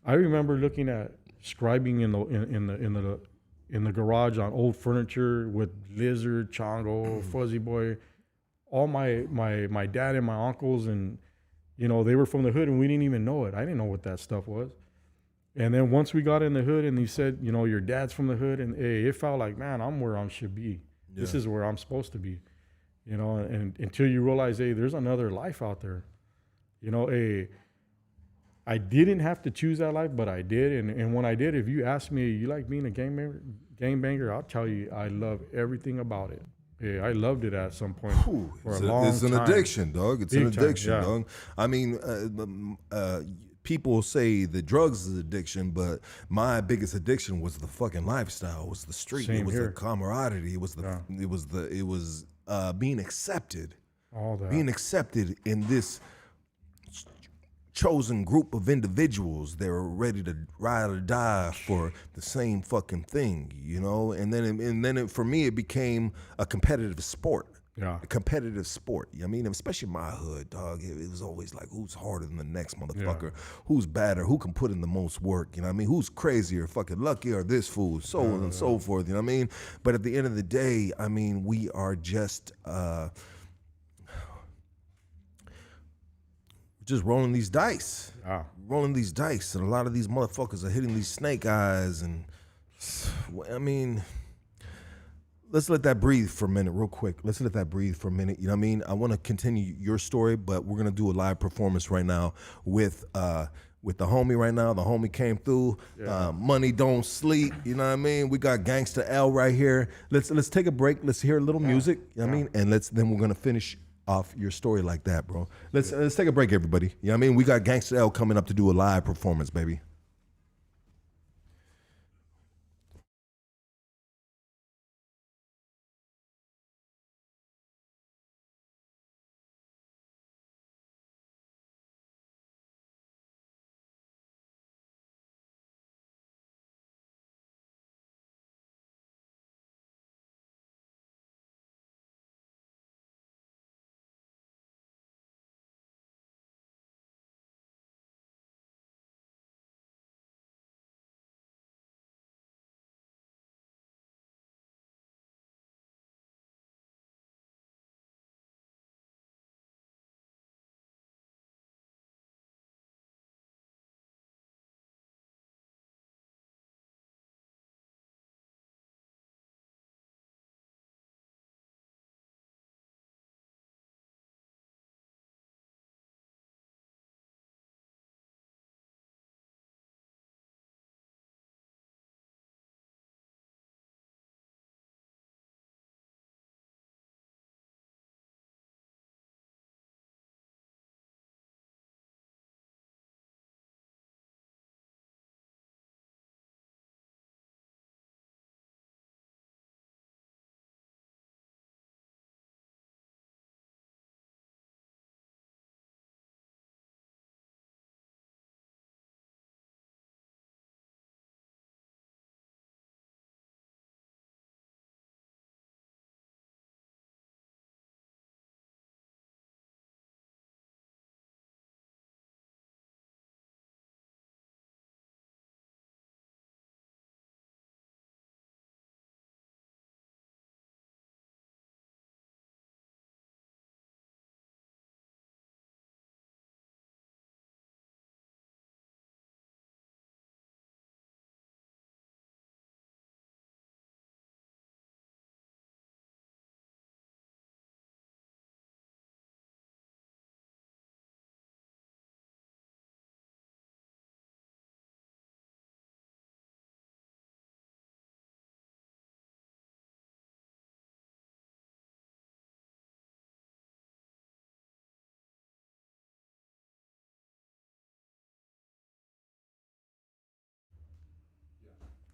I remember looking at scribing in the garage on old furniture with Lizard, Chongo, Fuzzy Boy, all my dad and my uncles, and they were from the hood, and we didn't even know it. I didn't know what that stuff was. And then once we got in the hood, and he said, your dad's from the hood, and hey, it felt like, man, I'm where I should be. Yeah. This is where I'm supposed to be, and until you realize, hey, there's another life out there, hey, I didn't have to choose that life, but I did. And when I did, if you ask me, you like being a gangbanger, I'll tell you, I love everything about it. Yeah, I loved it at some point for a long time.
It's an addiction, dog. It's an addiction,
yeah.
dog. I mean, people say the drugs is addiction, but my biggest addiction was the fucking lifestyle. It was the street.
Same
it was
here.
the camaraderie. It was being accepted.
All that.
Being accepted in this chosen group of individuals that were ready to ride or die for the same fucking thing, And then for me, it became a competitive sport.
Yeah.
A competitive sport. I mean, especially in my hood, dog. It was always like, who's harder than the next motherfucker? Yeah. Who's better? Who can put in the most work? You know what I mean? Who's crazier, fucking lucky, or this fool? So on and so forth. You know what I mean? But at the end of the day, I mean, we are just rolling these dice.
Yeah.
Rolling these dice. And a lot of these motherfuckers are hitting these snake eyes. And, I mean, let's let that breathe for a minute real quick. Let's let that breathe for a minute. You know what I mean? I want to continue your story, but we're going to do a live performance right now with the homie right now. The homie came through. Yeah. Money don't sleep. You know what I mean? We got Gangsta L right here. Let's take a break. Let's hear a little music. You know what I mean? And then we're going to finish off your story like that, bro. Let's take a break, everybody. You know what I mean? We got Gangsta L coming up to do a live performance, baby.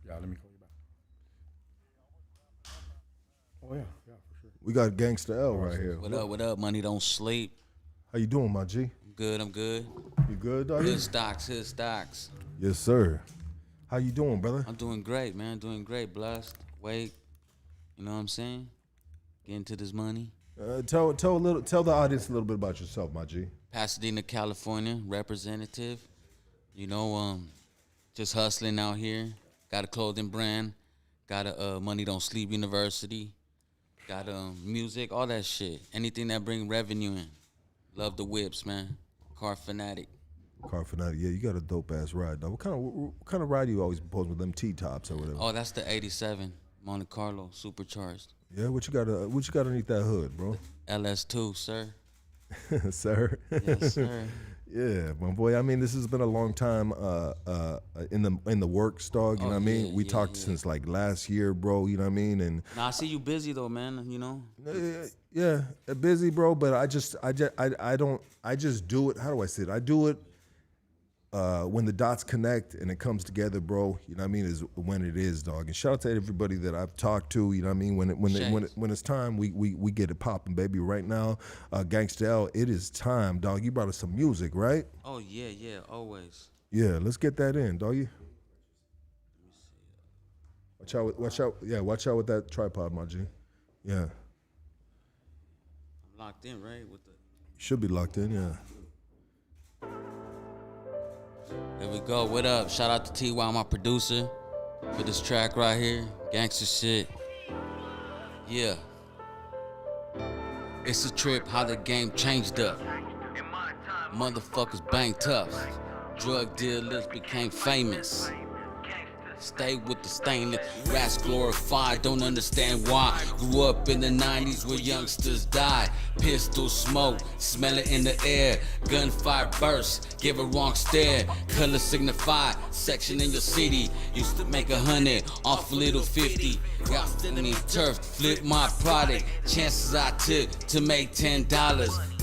Yeah, let me call you back. Oh, yeah, for sure.
We got Gangsta L right here.
What up? Money don't sleep.
How you doing, my G?
I'm good.
You good, dog?
Hood stocks.
Yes, sir. How you doing, brother?
I'm doing great, man. Doing great. Blessed. Wake. You know what I'm saying? Getting to this money.
Tell the audience a little bit about yourself, my G.
Pasadena, California, representative. You know, just hustling out here. Got a clothing brand. Got a Money Don't Sleep University. Got music, all that shit. Anything that bring revenue in. Love the whips, man. Car fanatic.
Car fanatic. Yeah, you got a dope ass ride, dog. What kind of ride do you always propose with them T-tops or whatever?
Oh, that's the 87 Monte Carlo supercharged.
Yeah, what you got underneath that hood, bro?
LS2, sir.
Sir.
Yes, sir.
Yeah, my boy. I mean, this has been a long time in the works, dog. You know what I mean? We talked since like last year, bro. You know what I mean? And
Now I see you busy though, man. You know.
yeah, busy, bro. But I just do it. How do I say it? I do it when the dots connect and it comes together, bro. You know what I mean? Is when it is, dog. And shout out to everybody that I've talked to. You know what I mean? When it's time, we get it popping, baby. Right now, Gangsta L, it is time, dog. You brought us some music, right?
Oh yeah, always.
Yeah, let's get that in, doggy. Watch out with that tripod, my G. Yeah.
I'm locked in, right? With the.
Should be locked in, yeah.
There we go. What up? Shout out to T.Y., my producer, for this track right here. Gangster shit. Yeah. It's a trip how the game changed up. Motherfuckers bang tough. Drug dealers became famous. Stay with the stainless. Rats glorified, don't understand why. Grew up in the 90s where youngsters died. Pistol smoke, smell it in the air. Gunfire burst, give a wrong stare. Color signify, section in your city. Used to make 100 off a little 50. Got me turf, flip my product. Chances I took to make $10.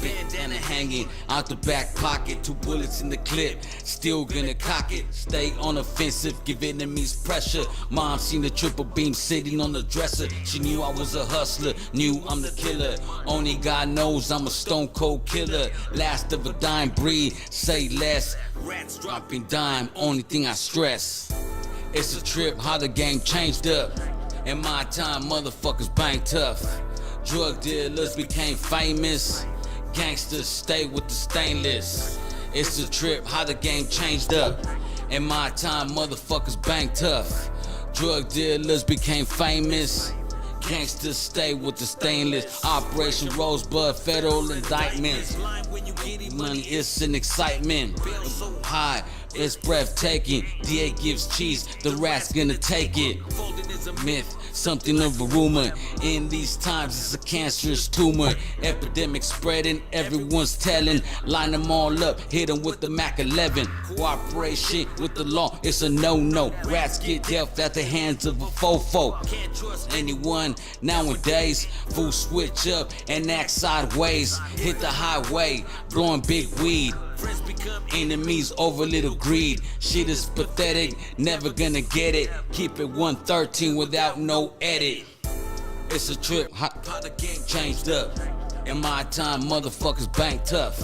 Bandana hanging out the back pocket. 2 bullets in the clip, still gonna cock it. Stay on offensive, give enemies pressure. Mom seen the triple beam sitting on the dresser. She knew I was a hustler, knew I'm the killer. Only God knows I'm a stone cold killer. Last of a dying breed, say less. Rats dropping dime, only thing I stress. It's a trip how the game changed up. In my time, motherfuckers bang tough. Drug dealers became famous. Gangsters stay with the stainless. It's a trip how the game changed up. In my time, motherfuckers bang tough. Drug dealers became famous. Gangsters stay with the stainless. Operation Rosebud, federal indictments. Money is an excitement. High, it's breathtaking. DA gives cheese, the rat's gonna take it. Myth, something of a rumor. In these times, it's a cancerous tumor. Epidemic spreading, everyone's telling. Line them all up, hit them with the Mac 11. Cooperation with the law, it's a no-no. Rats get dealt at the hands of a fofo. Can't trust anyone nowadays. Fools switch up and act sideways. Hit the highway, blowing big weed. Friends become enemies over little greed. Shit is pathetic, never gonna get it. Keep it 113 without no edit. It's a trip, how the game changed up. In my time, motherfuckers bang tough.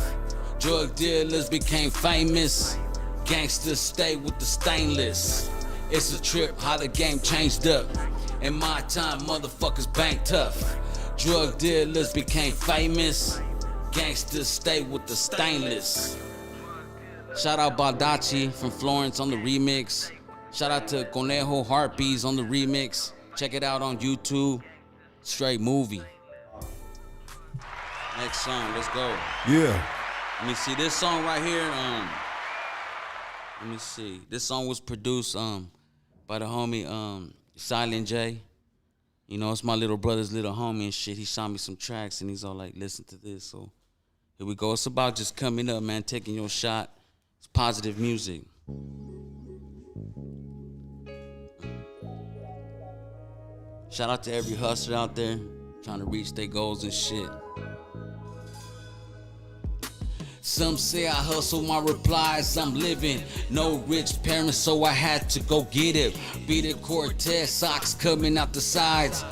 Drug dealers became famous. Gangsters stay with the stainless. It's a trip, how the game changed up. In my time, motherfuckers bang tough. Drug dealers became famous. Gangsters stay with the stainless. Shout out Baldacci from Florence on the remix. Shout out to Conejo Harpies on the remix. Check it out on YouTube. Straight movie. Next song, let's go.
Yeah.
Let me see this song right here. Let me see. This song was produced by the homie Silent J. You know, it's my little brother's little homie and shit. He shot me some tracks and he's all like, listen to this. So here we go. It's about just coming up, man, taking your shot. It's positive music. Shout out to every hustler out there trying to reach their goals and shit. Some say I hustle, my reply is I'm living. No rich parents, so I had to go get it. Beat it Cortez, socks coming out the sides.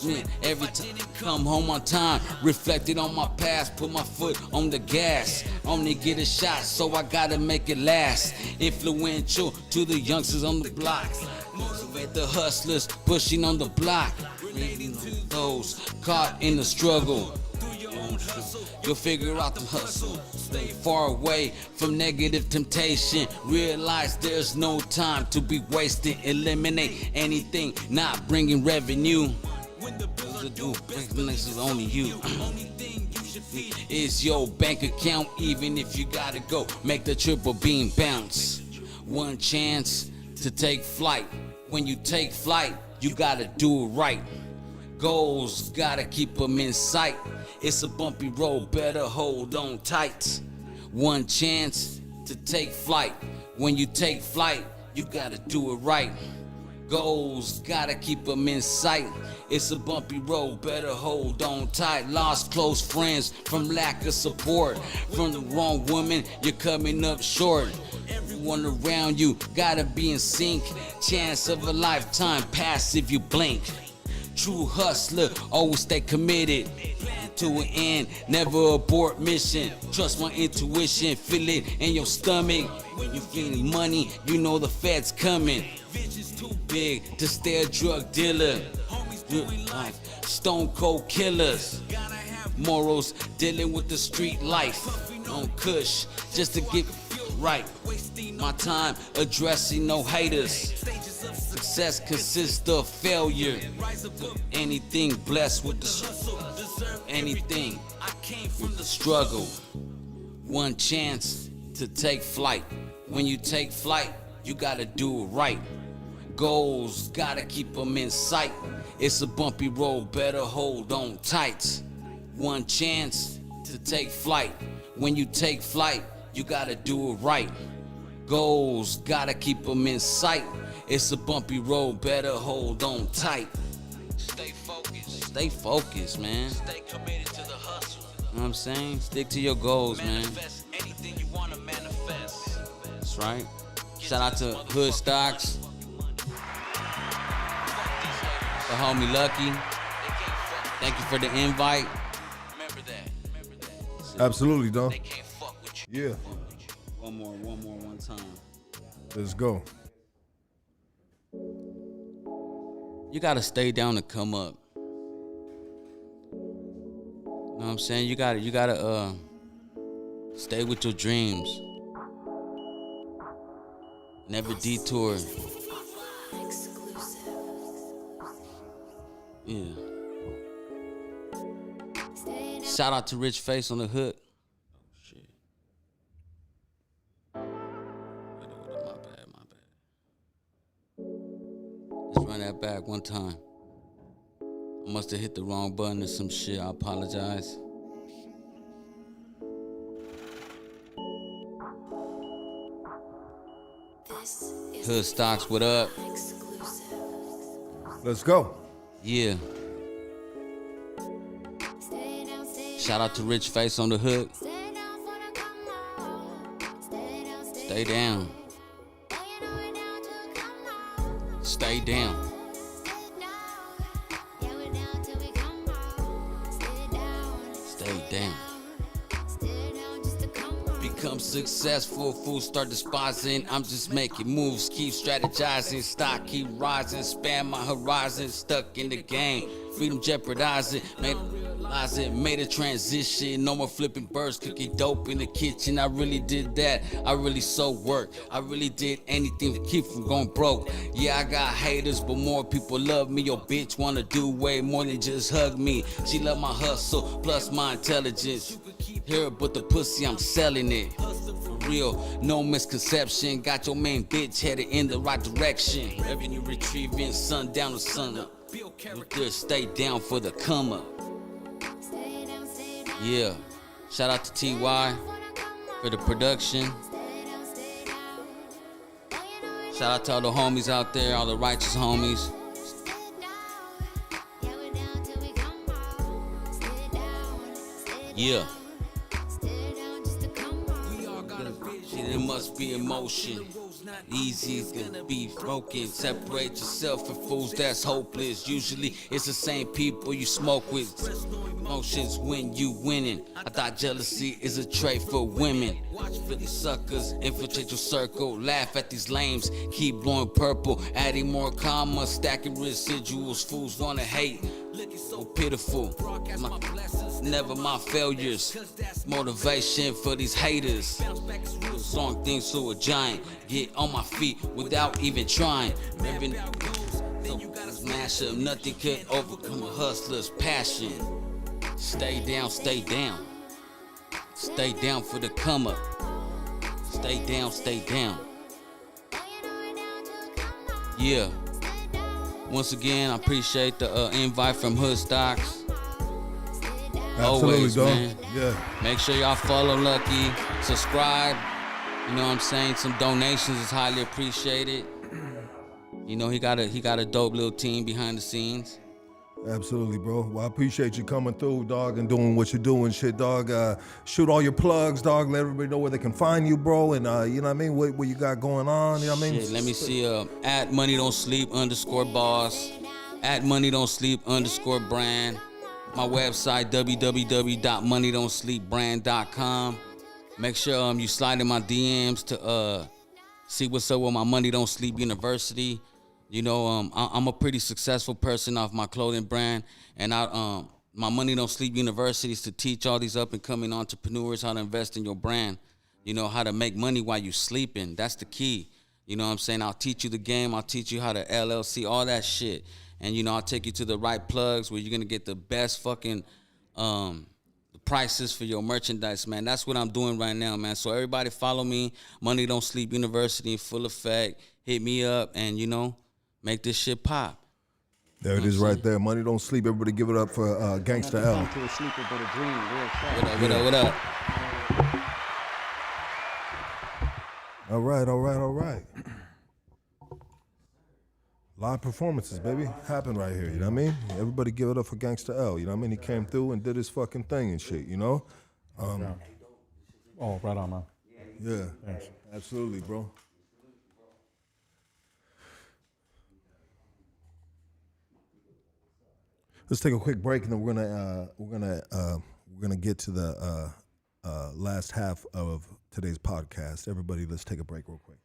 Man, every time I come home on time, reflected on my past, put my foot on the gas. Only get a shot, so I gotta make it last. Influential to the youngsters on the block. Motivate the hustlers pushing on the block. Those caught in the struggle. You'll figure out the hustle. Stay far away from negative temptation. Realize there's no time to be wasted. Eliminate anything not bringing revenue. This is only you. It's your bank account, even if you gotta go. Make the triple beam bounce. One chance to take flight. When you take flight, you gotta do it right. Goals, gotta keep them in sight. It's a bumpy road, better hold on tight. One chance to take flight. When you take flight, you gotta do it right. Goals, gotta keep them in sight. It's a bumpy road, better hold on tight. Lost close friends from lack of support. From the wrong woman, you're coming up short. Everyone around you gotta be in sync. Chance of a lifetime, pass if you blink. True hustler, always stay committed to an end, never abort mission. Trust my intuition, feel it in your stomach. When you feeling money, you know the Fed's coming. Vision's too big to stay a drug dealer. Good life, stone cold killers. Morals, dealing with the street life. On Kush, just to get right. My time addressing no haters. Success consists of failure. Anything blessed with the anything with the struggle. One chance to take flight. When you take flight, you gotta do it right. Goals, gotta keep them in sight. It's a bumpy road, better hold on tight. One chance to take flight. When you take flight, you gotta do it right. Goals, gotta keep them in sight. It's a bumpy road, better hold on tight. Stay focused, man. Stay committed to the hustle. You know what I'm saying? Stick to your goals, man. Manifest anything you want to manifest. That's right. Shout out to Hood Stocks. The homie Lucky. Thank you for the invite. Remember that.
Absolutely, dog.
They can't fuck with
Yeah.
One time.
Let's go.
You gotta stay down to come up. You know what I'm saying? You gotta stay with your dreams. Never detour. Yeah. Shout out to Rich Face on the hook. Oh shit. My bad. Let's run that back one time. I must have hit the wrong button or some shit. I apologize. Hood Stocks, what up?
Let's go.
Yeah. Shout out to Rich Face on the hook. Stay down. Stay down. Stay down. Become successful, fools start despising. I'm just making moves, keep strategizing. Stock keep rising, span my horizon. Stuck in the game, freedom jeopardizing. Made a transition. No more flipping birds, cooking dope in the kitchen. I really did that. I really sold work. I really did anything to keep from going broke. Yeah, I got haters, but more people love me. Your bitch wanna do way more than just hug me. She love my hustle, plus my intelligence. Hear it, but the pussy, I'm selling it. For real, no misconception. Got your main bitch headed in the right direction. Revenue retrieving, sundown to sun up. You just stay down for the come up. Yeah, shout out to TY for the production. Shout out to all the homies out there, all the righteous homies. Yeah. it must be emotion. Easy is gonna be broken. Separate yourself from fools that's hopeless. Usually it's the same people you smoke with. Emotions when you winning. I thought jealousy is a trait for women. For these suckers, infiltrate your circle. Laugh at these lames, keep blowing purple. Adding more commas, stacking residuals. Fools wanna hate, so pitiful. Never my failures. Motivation for these haters. Strong things to a giant. Get on my feet without even trying. Revenue smash up. Nothing could overcome a hustler's passion. Stay down, stay down. Stay down for the come up. Stay down, stay down. Yeah. Once again, I appreciate the invite from Hood Stocks.
Absolutely,
Always,
dog.
man.
Yeah.
Make sure y'all follow Lucky, subscribe. You know what I'm saying? Some donations is highly appreciated. You know, he got a dope little team behind the scenes.
Absolutely, bro. Well, I appreciate you coming through, dog, and doing what you're doing, shit, dog. Shoot all your plugs, dog. Let everybody know where they can find you, bro. And you know what I mean? What you got going on? You know what I mean?
Shit, let me see. At Money Don't Sleep _boss. At Money Don't Sleep _brand. My website www.moneydon'tsleepbrand.com. Make sure you slide in my DMs to see what's up with my Money Don't Sleep University. You know, I'm a pretty successful person off my clothing brand, and my Money Don't Sleep University is to teach all these up and coming entrepreneurs how to invest in your brand. You know, how to make money while you're sleeping. That's the key. You know what I'm saying? I'll teach you the game. I'll teach you how to LLC, all that shit. And, you know, I'll take you to the right plugs where you're going to get the best fucking prices for your merchandise, man. That's what I'm doing right now, man. So everybody follow me, Money Don't Sleep University in full effect. Hit me up and, you know, make this shit pop.
There it is right there. Money Don't Sleep. Everybody give it up for Gangsta L.
What up, what up?
All right. Live performances, baby. Happen right here, you know what I mean? Everybody give it up for Gangsta L, you know what I mean? He came through and did his fucking thing and shit, you know?
Oh, right on, man.
Yeah,
Thanks.
absolutely, bro. Let's take a quick break, and then we're gonna get to the last half of today's podcast. Everybody, let's take a break real quick.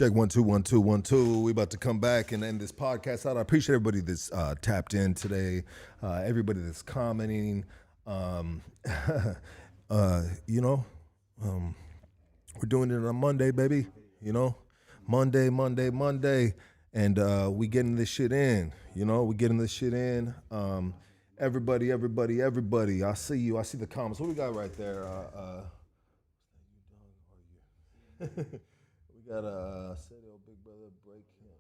Check 1 2 1 2 1 2. We about to come back and end this podcast out. I appreciate everybody that's tapped in today. Everybody that's commenting. You know, we're doing it on a Monday, baby. You know, Monday, and we getting this shit in. You know, we getting this shit in. Everybody. I see you. I see the comments. What we got right there? We got a Big Brother break here.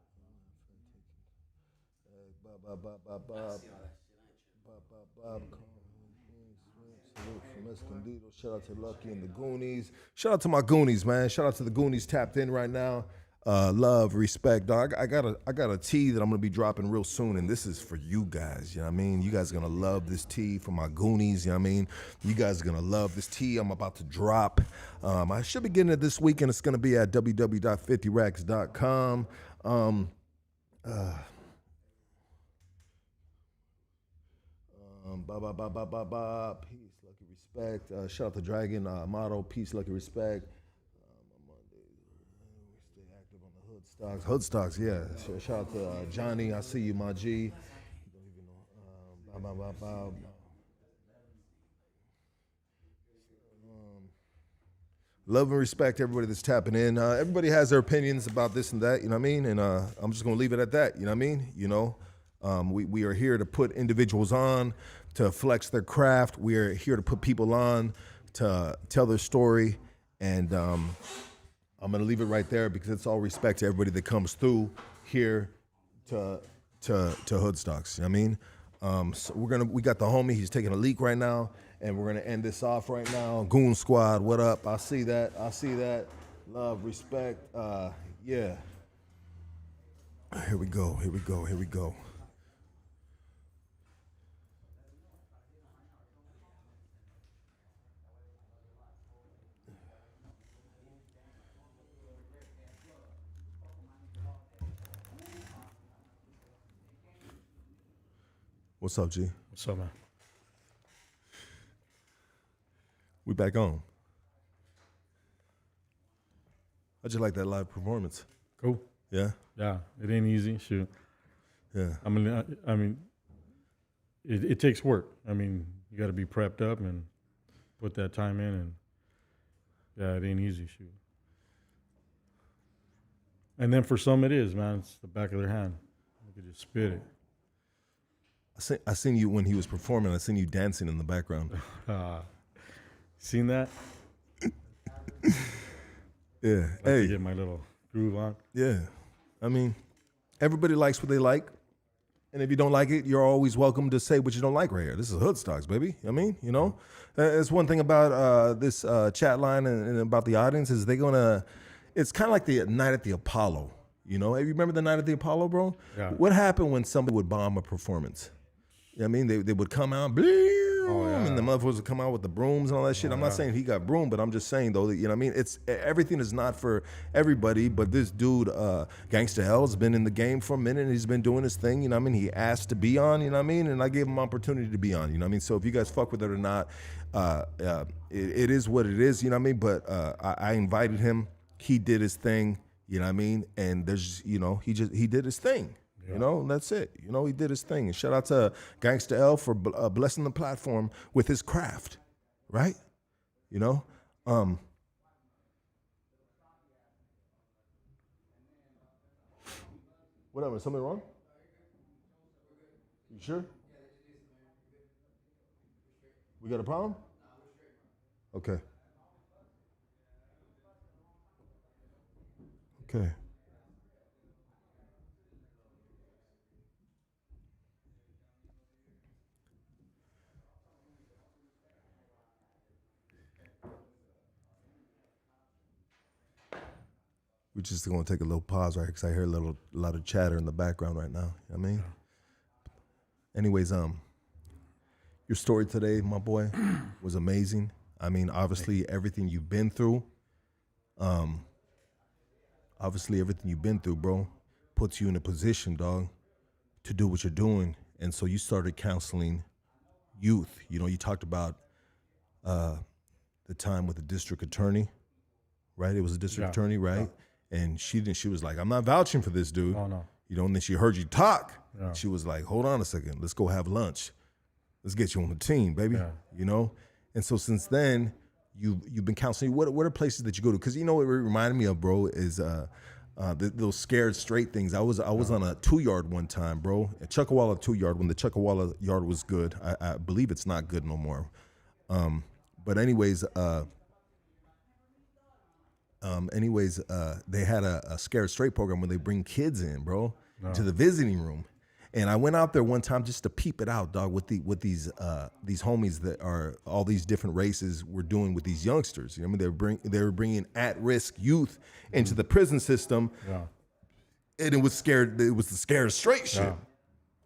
Salute from Escondido. Shout out to Lucky and the Goonies. Shout out to my Goonies, man. Shout out to the Goonies tapped in right now. Love, respect, dog. I got a tea that I'm gonna be dropping real soon, and this is for you guys. You know what I mean? You guys are gonna love this tea from my Goonies. You know what I mean? You guys are gonna love this tea I'm about to drop. I should be getting it this weekend. It's gonna be at www.50racks.com. Peace, lucky, respect. Shout out to Dragon Motto. Peace, lucky, respect. Stay active on the Hood Stocks, yeah. Shout out to Johnny. I see you, my G. Don't even know. Love and respect everybody that's tapping in. Everybody has their opinions about this and that, you know what I mean? And I'm just gonna leave it at that, you know what I mean? You know, we are here to put individuals on, to flex their craft. We are here to put people on, to tell their story. And I'm gonna leave it right there because it's all respect to everybody that comes through here to Hood Stocks. You know what I mean? So we got the homie. He's taking a leak right now, and we're gonna end this off right now. Goon Squad, what up? I see that. Love, respect. Yeah. Here we go. What's up, G?
What's up, man?
We back on. How'd you like that live performance?
Cool.
Yeah?
Yeah, it ain't easy. Shoot.
Yeah.
I mean, it takes work. I mean, you got to be prepped up and put that time in, and yeah, it ain't easy. Shoot. And then for some, it is, man. It's the back of their hand. You could just spit it.
I seen you when he was performing. I seen you dancing in the background.
Seen that?
Yeah.
Like to get my little groove on.
Yeah. I mean, everybody likes what they like. And if you don't like it, you're always welcome to say what you don't like right here. This is Hood Stocks, baby. I mean, you know, it's one thing about this chat line and about the audience is it's kind of like the night at the Apollo. You know, you remember the night at the Apollo, bro?
Yeah.
What happened when somebody would bomb a performance? You know what I mean? They would come out, and the motherfuckers would come out with the brooms and all that shit. I'm not saying he got broom, but I'm just saying, though, that, you know what I mean? Everything is not for everybody, but this dude, Gangsta Hell, has been in the game for a minute, and he's been doing his thing, you know what I mean? He asked to be on, you know what I mean? And I gave him opportunity to be on, you know what I mean? So if you guys fuck with it or not, it is what it is, you know what I mean? But I invited him. He did his thing, you know what I mean? And there's, you know, he did his thing. You know, that's it. You know, he did his thing. And shout out to Gangsta L for blessing the platform with his craft, right? You know? Whatever, something wrong? You sure? We got a problem? Okay. Okay. We're just going to take a little pause right because I hear a lot of chatter in the background right now. You know what I mean? Anyways, your story today, my boy, was amazing. I mean, obviously everything you've been through, bro, puts you in a position, dog, to do what you're doing. And so you started counseling youth. You know, you talked about the time with the district attorney, right? It was a district attorney, right? And she was like, I'm not vouching for this dude.
Oh, no.
You know, and then she heard you talk.
Yeah.
She was like, hold on a second. Let's go have lunch. Let's get you on the team, baby.
Yeah.
You know? And so since then, you've been counseling. What are places that you go to? Because you know what it reminded me of, bro, is those scared straight things. I was on a 2-yard one time, bro. A Chuckawalla 2-yard when the Chuckawalla yard was good. I believe it's not good no more. But anyways, they had a scared straight program where they bring kids in, bro, to the visiting room. And I went out there one time just to peep it out, dog, with these homies that are all these different races were doing with these youngsters. You know, I mean, they were bringing at-risk youth into the prison system, and it was the scared straight shit.
Yeah.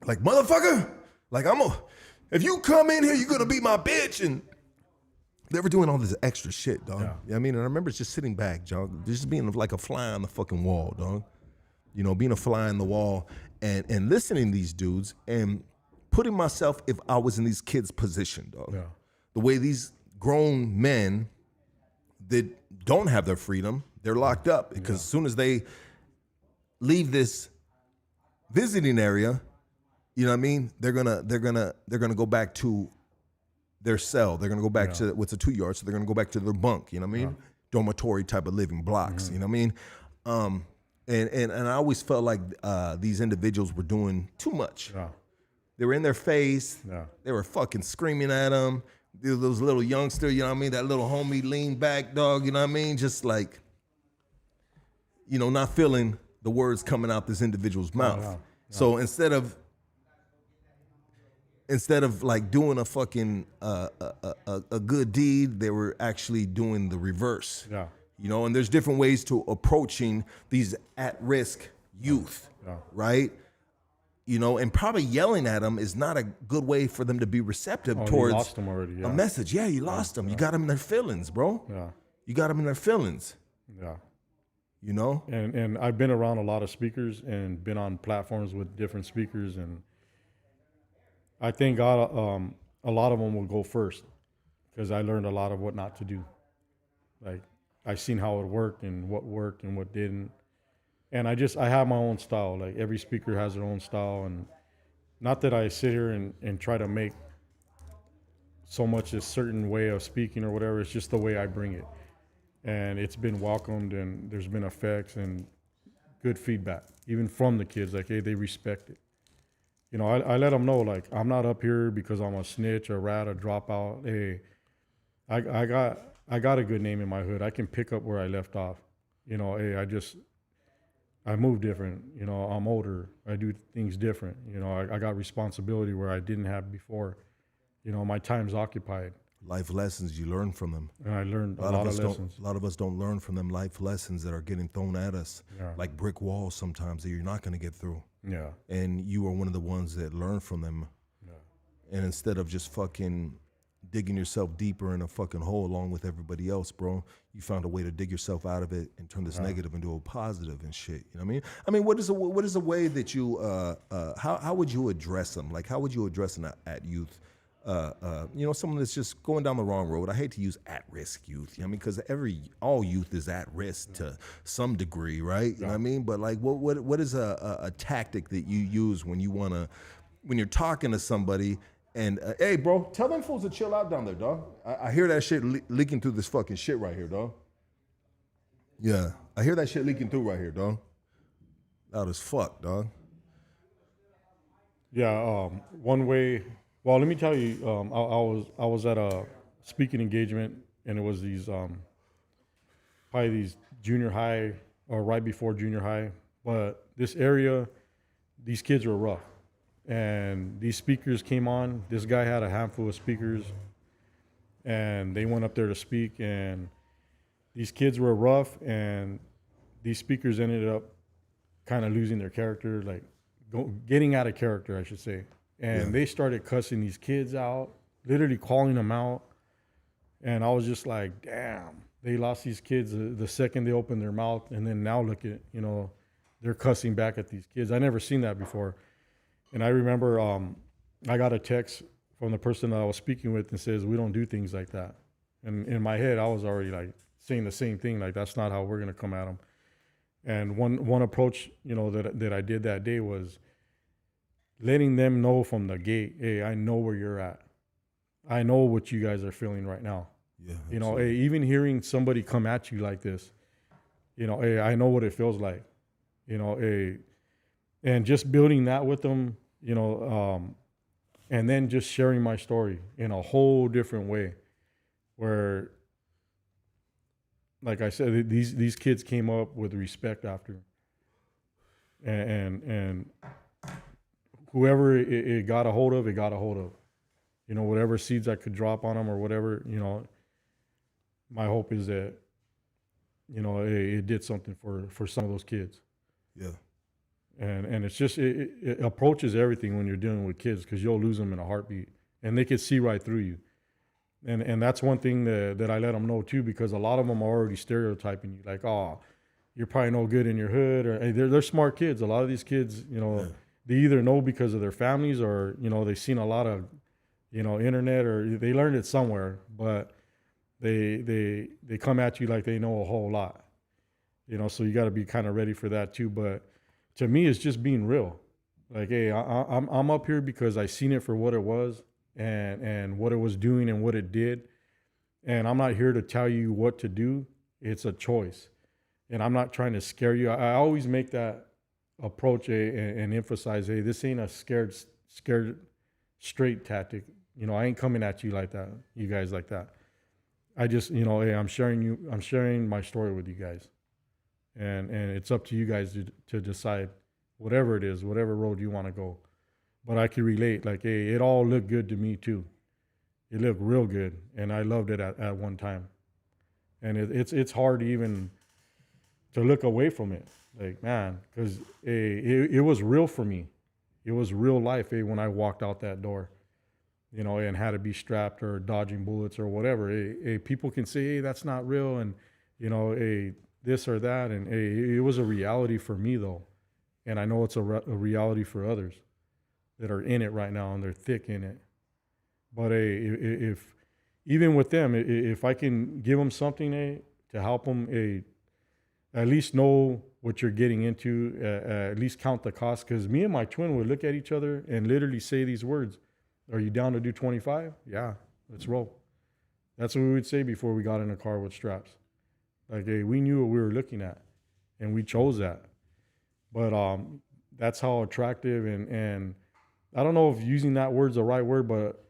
Like, motherfucker, like if you come in here, you're gonna be my bitch. And they were doing all this extra shit, dog.
Yeah.
You know what I mean? And I remember just sitting back, dog, just being like a fly on the fucking wall, dog. You know, being a fly on the wall and listening to these dudes and putting myself, if I was in these kids' position, dog.
Yeah.
The way these grown men that don't have their freedom, they're locked up because as soon as they leave this visiting area, you know what I mean? They're gonna go back to their cell. They're gonna go back to what's a 2-yard, so they're gonna go back to their bunk. You know what I mean? Dormitory type of living blocks. You know what I mean? And I always felt like these individuals were doing too much.
Yeah.
They were in their face.
Yeah.
They were fucking screaming at them. Those little youngster, you know what I mean? That little homie leaned back, dog. You know what I mean? Just like, you know, not feeling the words coming out this individual's mouth.
Yeah.
So instead of like doing a fucking a good deed, they were actually doing the reverse.
Yeah.
You know, and there's different ways to approaching these at-risk youth, right? You know, and probably yelling at them is not a good way for them to be receptive
You
towards
lost them already,
a message. Yeah, you lost them. You got them in their feelings, bro.
Yeah.
You got them in their feelings.
Yeah.
You know?
And I've been around a lot of speakers and been on platforms with different speakers, and I think a lot of them will go first because I learned a lot of what not to do. Like, I seen how it worked and what didn't. And I have my own style. Like, every speaker has their own style, and not that I sit here and try to make so much a certain way of speaking or whatever. It's just the way I bring it. And it's been welcomed, and there's been effects and good feedback, even from the kids. Like, hey, they respect it. You know, I let them know, like, I'm not up here because I'm a snitch, a rat, a dropout. Hey, I got a good name in my hood. I can pick up where I left off. You know, hey, I move different. You know, I'm older. I do things different. You know, I got responsibility where I didn't have before. You know, my time's occupied.
Life lessons, you learn from them.
And I learned a lot of lessons.
A lot of us don't learn from them life lessons that are getting thrown at us like brick walls sometimes that you're not going to get through.
Yeah.
And you are one of the ones that learn from them. Yeah. And instead of just fucking digging yourself deeper in a fucking hole along with everybody else, bro, you found a way to dig yourself out of it and turn this negative into a positive and shit. You know what I mean? What is a way that you how would you address them? Like, how would you address an at youth? You know, someone that's just going down the wrong road. I hate to use at-risk youth. You know what I mean? Because all youth is at risk to some degree, right? You know what I mean? But like, what is a tactic that you use when you're talking to somebody and hey, bro, tell them fools to chill out down there, dog. I hear that shit leaking through this fucking shit right here, dog. Yeah, I hear that shit leaking through right here, dog. Loud as fuck, dog.
Yeah. One way. Well, let me tell you, I was at a speaking engagement, and it was these probably these junior high or right before junior high. But this area, these kids were rough, and these speakers came on. This guy had a handful of speakers, and they went up there to speak, and these kids were rough, and these speakers ended up kind of losing their character, like getting out of character, I should say. And they started cussing these kids out, literally calling them out. And I was just like, damn, they lost these kids the second they opened their mouth. And then now look at, you know, they're cussing back at these kids. I never seen that before. And I remember I got a text from the person that I was speaking with and says, we don't do things like that. And in my head, I was already like saying the same thing, like, that's not how we're going to come at them. And one approach, you know, that I did that day was letting them know from the gate, hey, I know where you're at. I know what you guys are feeling right now.
Yeah.
You know, hey, even hearing somebody come at you like this, you know, hey, I know what it feels like. You know, hey, and just building that with them, you know, and then just sharing my story in a whole different way, where, like I said, these kids came up with respect after, and whoever it got a hold of, it got a hold of. You know, whatever seeds I could drop on them or whatever, you know, my hope is that, you know, it did something for some of those kids.
Yeah.
And it's just, it approaches everything when you're dealing with kids, because you'll lose them in a heartbeat, and they can see right through you. And that's one thing that I let them know too, because a lot of them are already stereotyping you, like, oh, you're probably no good in your hood, or hey, they're smart kids. A lot of these kids, you know, they either know because of their families, or, you know, they've seen a lot of, you know, internet, or they learned it somewhere, but they come at you like they know a whole lot, you know, so you got to be kind of ready for that too. But to me, it's just being real. Like, hey, I'm up here because I seen it for what it was, and what it was doing and what it did. And I'm not here to tell you what to do. It's a choice. And I'm not trying to scare you. I always make that approach and emphasize, hey, this ain't a scared straight tactic. You know, I ain't coming at you like that, you guys like that. I just, you know, hey, I'm sharing my story with you guys. And it's up to you guys to decide whatever it is, whatever road you want to go. But I can relate, like, hey, it all looked good to me too. It looked real good, and I loved it at one time. And it's hard even to look away from it, like, man, because it was real for me. It was real life, when I walked out that door, you know, and had to be strapped or dodging bullets or whatever. People can say, hey, that's not real, and, you know, this or that, and it was a reality for me though, and I know it's a reality for others that are in it right now, and they're thick in it. But if even with them, if I can give them something to help them, at least know what you're getting into, at least count the cost. Because me and my twin would look at each other and literally say these words: "Are you down to do 25? Yeah, let's roll." That's what we would say before we got in a car with straps. Like, hey, we knew what we were looking at, and we chose that. But that's how attractive and I don't know if using that word's the right word, but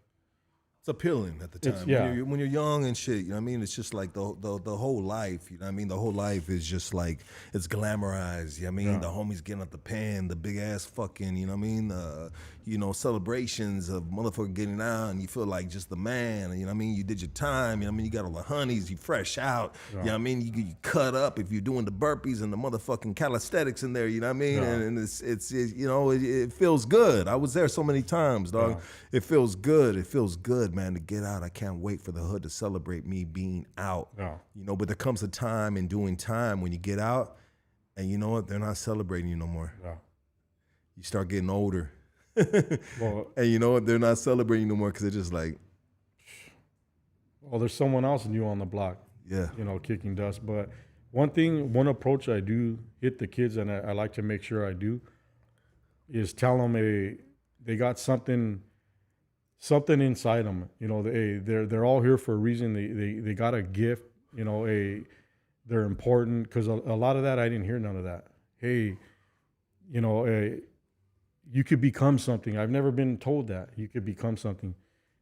it's appealing at the time. When you're young and shit, you know what I mean? It's just like the whole life, you know what I mean? The whole life is just like, it's glamorized, you know what I mean? The homies getting out the pen, the big ass fucking, you know what I mean? You know, celebrations of motherfucker getting out, and you feel like just the man, you know what I mean? You did your time, you know what I mean? You got all the honeys, you fresh out, you know what I mean? You cut up if you're doing the burpees and the motherfucking calisthenics in there, you know what I mean? And it's you know, it feels good. I was there so many times, dog. It feels good. It feels good, man, to get out. I can't wait for the hood to celebrate me being out. You know, but there comes a time in doing time when you get out, and you know what? They're not celebrating you no more. You start getting older.
Well,
and you know what? They're not celebrating no more because they're just like,
well, there's someone else new on the block.
Yeah.
You know, kicking dust. But one approach I do hit the kids, and I like to make sure I do, is tell them they got something inside them. You know, they're all here for a reason. They got a gift. You know, they're important, because a lot of that I didn't hear none of that. Hey, you know, you could become something. I've never been told that you could become something,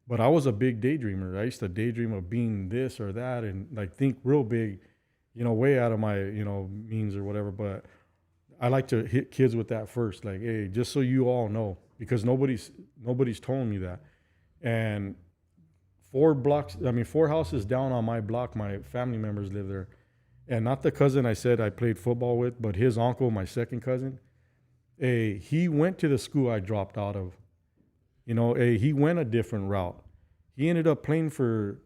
but I was a big daydreamer. I used to daydream of being this or that, and like think real big, you know, way out of my, you know, means or whatever. But I like to hit kids with that first, like, hey, just so you all know, because nobody's told me that. And 4 houses down on my block, my family members live there, and not the cousin I said I played football with, but his uncle, my second cousin. He went to the school I dropped out of. You know, he went a different route. He ended up playing for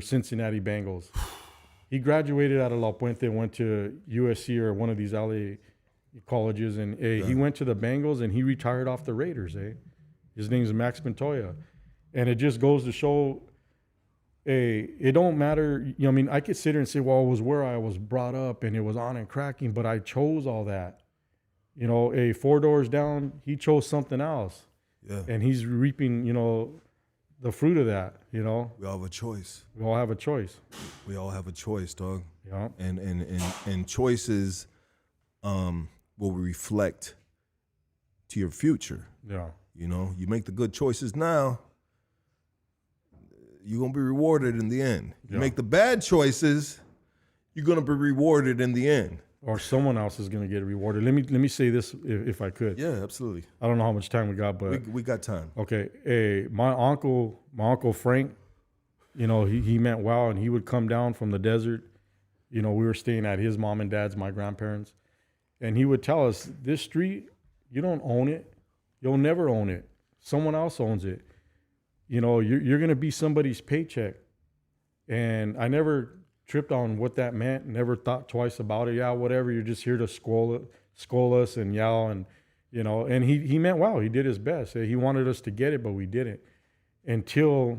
Cincinnati Bengals. He graduated out of La Puente, went to USC or one of these LA colleges, and he went to the Bengals, and he retired off the Raiders. His name is Max Montoya. And it just goes to show it don't matter. You know, I mean, I could sit here and say, well, it was where I was brought up and it was on and cracking, but I chose all that. You know, 4 doors down, he chose something else.
Yeah.
And he's reaping, you know, the fruit of that, you know.
We all have a choice.
We all have a choice.
We all have a choice, dog.
Yeah.
And choices will reflect to your future.
Yeah.
You know, you make the good choices now, you're going to be rewarded in the end. You
Yeah.
make the bad choices, you're going to be rewarded in the end.
Or someone else is going to get rewarded. Let me say this if I could.
Yeah, absolutely.
I don't know how much time we got, but
We got time.
okay. My uncle Frank, you know, he meant well, and he would come down from the desert. You know, we were staying at his mom and dad's, my grandparents, and he would tell us, this street, you don't own it. You'll never own it. Someone else owns it. You know, you're going to be somebody's paycheck. And I never tripped on what that meant, never thought twice about it. Yeah, whatever, you're just here to scold us and yell, and, you know, and he meant well. He did his best. He wanted us to get it, but we didn't. Until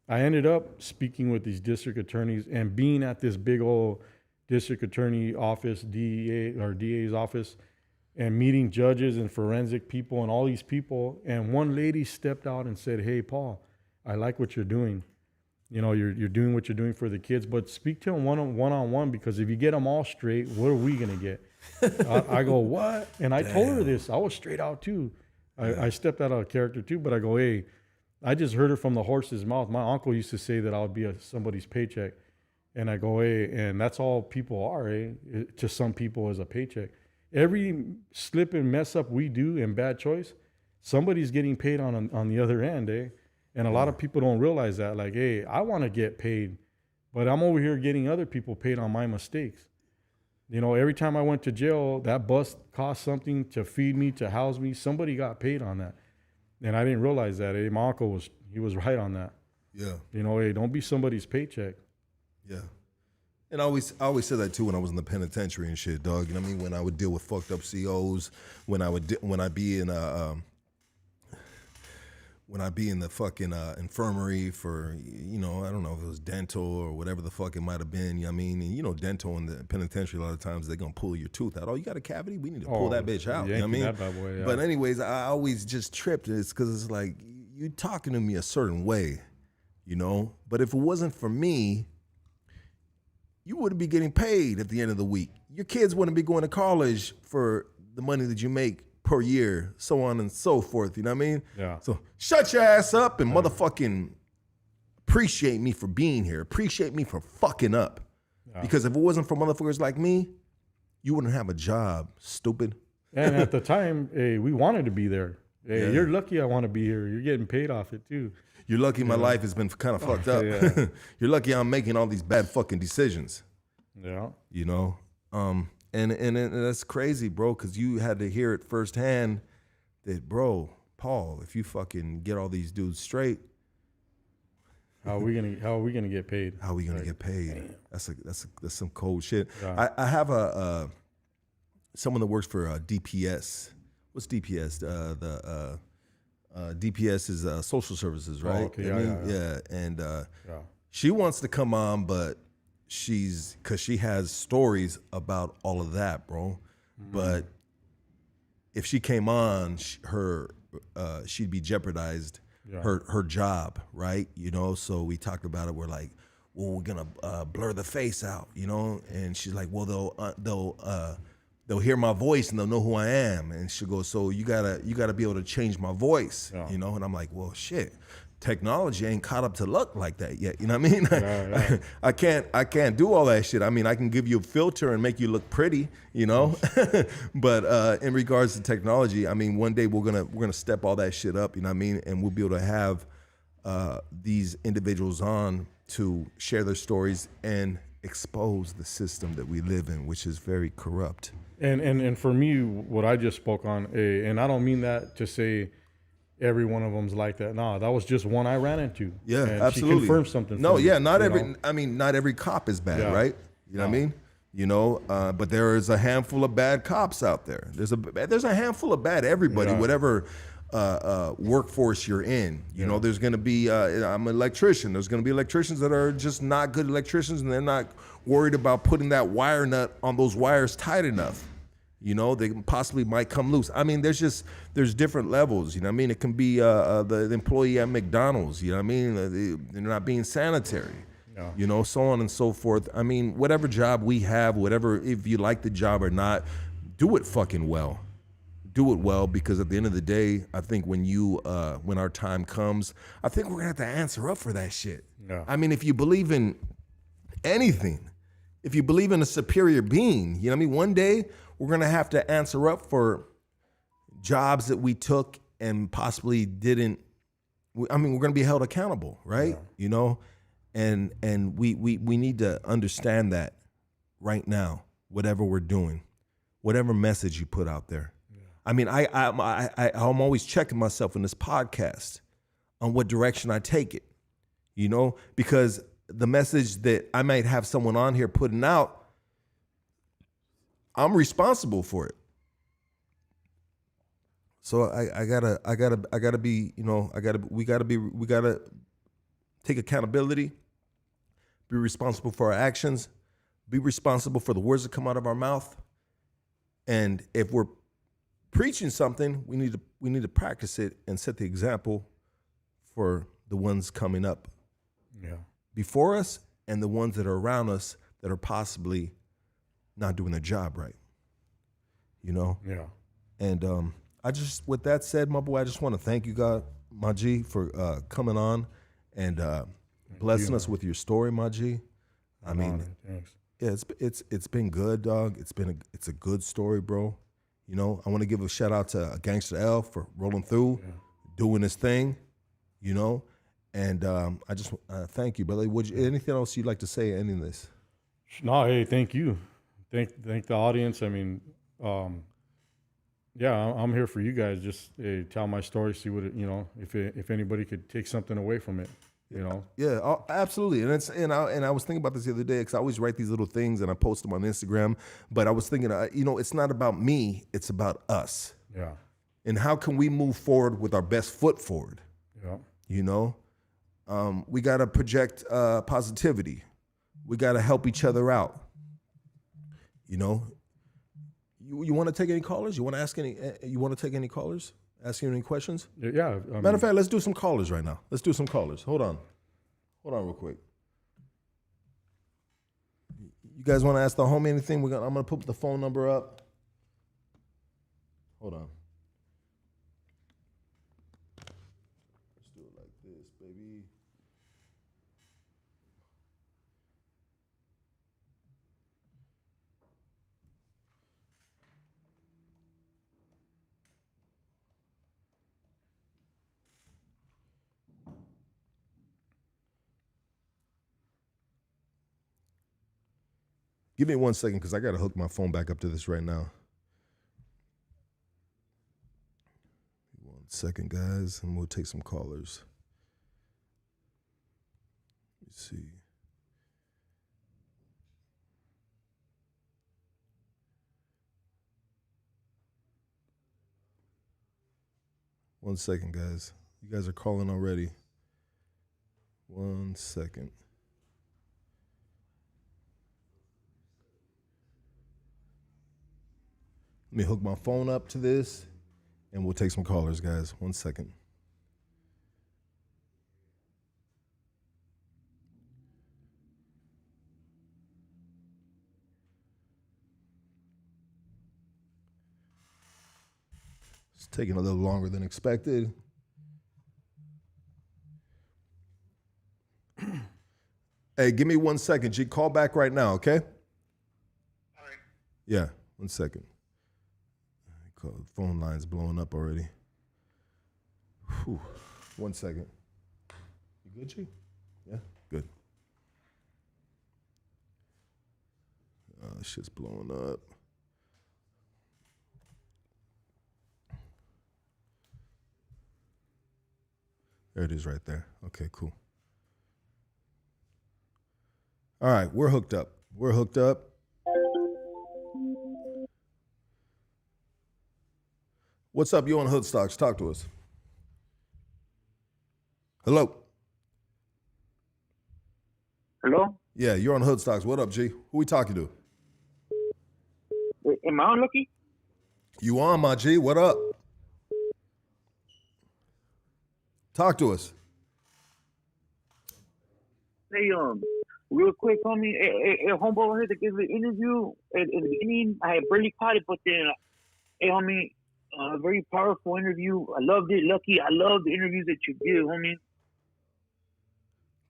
I ended up speaking with these district attorneys and being at this big old district attorney office, DA's office, and meeting judges and forensic people and all these people. And one lady stepped out and said, "Hey, Paul, I like what you're doing. You know, you're doing what you're doing for the kids, but speak to them one-on-one, because if you get them all straight, what are we going to get?" I go, "What?" And I told her this. I was straight out too. I stepped out of character too, but I go, "Hey, I just heard it from the horse's mouth. My uncle used to say that I would be somebody's paycheck." And I go, "Hey," and that's all people are, to some people, is a paycheck. Every slip and mess up we do and bad choice, somebody's getting paid on the other end, And a lot of people don't realize that. Like, hey, I want to get paid, but I'm over here getting other people paid on my mistakes. You know, every time I went to jail, that bus cost something to feed me, to house me. Somebody got paid on that. And I didn't realize that. My uncle was right on that.
Yeah.
You know, hey, don't be somebody's paycheck.
Yeah. And I always said that too when I was in the penitentiary and shit, dog. You know what I mean? When I would deal with fucked up COs, when I'd be in the fucking infirmary for, you know, I don't know if it was dental or whatever the fuck it might have been. You know what I mean? And you know, dental in the penitentiary, a lot of times they're gonna pull your tooth out. Oh, you got a cavity? We need to pull that bitch out. You know what I mean?
That bad boy, yeah.
But anyways, I always just tripped. It's because it's like, you talking to me a certain way, you know? But if it wasn't for me, you wouldn't be getting paid at the end of the week. Your kids wouldn't be going to college for the money that you make per year, so on and so forth. You know what I mean?
Yeah.
So shut your ass up and motherfucking appreciate me for being here. Appreciate me for fucking up. Yeah. Because if it wasn't for motherfuckers like me, you wouldn't have a job, stupid.
And at the time, hey, we wanted to be there. Hey, you're lucky I want to be here. You're getting paid off it too.
You're lucky my life has been kind of fucked up.
Yeah.
You're lucky I'm making all these bad fucking decisions.
Yeah.
You know? And that's crazy, bro, because you had to hear it firsthand that, bro, Paul, if you fucking get all these dudes straight,
how are we gonna get paid?
How are we gonna get paid? That's some cold shit.
Yeah.
I have someone that works for DPS. What's DPS? DPS is social services, right?
Oh, okay. Yeah.
And she wants to come on, but because she has stories about all of that, bro. Mm-hmm. But if she came on, she'd be jeopardized her job, right? You know, so we talked about it. We're like, well, we're gonna blur the face out, you know. And she's like, well, they'll hear my voice and they'll know who I am. And she goes, so you gotta be able to change my voice, you know. And I'm like, well, shit. Technology ain't caught up to luck like that yet. You know what I mean?
Yeah.
I can't do all that shit. I mean, I can give you a filter and make you look pretty, you know. But in regards to technology, I mean, one day we're gonna step all that shit up. You know what I mean? And we'll be able to have these individuals on to share their stories and expose the system that we live in, which is very corrupt.
And for me, what I just spoke on, and I don't mean that to say every one of them's like that. No, that was just one I ran into.
Yeah,
and
absolutely.
She confirmed something.
No,
for
yeah,
me,
not every. Know? I mean, not every cop is bad, right? You know what I mean? You know, but there is a handful of bad cops out there. There's a handful of bad everybody, whatever workforce you're in. You know, there's going to be, I'm an electrician. There's going to be electricians that are just not good electricians, and they're not worried about putting that wire nut on those wires tight enough. You know, they possibly might come loose. I mean, there's different levels. You know what I mean? It can be the employee at McDonald's. You know what I mean? They're not being sanitary.
Yeah.
You know, so on and so forth. I mean, whatever job we have, whatever, if you like the job or not, do it fucking well. Do it well, because at the end of the day, I think when our time comes, I think we're gonna have to answer up for that shit.
Yeah.
I mean, if you believe in anything, if you believe in a superior being, you know what I mean? One day we're gonna have to answer up for jobs that we took and possibly didn't. I mean, we're gonna be held accountable, right? Yeah. You know, and we need to understand that right now, whatever we're doing, whatever message you put out there. Yeah. I mean, I'm always checking myself in this podcast on what direction I take it, you know, because the message that I might have someone on here putting out, I'm responsible for it. So I gotta be, you know, we gotta take accountability, be responsible for our actions, be responsible for the words that come out of our mouth. And if we're preaching something, we need to practice it and set the example for the ones coming up before us and the ones that are around us that are possibly not doing their job right. You know? Yeah. And with that said, my boy, I just want to thank you, God, my G, for coming on and blessing us with your story, my G. I mean, thanks. Yeah, it's been good, dog. It's a good story, bro. You know, I want to give a shout out to Gangsta L for rolling through, doing his thing, you know. And I just thank you, brother. Anything else you'd like to say? Any of this?
No, hey, thank you. Thank the audience. I mean, yeah, I'm here for you guys. Just tell my story, see what it, you know, if anybody could take something away from it, you know.
Yeah, absolutely. And I was thinking about this the other day because I always write these little things and I post them on Instagram. But I was thinking, you know, it's not about me; it's about us. Yeah. And how can we move forward with our best foot forward? Yeah. You know, we got to project positivity. We got to help each other out. You know. You want to take any callers? You want to ask any? You want to take any callers? Ask you any questions?
Yeah.
Matter of fact, let's do some callers right now. Let's do some callers. Hold on real quick. You guys want to ask the homie anything? I'm gonna put the phone number up. Hold on. Let's do it like this, baby. Give me 1 second because I got to hook my phone back up to this right now. 1 second, guys, and we'll take some callers. Let's see. One second, guys. You guys are calling already. 1 second. Let me hook my phone up to this, and we'll take some callers, guys. 1 second. It's taking a little longer than expected. Hey, give me 1 second, G. Call back right now, okay?
All right.
Yeah, 1 second. Phone line's blowing up already. Whew. 1 second. You good, G? Yeah? Good. Shit's blowing up. There it is right there. Okay, cool. All right, we're hooked up. What's up? You on Hoodstocks? Talk to us. Hello.
Hello?
Yeah, you're on Hood Stocks. What up, G? Who we talking to?
Am I on, Lucky?
You on, my G? What up? Talk to us.
Hey, real quick, homie. Hey, homeboy over here that gave the interview in the beginning. I had barely caught it, but then, hey, homie, very powerful interview. I loved it, Lucky. I love the interviews that you give, homie.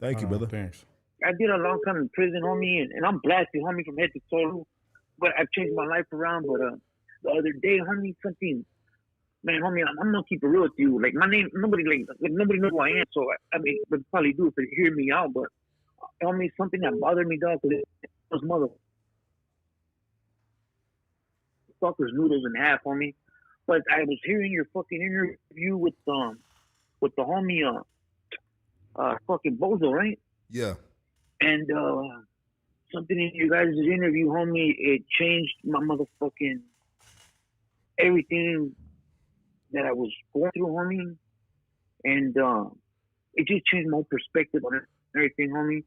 Thank you, brother.
Thanks.
I did a long time in prison, homie, and I'm blasted, homie, from head to toe. But I've changed my life around. But the other day, homie, something, man, homie, I'm gonna keep it real with you. Like my name, nobody nobody knows who I am. So I mean, they probably do if they hear me out. But homie, something that bothered me, dog, was those motherfuckers noodles in half, homie. But I was hearing your fucking interview with the homie, fucking Bozo, right?
Yeah.
And something in you guys' interview, homie, it changed my motherfucking everything that I was going through, homie. And it just changed my whole perspective on everything, homie.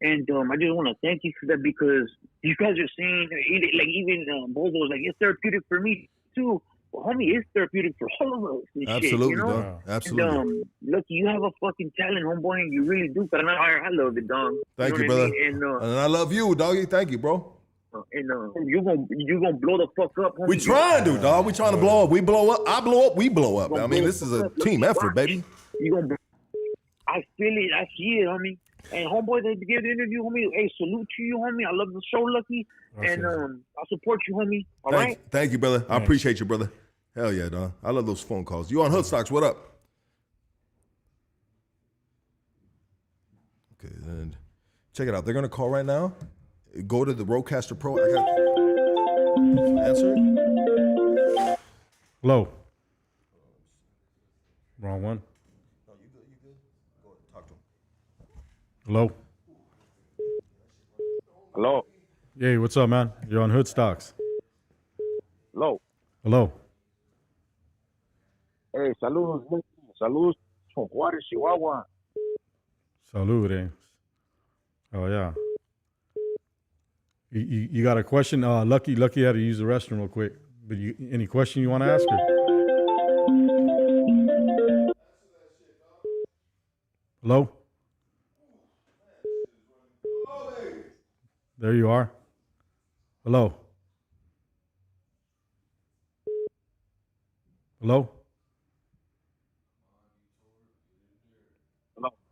And I just want to thank you for that because you guys are saying, like even Bozo was like, it's therapeutic for me too. Well, homie, it's therapeutic for all of us. And
Absolutely,
shit, you know?
dog. Absolutely.
And, look, you have a fucking talent, homeboy, and you really do. But I love it, dog.
Thank you,
know what I
brother.
mean?
And I love you, doggy. Thank you, bro.
You're gonna blow the fuck up, homie.
We trying to, dog. We trying to blow up. We blow up. I blow up. We blow up. I mean, this is a team effort, baby.
You gonna? I feel it. I see it, homie. And homeboy, they give the interview, homie. Hey, salute to you, homie. I love the show, Lucky. And I'll support you, homie. All right.
Thank you, brother. I appreciate you, brother. Hell yeah, dog. I love those phone calls. You on Hood Stocks? What up? Okay, then check it out. They're gonna call right now. Go to the Rodecaster Pro. I got answer it.
Hello. Wrong one.
No, you good. You good. Go ahead. Talk to him.
Hello.
Hello.
Hey, what's up, man? You're on Hood Stocks.
Hello.
Hello.
Hey, saludos. Saludos from Juárez, Chihuahua.
Salud, eh? Oh, yeah. You got a question? Lucky had to use the restroom real quick. But any question you want to ask her? Hello? There you are. Hello? Hello?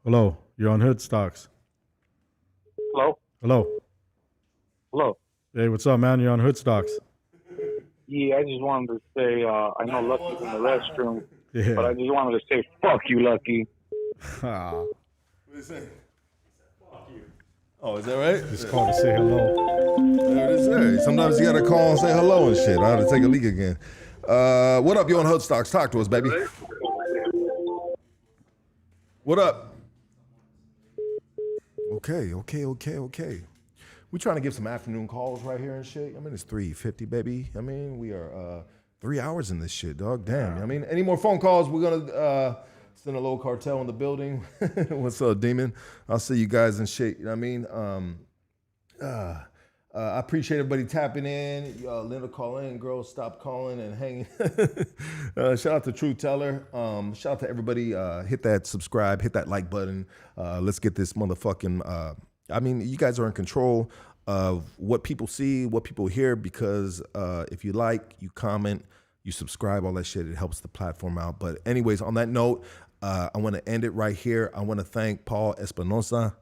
Hello? You're on Hood Stocks.
Hello.
Hello?
Hello.
Hey, what's up, man? You're on Hood Stocks.
Yeah, I just wanted to say, I know Lucky's in the restroom,
Yeah.
but I just wanted to say, fuck you, Lucky.
Ah,
What are you saying? Oh, is that right?
just called to say hello.
There it is. There. Sometimes you gotta call and say hello and shit. I had to take a leak again. What up? You on Hood Stocks? Talk to us, baby. What up? Okay. We trying to give some afternoon calls right here and shit. I mean, it's 3:50, baby. I mean, we are 3 hours in this shit, dog. Damn. I mean, any more phone calls? We're gonna send a little cartel in the building. What's up, Demon? I'll see you guys and shit. You know what I mean? I appreciate everybody tapping in. Linda, call in. Girls, stop calling and hanging. Shout out to Truth Teller. Shout out to everybody. Hit that subscribe. Hit that like button. Let's get this motherfucking... I mean, you guys are in control of what people see, what people hear, because if you like, you comment, you subscribe, all that shit, it helps the platform out. But anyways, on that note, I want to end it right here. I want to thank Paul Espinosa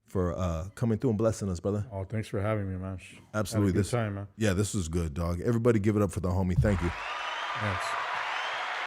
for coming through and blessing us, brother.
Oh, thanks for having me, man.
Absolutely.
Had a good time, man.
Yeah, this is good, dog. Everybody give it up for the homie. Thank you.
Thanks.